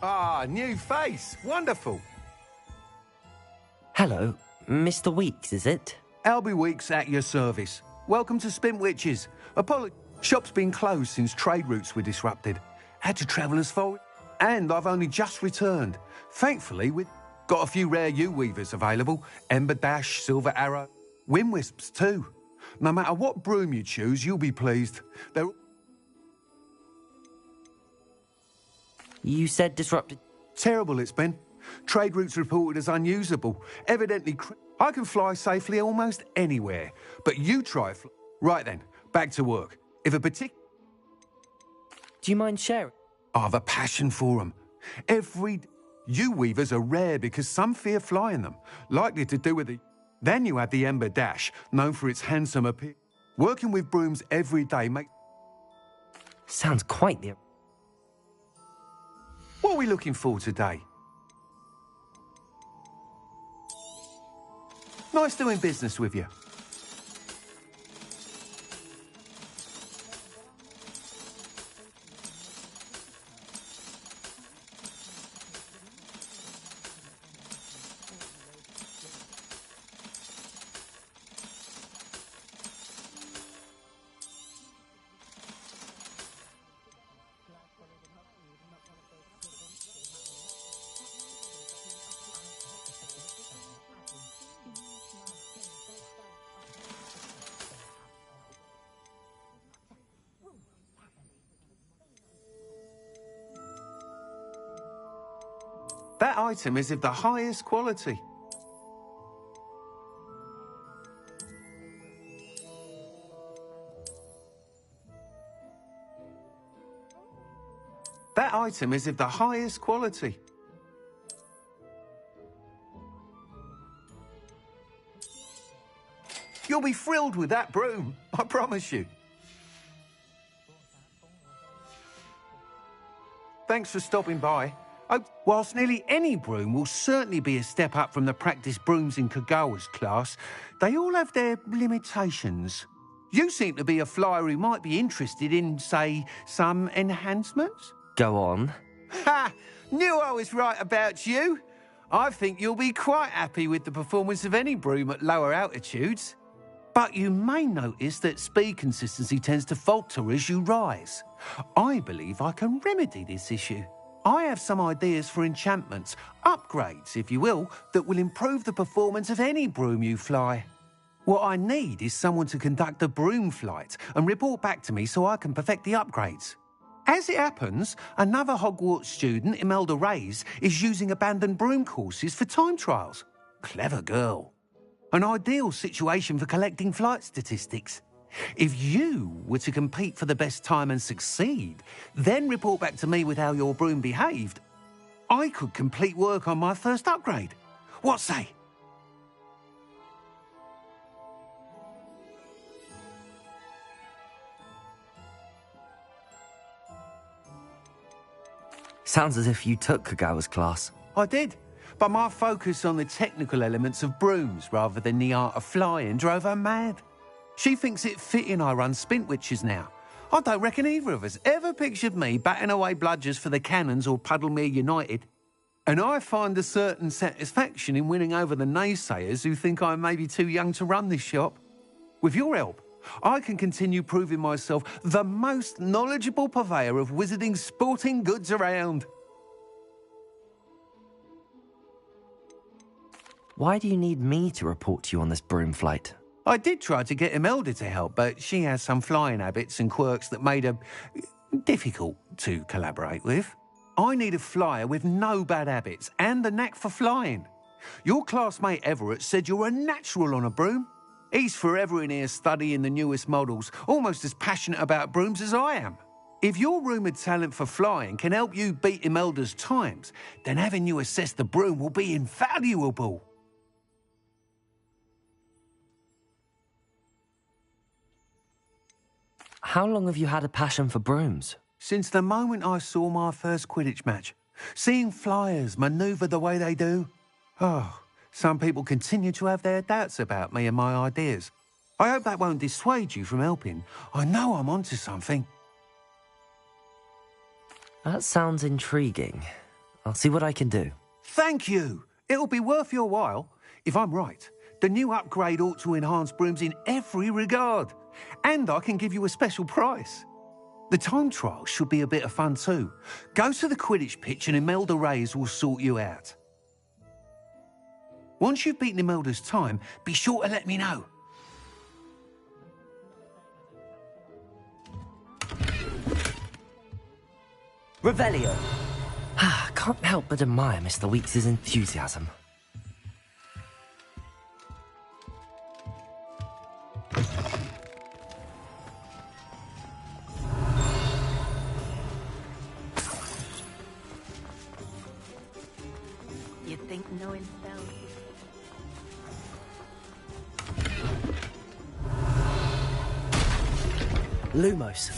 Ah, new face. Wonderful. Hello, Mr. Weeks, is it? Albie Weeks at your service. Welcome to Spintwitches. Shop's been closed since trade routes were disrupted. Had to travel as far, and I've only just returned. Thankfully, we've got a few rare U-weavers available. Ember Dash, Silver Arrow, Wind Wisps too. No matter what broom you choose, you'll be pleased. They're... You said disrupted. Terrible it's been. Trade routes reported as unusable. Evidently, I can fly safely almost anywhere. But you try Right then, back to work. If a particular... Do you mind sharing? I have a passion for them. Every... U-weavers are rare because some fear flying them. Likely to do with the... Then you have the Ember Dash, known for its handsome appeal. Working with brooms every day makes... Sounds quite the... What are we looking for today? Nice doing business with you. That item is of the highest quality. That item is of the highest quality. You'll be thrilled with that broom, I promise you. Thanks for stopping by. Whilst nearly any broom will certainly be a step up from the practice brooms in Kagawa's class, they all have their limitations. You seem to be a flyer who might be interested in, say, some enhancements? Go on. Ha! Knew I was right about you. I think you'll be quite happy with the performance of any broom at lower altitudes. But you may notice that speed consistency tends to falter as you rise. I believe I can remedy this issue. I have some ideas for enchantments, upgrades, if you will, that will improve the performance of any broom you fly. What I need is someone to conduct a broom flight and report back to me so I can perfect the upgrades. As it happens, another Hogwarts student, Imelda Reyes, is using abandoned broom courses for time trials. Clever girl. An ideal situation for collecting flight statistics. If you were to compete for the best time and succeed, then report back to me with how your broom behaved, I could complete work on my first upgrade. What say? Sounds as if you took Kagawa's class. I did, but my focus on the technical elements of brooms rather than the art of flying drove her mad. She thinks it fitting I run Spintwitches now. I don't reckon either of us ever pictured me batting away bludgers for the Cannons or Puddlemere United. And I find a certain satisfaction in winning over the naysayers who think I may be too young to run this shop. With your help, I can continue proving myself the most knowledgeable purveyor of wizarding sporting goods around. Why do you need me to report to you on this broom flight? I did try to get Imelda to help, but she has some flying habits and quirks that made her difficult to collaborate with. I need a flyer with no bad habits and the knack for flying. Your classmate Everett said you're a natural on a broom. He's forever in here studying the newest models, almost as passionate about brooms as I am. If your rumoured talent for flying can help you beat Imelda's times, then having you assess the broom will be invaluable. How long have you had a passion for brooms? Since the moment I saw my first Quidditch match. Seeing flyers manoeuvre the way they do. Oh, some people continue to have their doubts about me and my ideas. I hope that won't dissuade you from helping. I know I'm onto something. That sounds intriguing. I'll see what I can do. Thank you. It'll be worth your while. If I'm right, the new upgrade ought to enhance brooms in every regard. And I can give you a special price. The time trial should be a bit of fun too. Go to the Quidditch pitch and Imelda Reyes will sort you out. Once you've beaten Imelda's time, be sure to let me know. Revelio. Can't help but admire Mr. Weeks' enthusiasm. You'd think knowing spells. Lumos.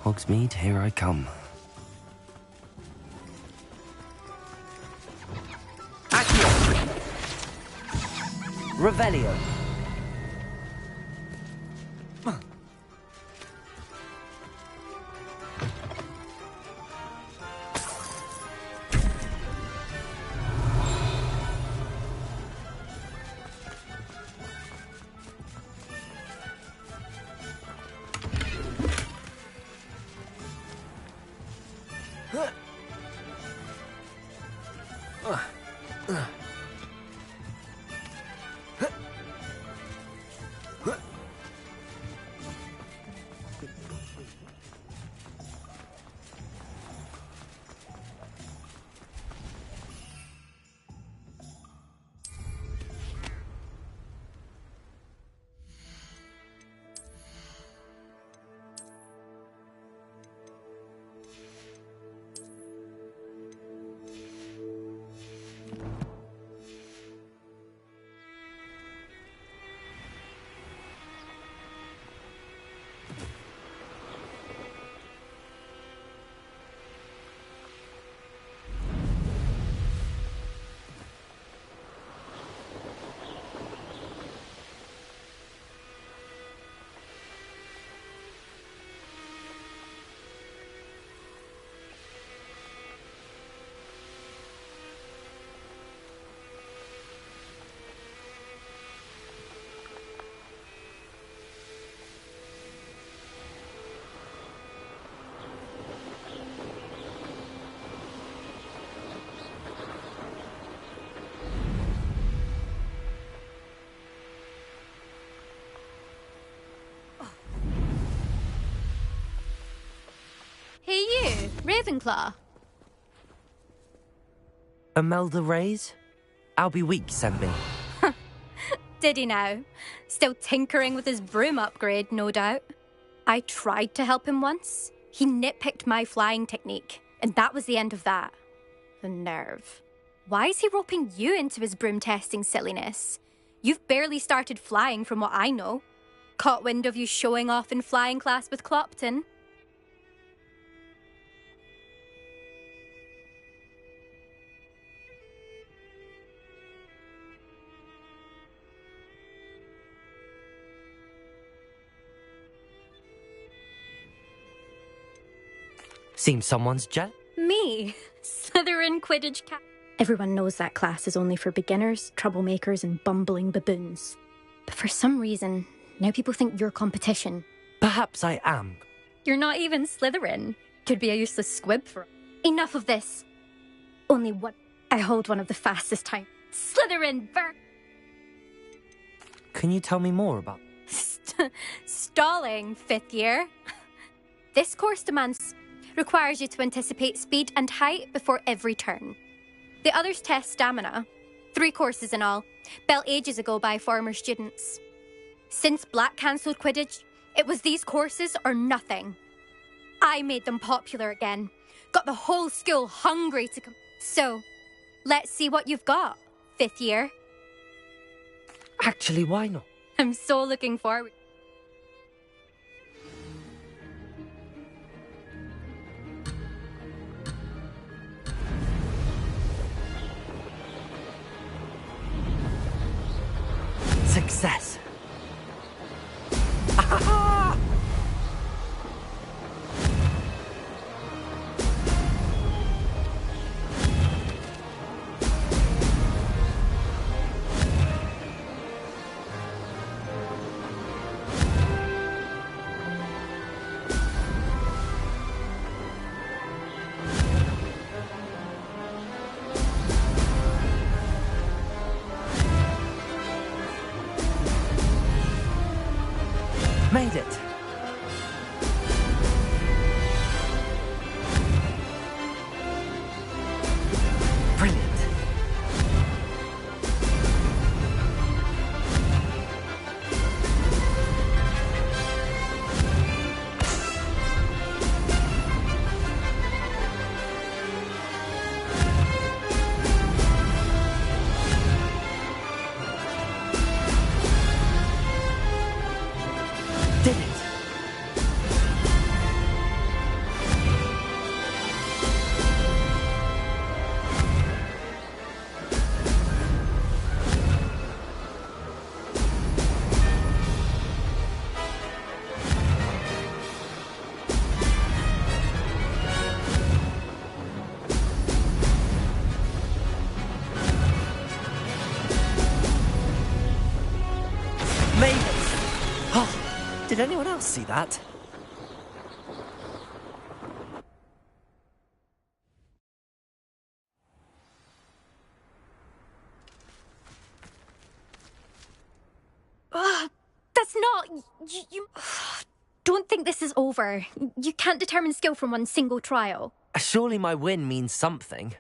Hogsmeade, here I come. Accio! Revelio. Hey you, Ravenclaw. Imelda Reyes? Albie Weeks sent me. Did he now? Still tinkering with his broom upgrade, no doubt. I tried to help him once. He nitpicked my flying technique, and that was the end of that. The nerve. Why is he roping you into his broom testing silliness? You've barely started flying from what I know. Caught wind of you showing off in flying class with Clopton. Seems someone's jet. Me, Slytherin Quidditch cat. Everyone knows that class is only for beginners, troublemakers, and bumbling baboons. But for some reason, now people think you're competition. Perhaps I am. You're not even Slytherin. Could be a useless squib for... Enough of this. Only one. I hold one of the fastest time. Slytherin burn. Can you tell me more about... Stalling, 5th year. This course demands... requires you to anticipate speed and height before every turn. The others test stamina. 3 courses in all, built ages ago by former students. Since Black cancelled Quidditch, it was these courses or nothing. I made them popular again. Got the whole school hungry to come. So, let's see what you've got, 5th year. Actually, why not? I'm so looking forward. Success. Made it! Brilliant. Did it! Made it! Oh, did anyone else see that? That's not... You... Don't think this is over. You can't determine skill from one single trial. Surely my win means something.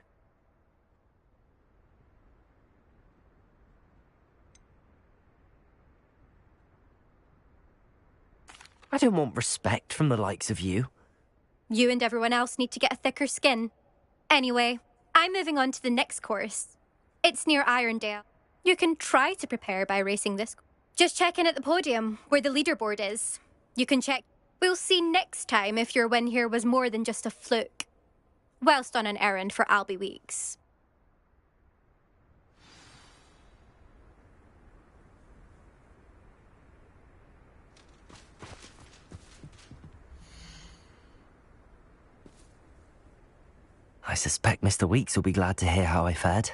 I don't want respect from the likes of you. You and everyone else need to get a thicker skin. Anyway, I'm moving on to the next course. It's near Irondale. You can try to prepare by racing this. Just check in at the podium, where the leaderboard is. You can check. We'll see next time if your win here was more than just a fluke. Whilst on an errand for Albie Weeks. I suspect Mr. Weeks will be glad to hear how I fared.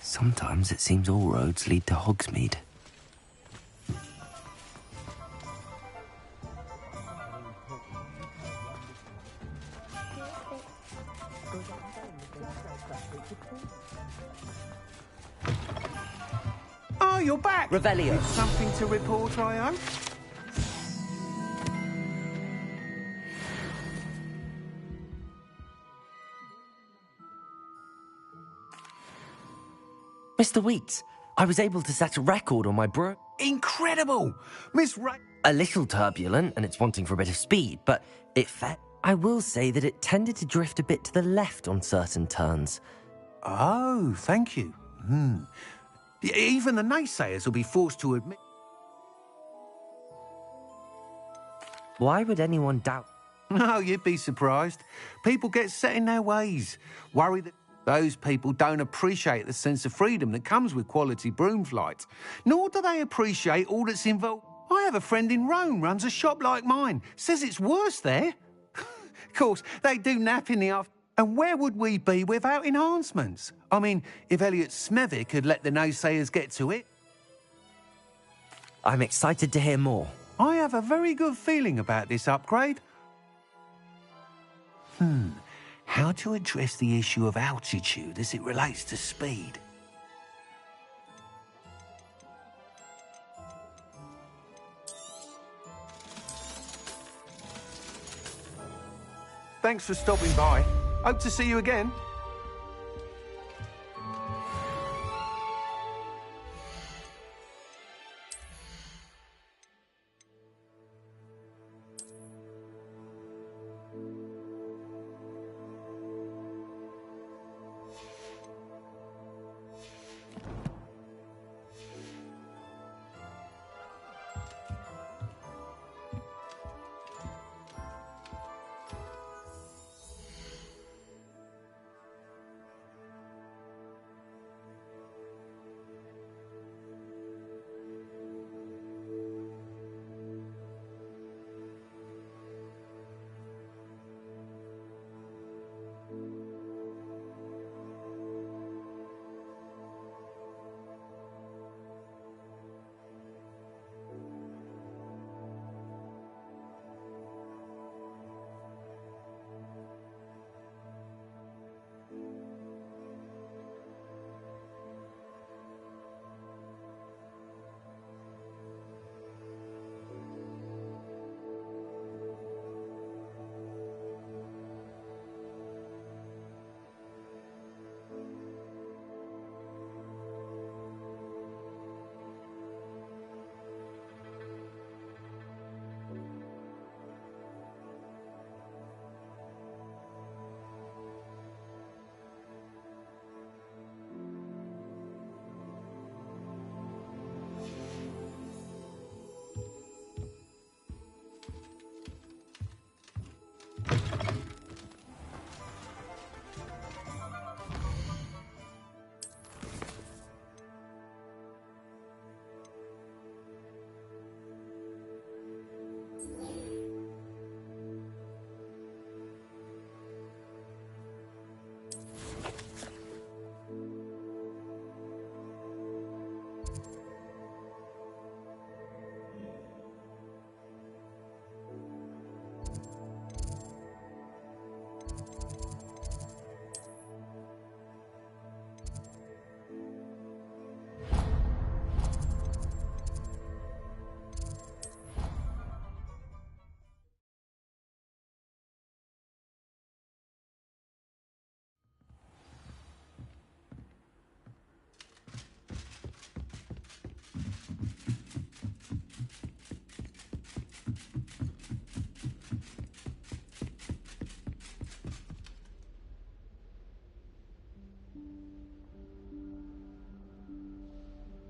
Sometimes it seems all roads lead to Hogsmeade. Oh, you're back! Revelio. Something to report, I hope? Mr. Weeks, I was able to set a record on my broom. Incredible! Miss Ray... A little turbulent, and it's wanting for a bit of speed, but it I will say that it tended to drift a bit to the left on certain turns. Oh, thank you. Even the naysayers will be forced to admit... Why would anyone doubt? No, you'd be surprised. People get set in their ways, worry that those people don't appreciate the sense of freedom that comes with quality broom flight, nor do they appreciate all that's involved. I have a friend in Rome, runs a shop like mine. Says it's worse there. Of course, they do nap in the afternoon. And where would we be without enhancements? I mean, if Elliot Smethwick had let the naysayers get to it. I'm excited to hear more. I have a very good feeling about this upgrade. How to address the issue of altitude as it relates to speed? Thanks for stopping by. Hope to see you again.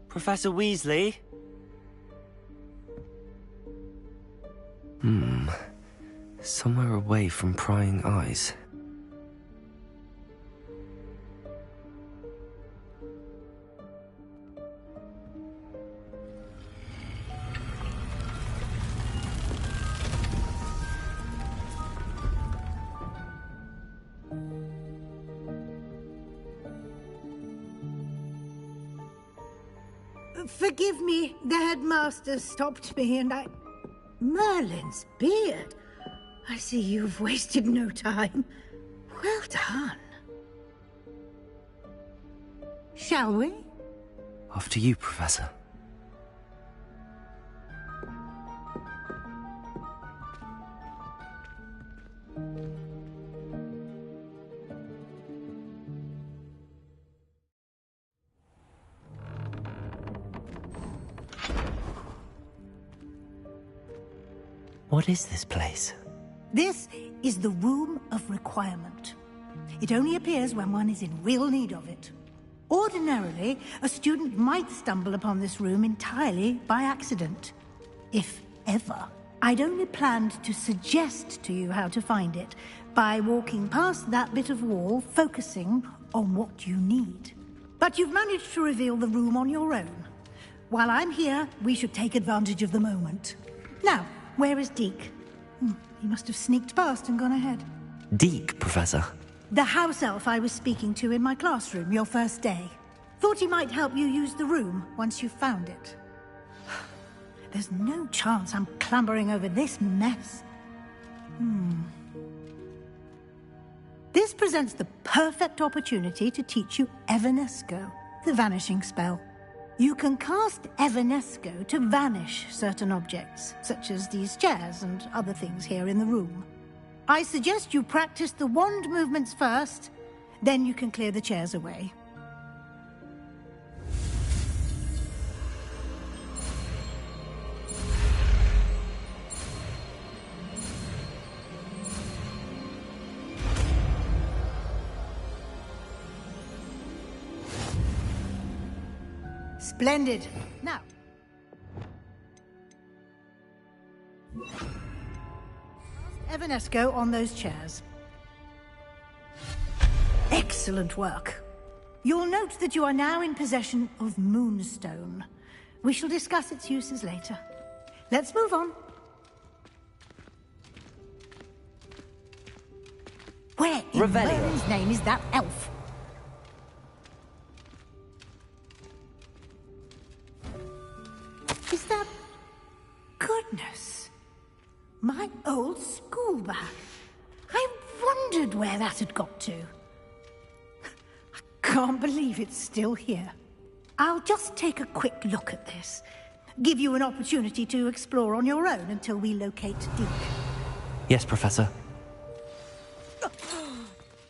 Professor Weasley? Somewhere away from prying eyes. Forgive me, the headmaster stopped me and I... Merlin's beard. I see you've wasted no time. Well done. Shall we? After you, Professor. What is this place? This is the Room of Requirement. It only appears when one is in real need of it. Ordinarily, a student might stumble upon this room entirely by accident. If ever. I'd only planned to suggest to you how to find it by walking past that bit of wall, focusing on what you need. But you've managed to reveal the room on your own. While I'm here, we should take advantage of the moment. Now, where is Deke? He must have sneaked past and gone ahead. Deke, Professor. The house elf I was speaking to in my classroom your first day. Thought he might help you use the room once you found it. There's no chance I'm clambering over this mess. This presents the perfect opportunity to teach you Evanesco, the vanishing spell. You can cast Evanesco to vanish certain objects, such as these chairs and other things here in the room. I suggest you practice the wand movements first, then you can clear the chairs away. Splendid. Now. Evanesco on those chairs. Excellent work. You'll note that you are now in possession of Moonstone. We shall discuss its uses later. Let's move on. Where in Merlin's name is that elf? Is that... Goodness. My old school bag. I wondered where that had got to. I can't believe it's still here. I'll just take a quick look at this. Give you an opportunity to explore on your own until we locate Deke. Yes, Professor.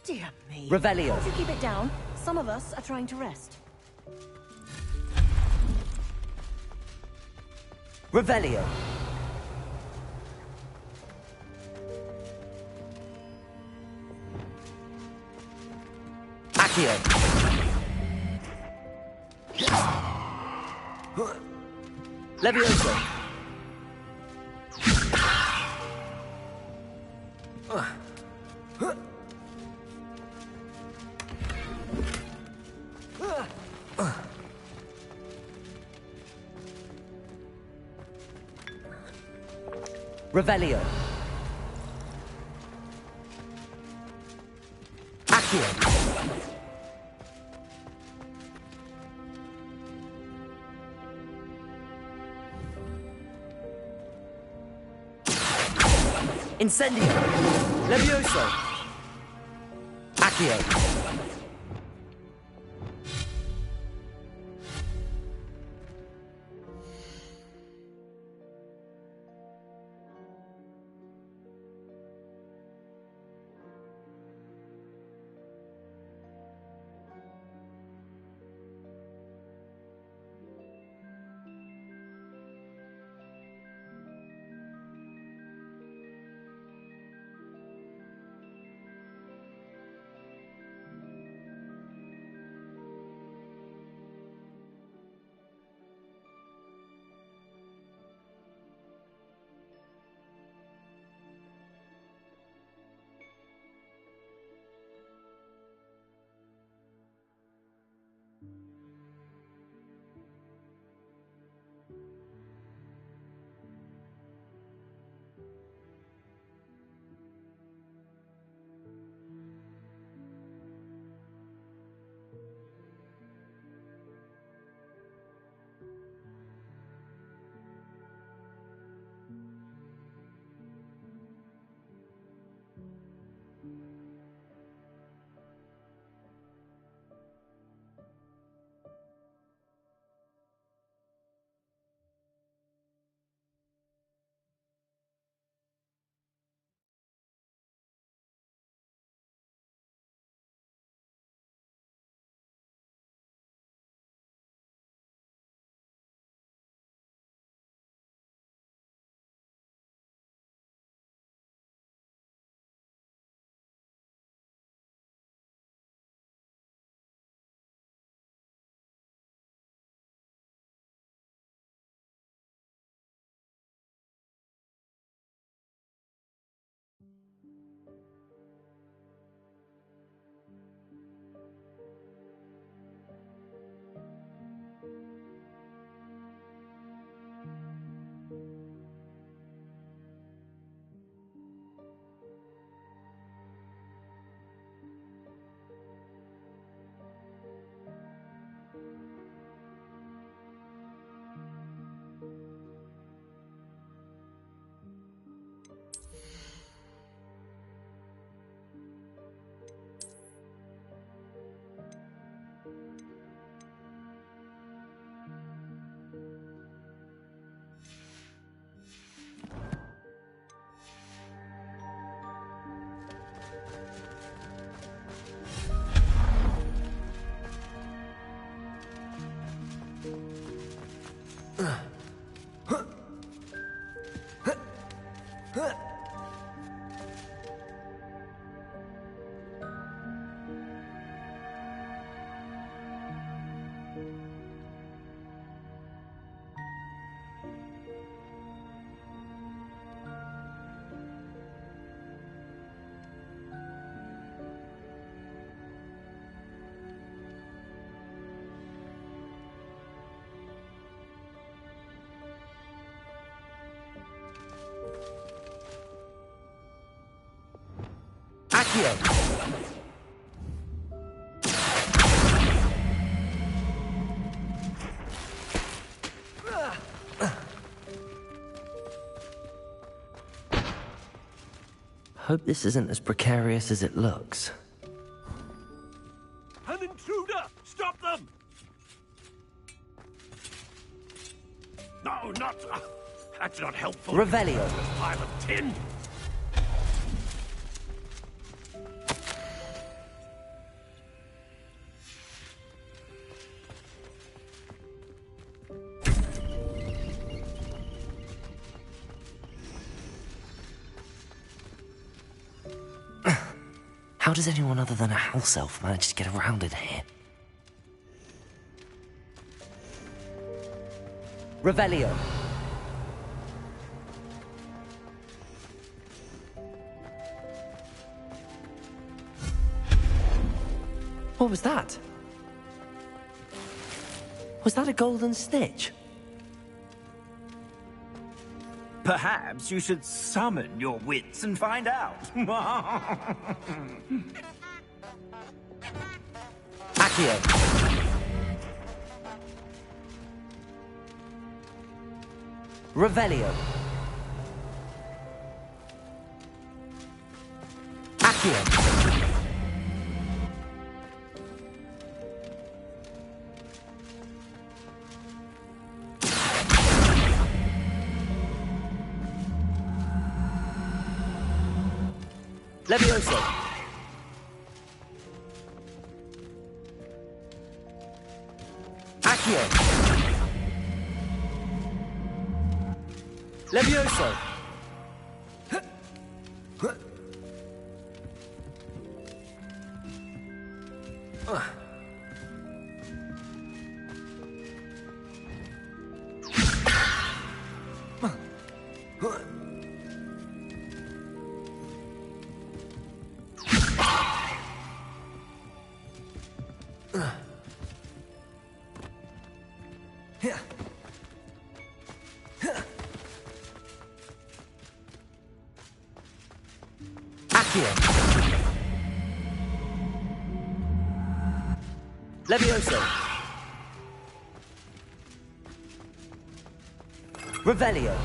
Dear me. Revelio. Would you keep it down? Some of us are trying to rest. Revelio. Accio. Levioso. Revelio. Accio. Incendio. Levioso. Accio. Accio! Hope this isn't as precarious as it looks. An intruder! Stop them! No, not... that's not helpful. Revelio. A pile of tin. How does anyone other than a house elf manage to get around in here? Revelio. What was that? Was that a golden snitch? Perhaps you should summon your wits and find out. Accio. Revelio. Accio. Levioso. Accio. Levioso. Levioso. Revelio.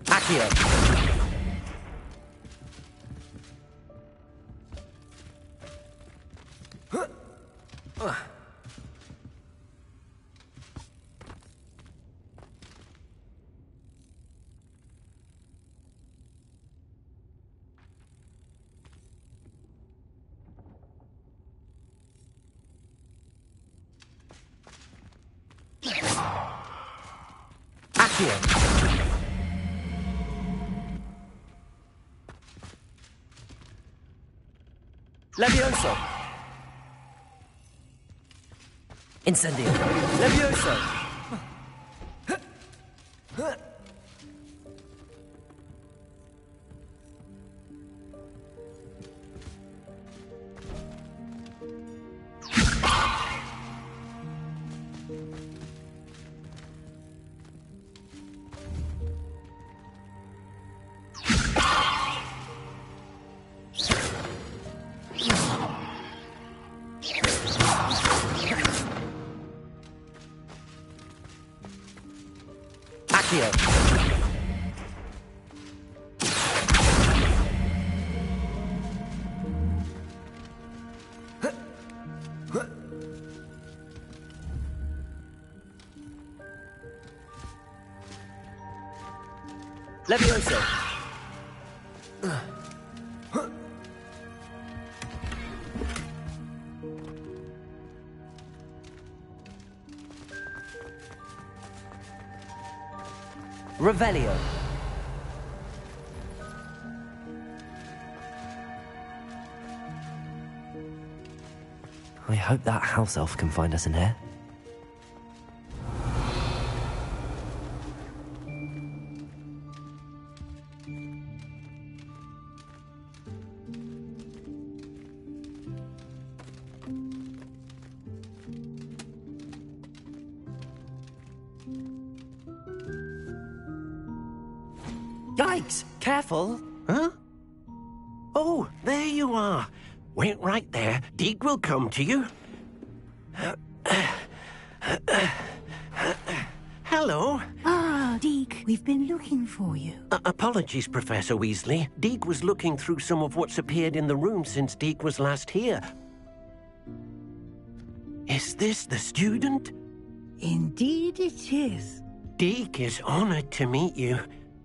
Accio. Levioso. Incendio. Levioso. Accio. Levioso. Revelio. I hope that house elf can find us in here. Yikes! Careful! Huh? Oh, there you are. Wait right there. Deke will come to you. Hello. Ah, Deke, we've been looking for you. Apologies, Professor Weasley. Deke was looking through some of what's appeared in the room since Deke was last here. Is this the student? Indeed it is. Deke is honored to meet you.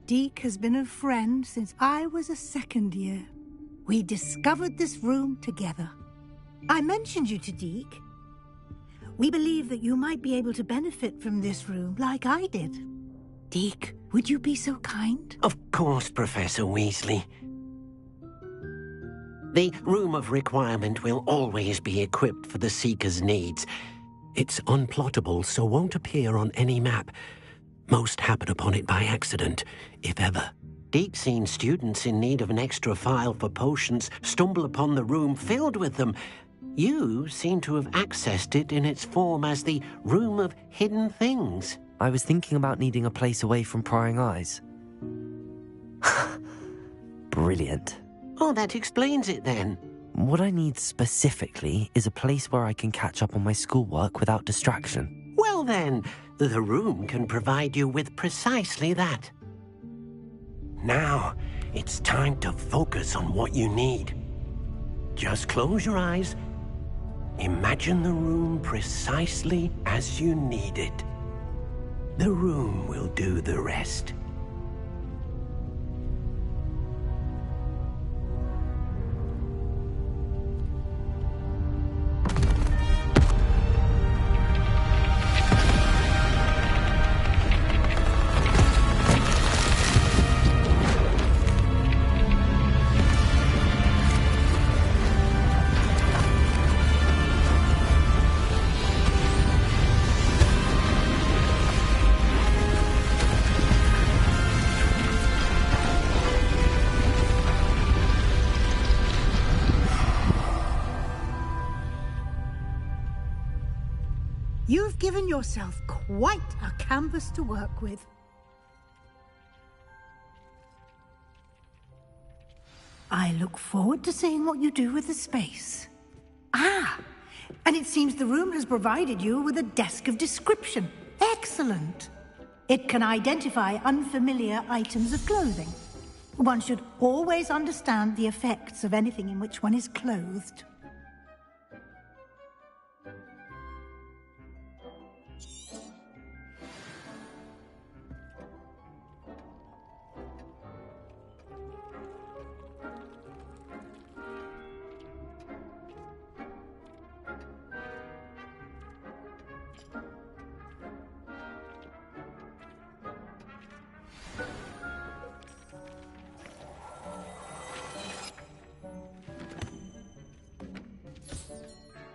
Deke has been a friend since I was a second year. We discovered this room together. I mentioned you to Deke. We believe that you might be able to benefit from this room like I did. Deke, would you be so kind? Of course, Professor Weasley. The Room of Requirement will always be equipped for the Seeker's needs. It's unplottable, so won't appear on any map. Most happen upon it by accident, if ever. Deke's seen students in need of an extra file for potions stumble upon the room filled with them. You seem to have accessed it in its form as the Room of Hidden Things. I was thinking about needing a place away from prying eyes. Brilliant. Oh, that explains it then. What I need specifically is a place where I can catch up on my schoolwork without distraction. Well then, the room can provide you with precisely that. Now, it's time to focus on what you need. Just close your eyes. Imagine the room precisely as you need it. The room will do the rest. You've given yourself quite a canvas to work with. I look forward to seeing what you do with the space. Ah, and it seems the room has provided you with a desk of description. Excellent. It can identify unfamiliar items of clothing. One should always understand the effects of anything in which one is clothed.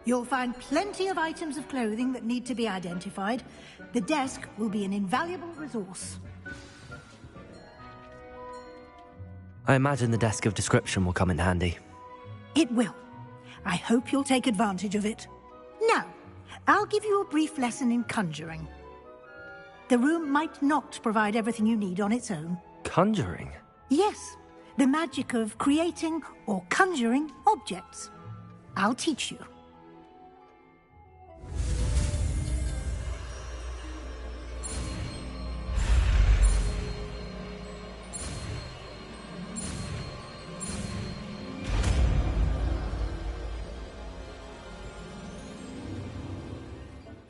You'll find plenty of items of clothing that need to be identified. The desk will be an invaluable resource. I imagine the desk of description will come in handy. It will. I hope you'll take advantage of it. Now, I'll give you a brief lesson in conjuring. The room might not provide everything you need on its own. Conjuring? Yes, the magic of creating or conjuring objects. I'll teach you.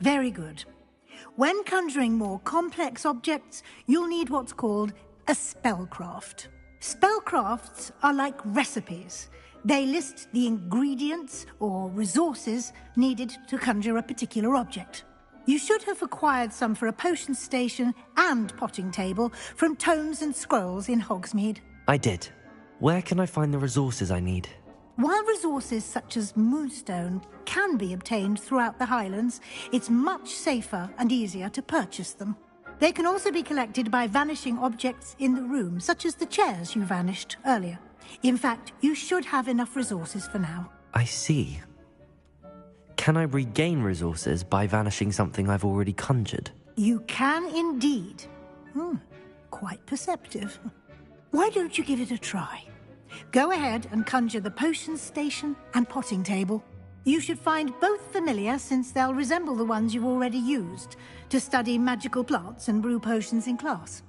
Very good. When conjuring more complex objects, you'll need what's called a spellcraft. Spellcrafts are like recipes. They list the ingredients or resources needed to conjure a particular object. You should have acquired some for a potion station and potting table from tomes and scrolls in Hogsmeade. I did. Where can I find the resources I need? While resources such as moonstone can be obtained throughout the Highlands, it's much safer and easier to purchase them. They can also be collected by vanishing objects in the room, such as the chairs you vanished earlier. In fact, you should have enough resources for now. I see. Can I regain resources by vanishing something I've already conjured? You can indeed. Quite perceptive. Why don't you give it a try? Go ahead and conjure the potion station and potting table. You should find both familiar, since they'll resemble the ones you've already used to study magical plants and brew potions in class.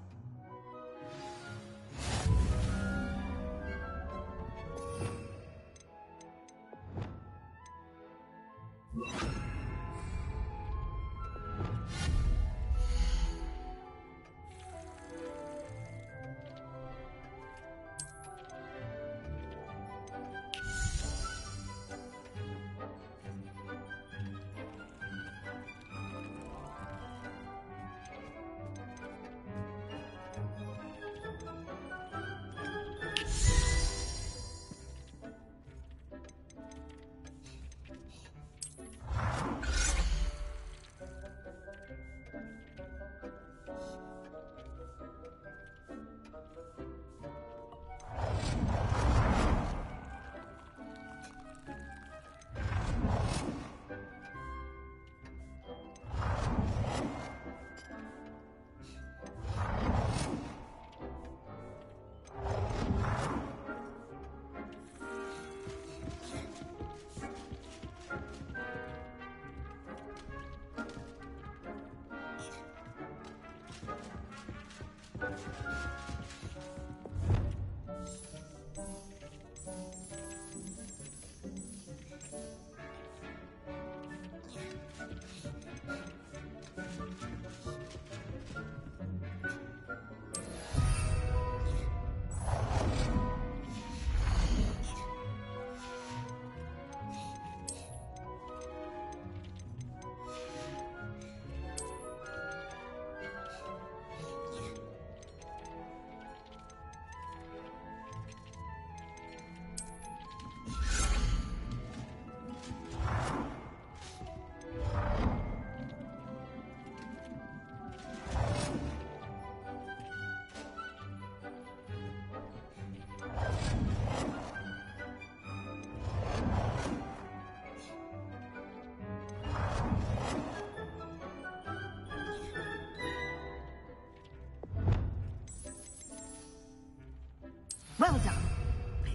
Well done.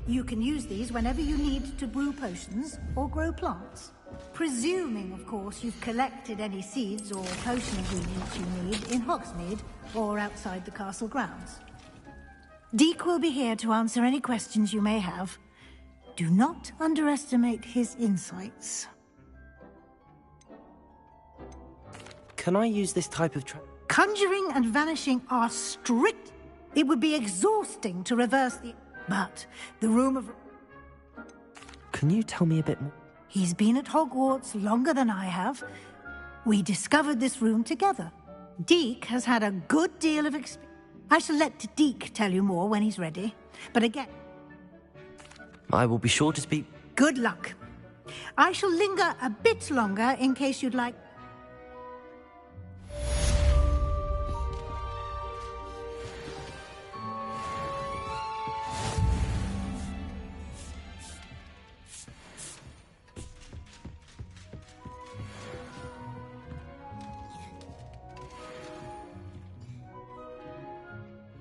You can use these whenever you need to brew potions or grow plants. Presuming, of course, you've collected any seeds or potion ingredients you need in Hogsmeade or outside the castle grounds. Deek will be here to answer any questions you may have. Do not underestimate his insights. Can I use this type of Conjuring and vanishing are strict. It would be exhausting to reverse the... But the room of... Can you tell me a bit more? He's been at Hogwarts longer than I have. We discovered this room together. Deek has had a good deal of experience. I shall let Deek tell you more when he's ready. But again... I will be sure to speak... Good luck. I shall linger a bit longer in case you'd like...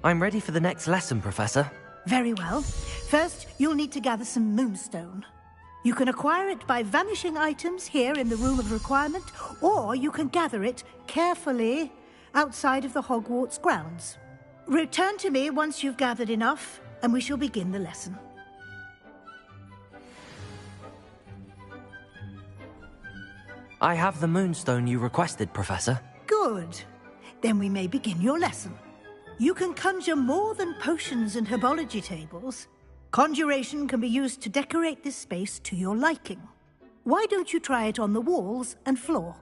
I'm ready for the next lesson, Professor. Very well. First, you'll need to gather some moonstone. You can acquire it by vanishing items here in the Room of Requirement, or you can gather it carefully outside of the Hogwarts grounds. Return to me once you've gathered enough, and we shall begin the lesson. I have the moonstone you requested, Professor. Good. Then we may begin your lesson. You can conjure more than potions and herbology tables. Conjuration can be used to decorate this space to your liking. Why don't you try it on the walls and floor?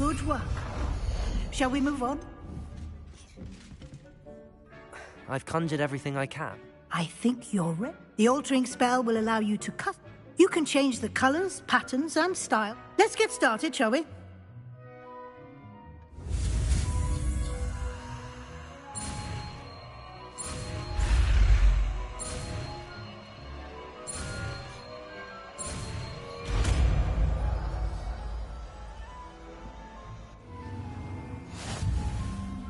Good work. Shall we move on? I've conjured everything I can. I think you're ready. The altering spell will allow you to cut. You can change the colors, patterns, and style. Let's get started, shall we?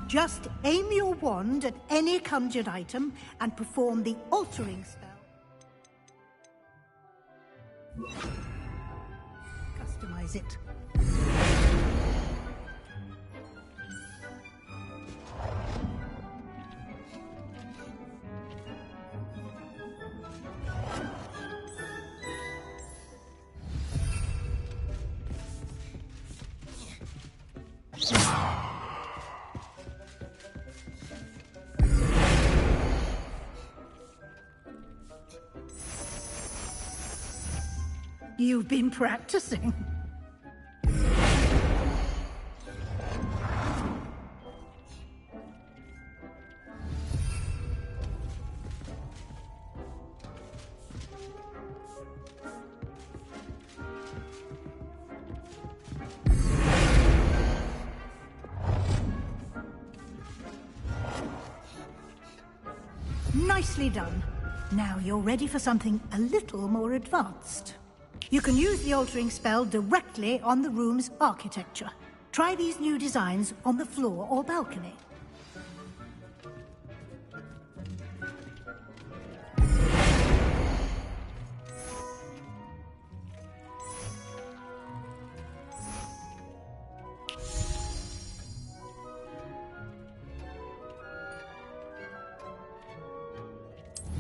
Just aim your wand at any conjured item and perform the altering spell. Customize it. You've been practicing. Nicely done. Now you're ready for something a little more advanced. You can use the altering spell directly on the room's architecture. Try these new designs on the floor or balcony.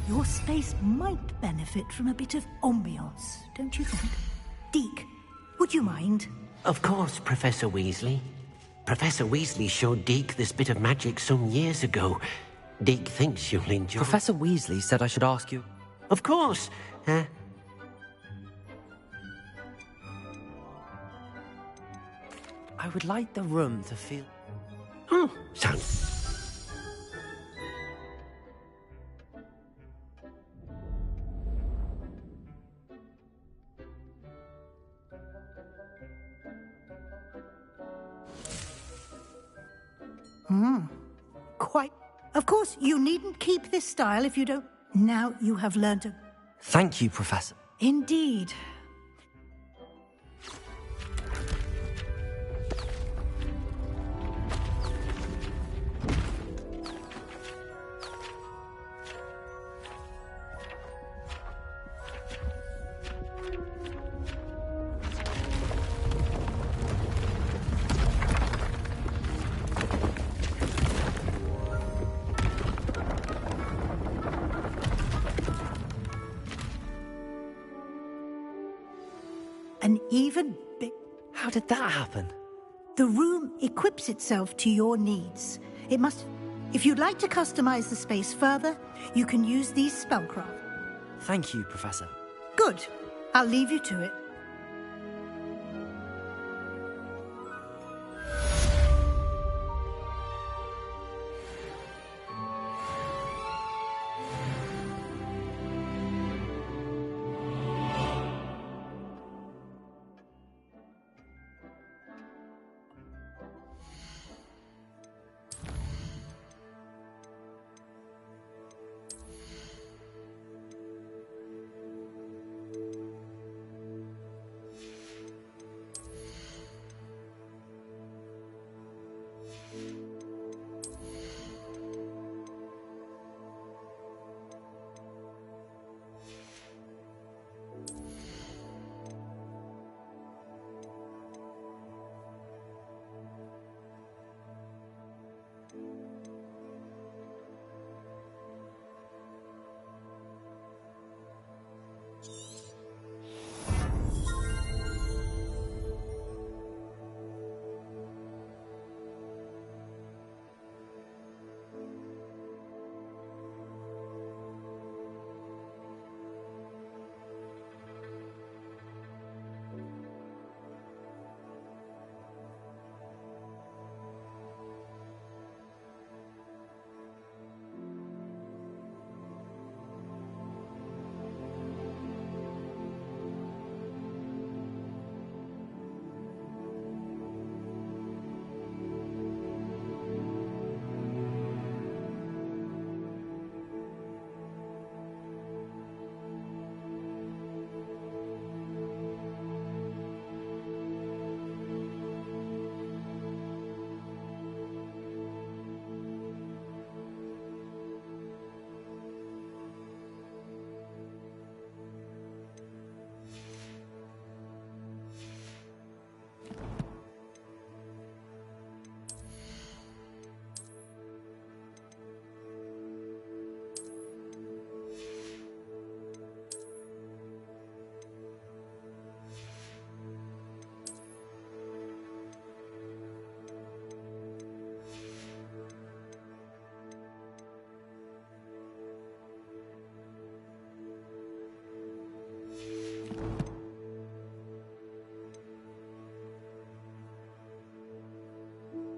Your space might benefit from a bit of ambiance, don't you think? Deke, would you mind? Of course, Professor Weasley. Professor Weasley showed Deke this bit of magic some years ago. Deke thinks you'll enjoy... Professor Weasley said I should ask you... Of course. I would like the room to feel... Oh, sounds... Quite. Of course, you needn't keep this style if you don't... Now you have learned to... Thank you, Professor. Indeed. An even big... How did that happen? The room equips itself to your needs. It must... If you'd like to customize the space further, you can use these spellcraft. Thank you, Professor. Good. I'll leave you to it.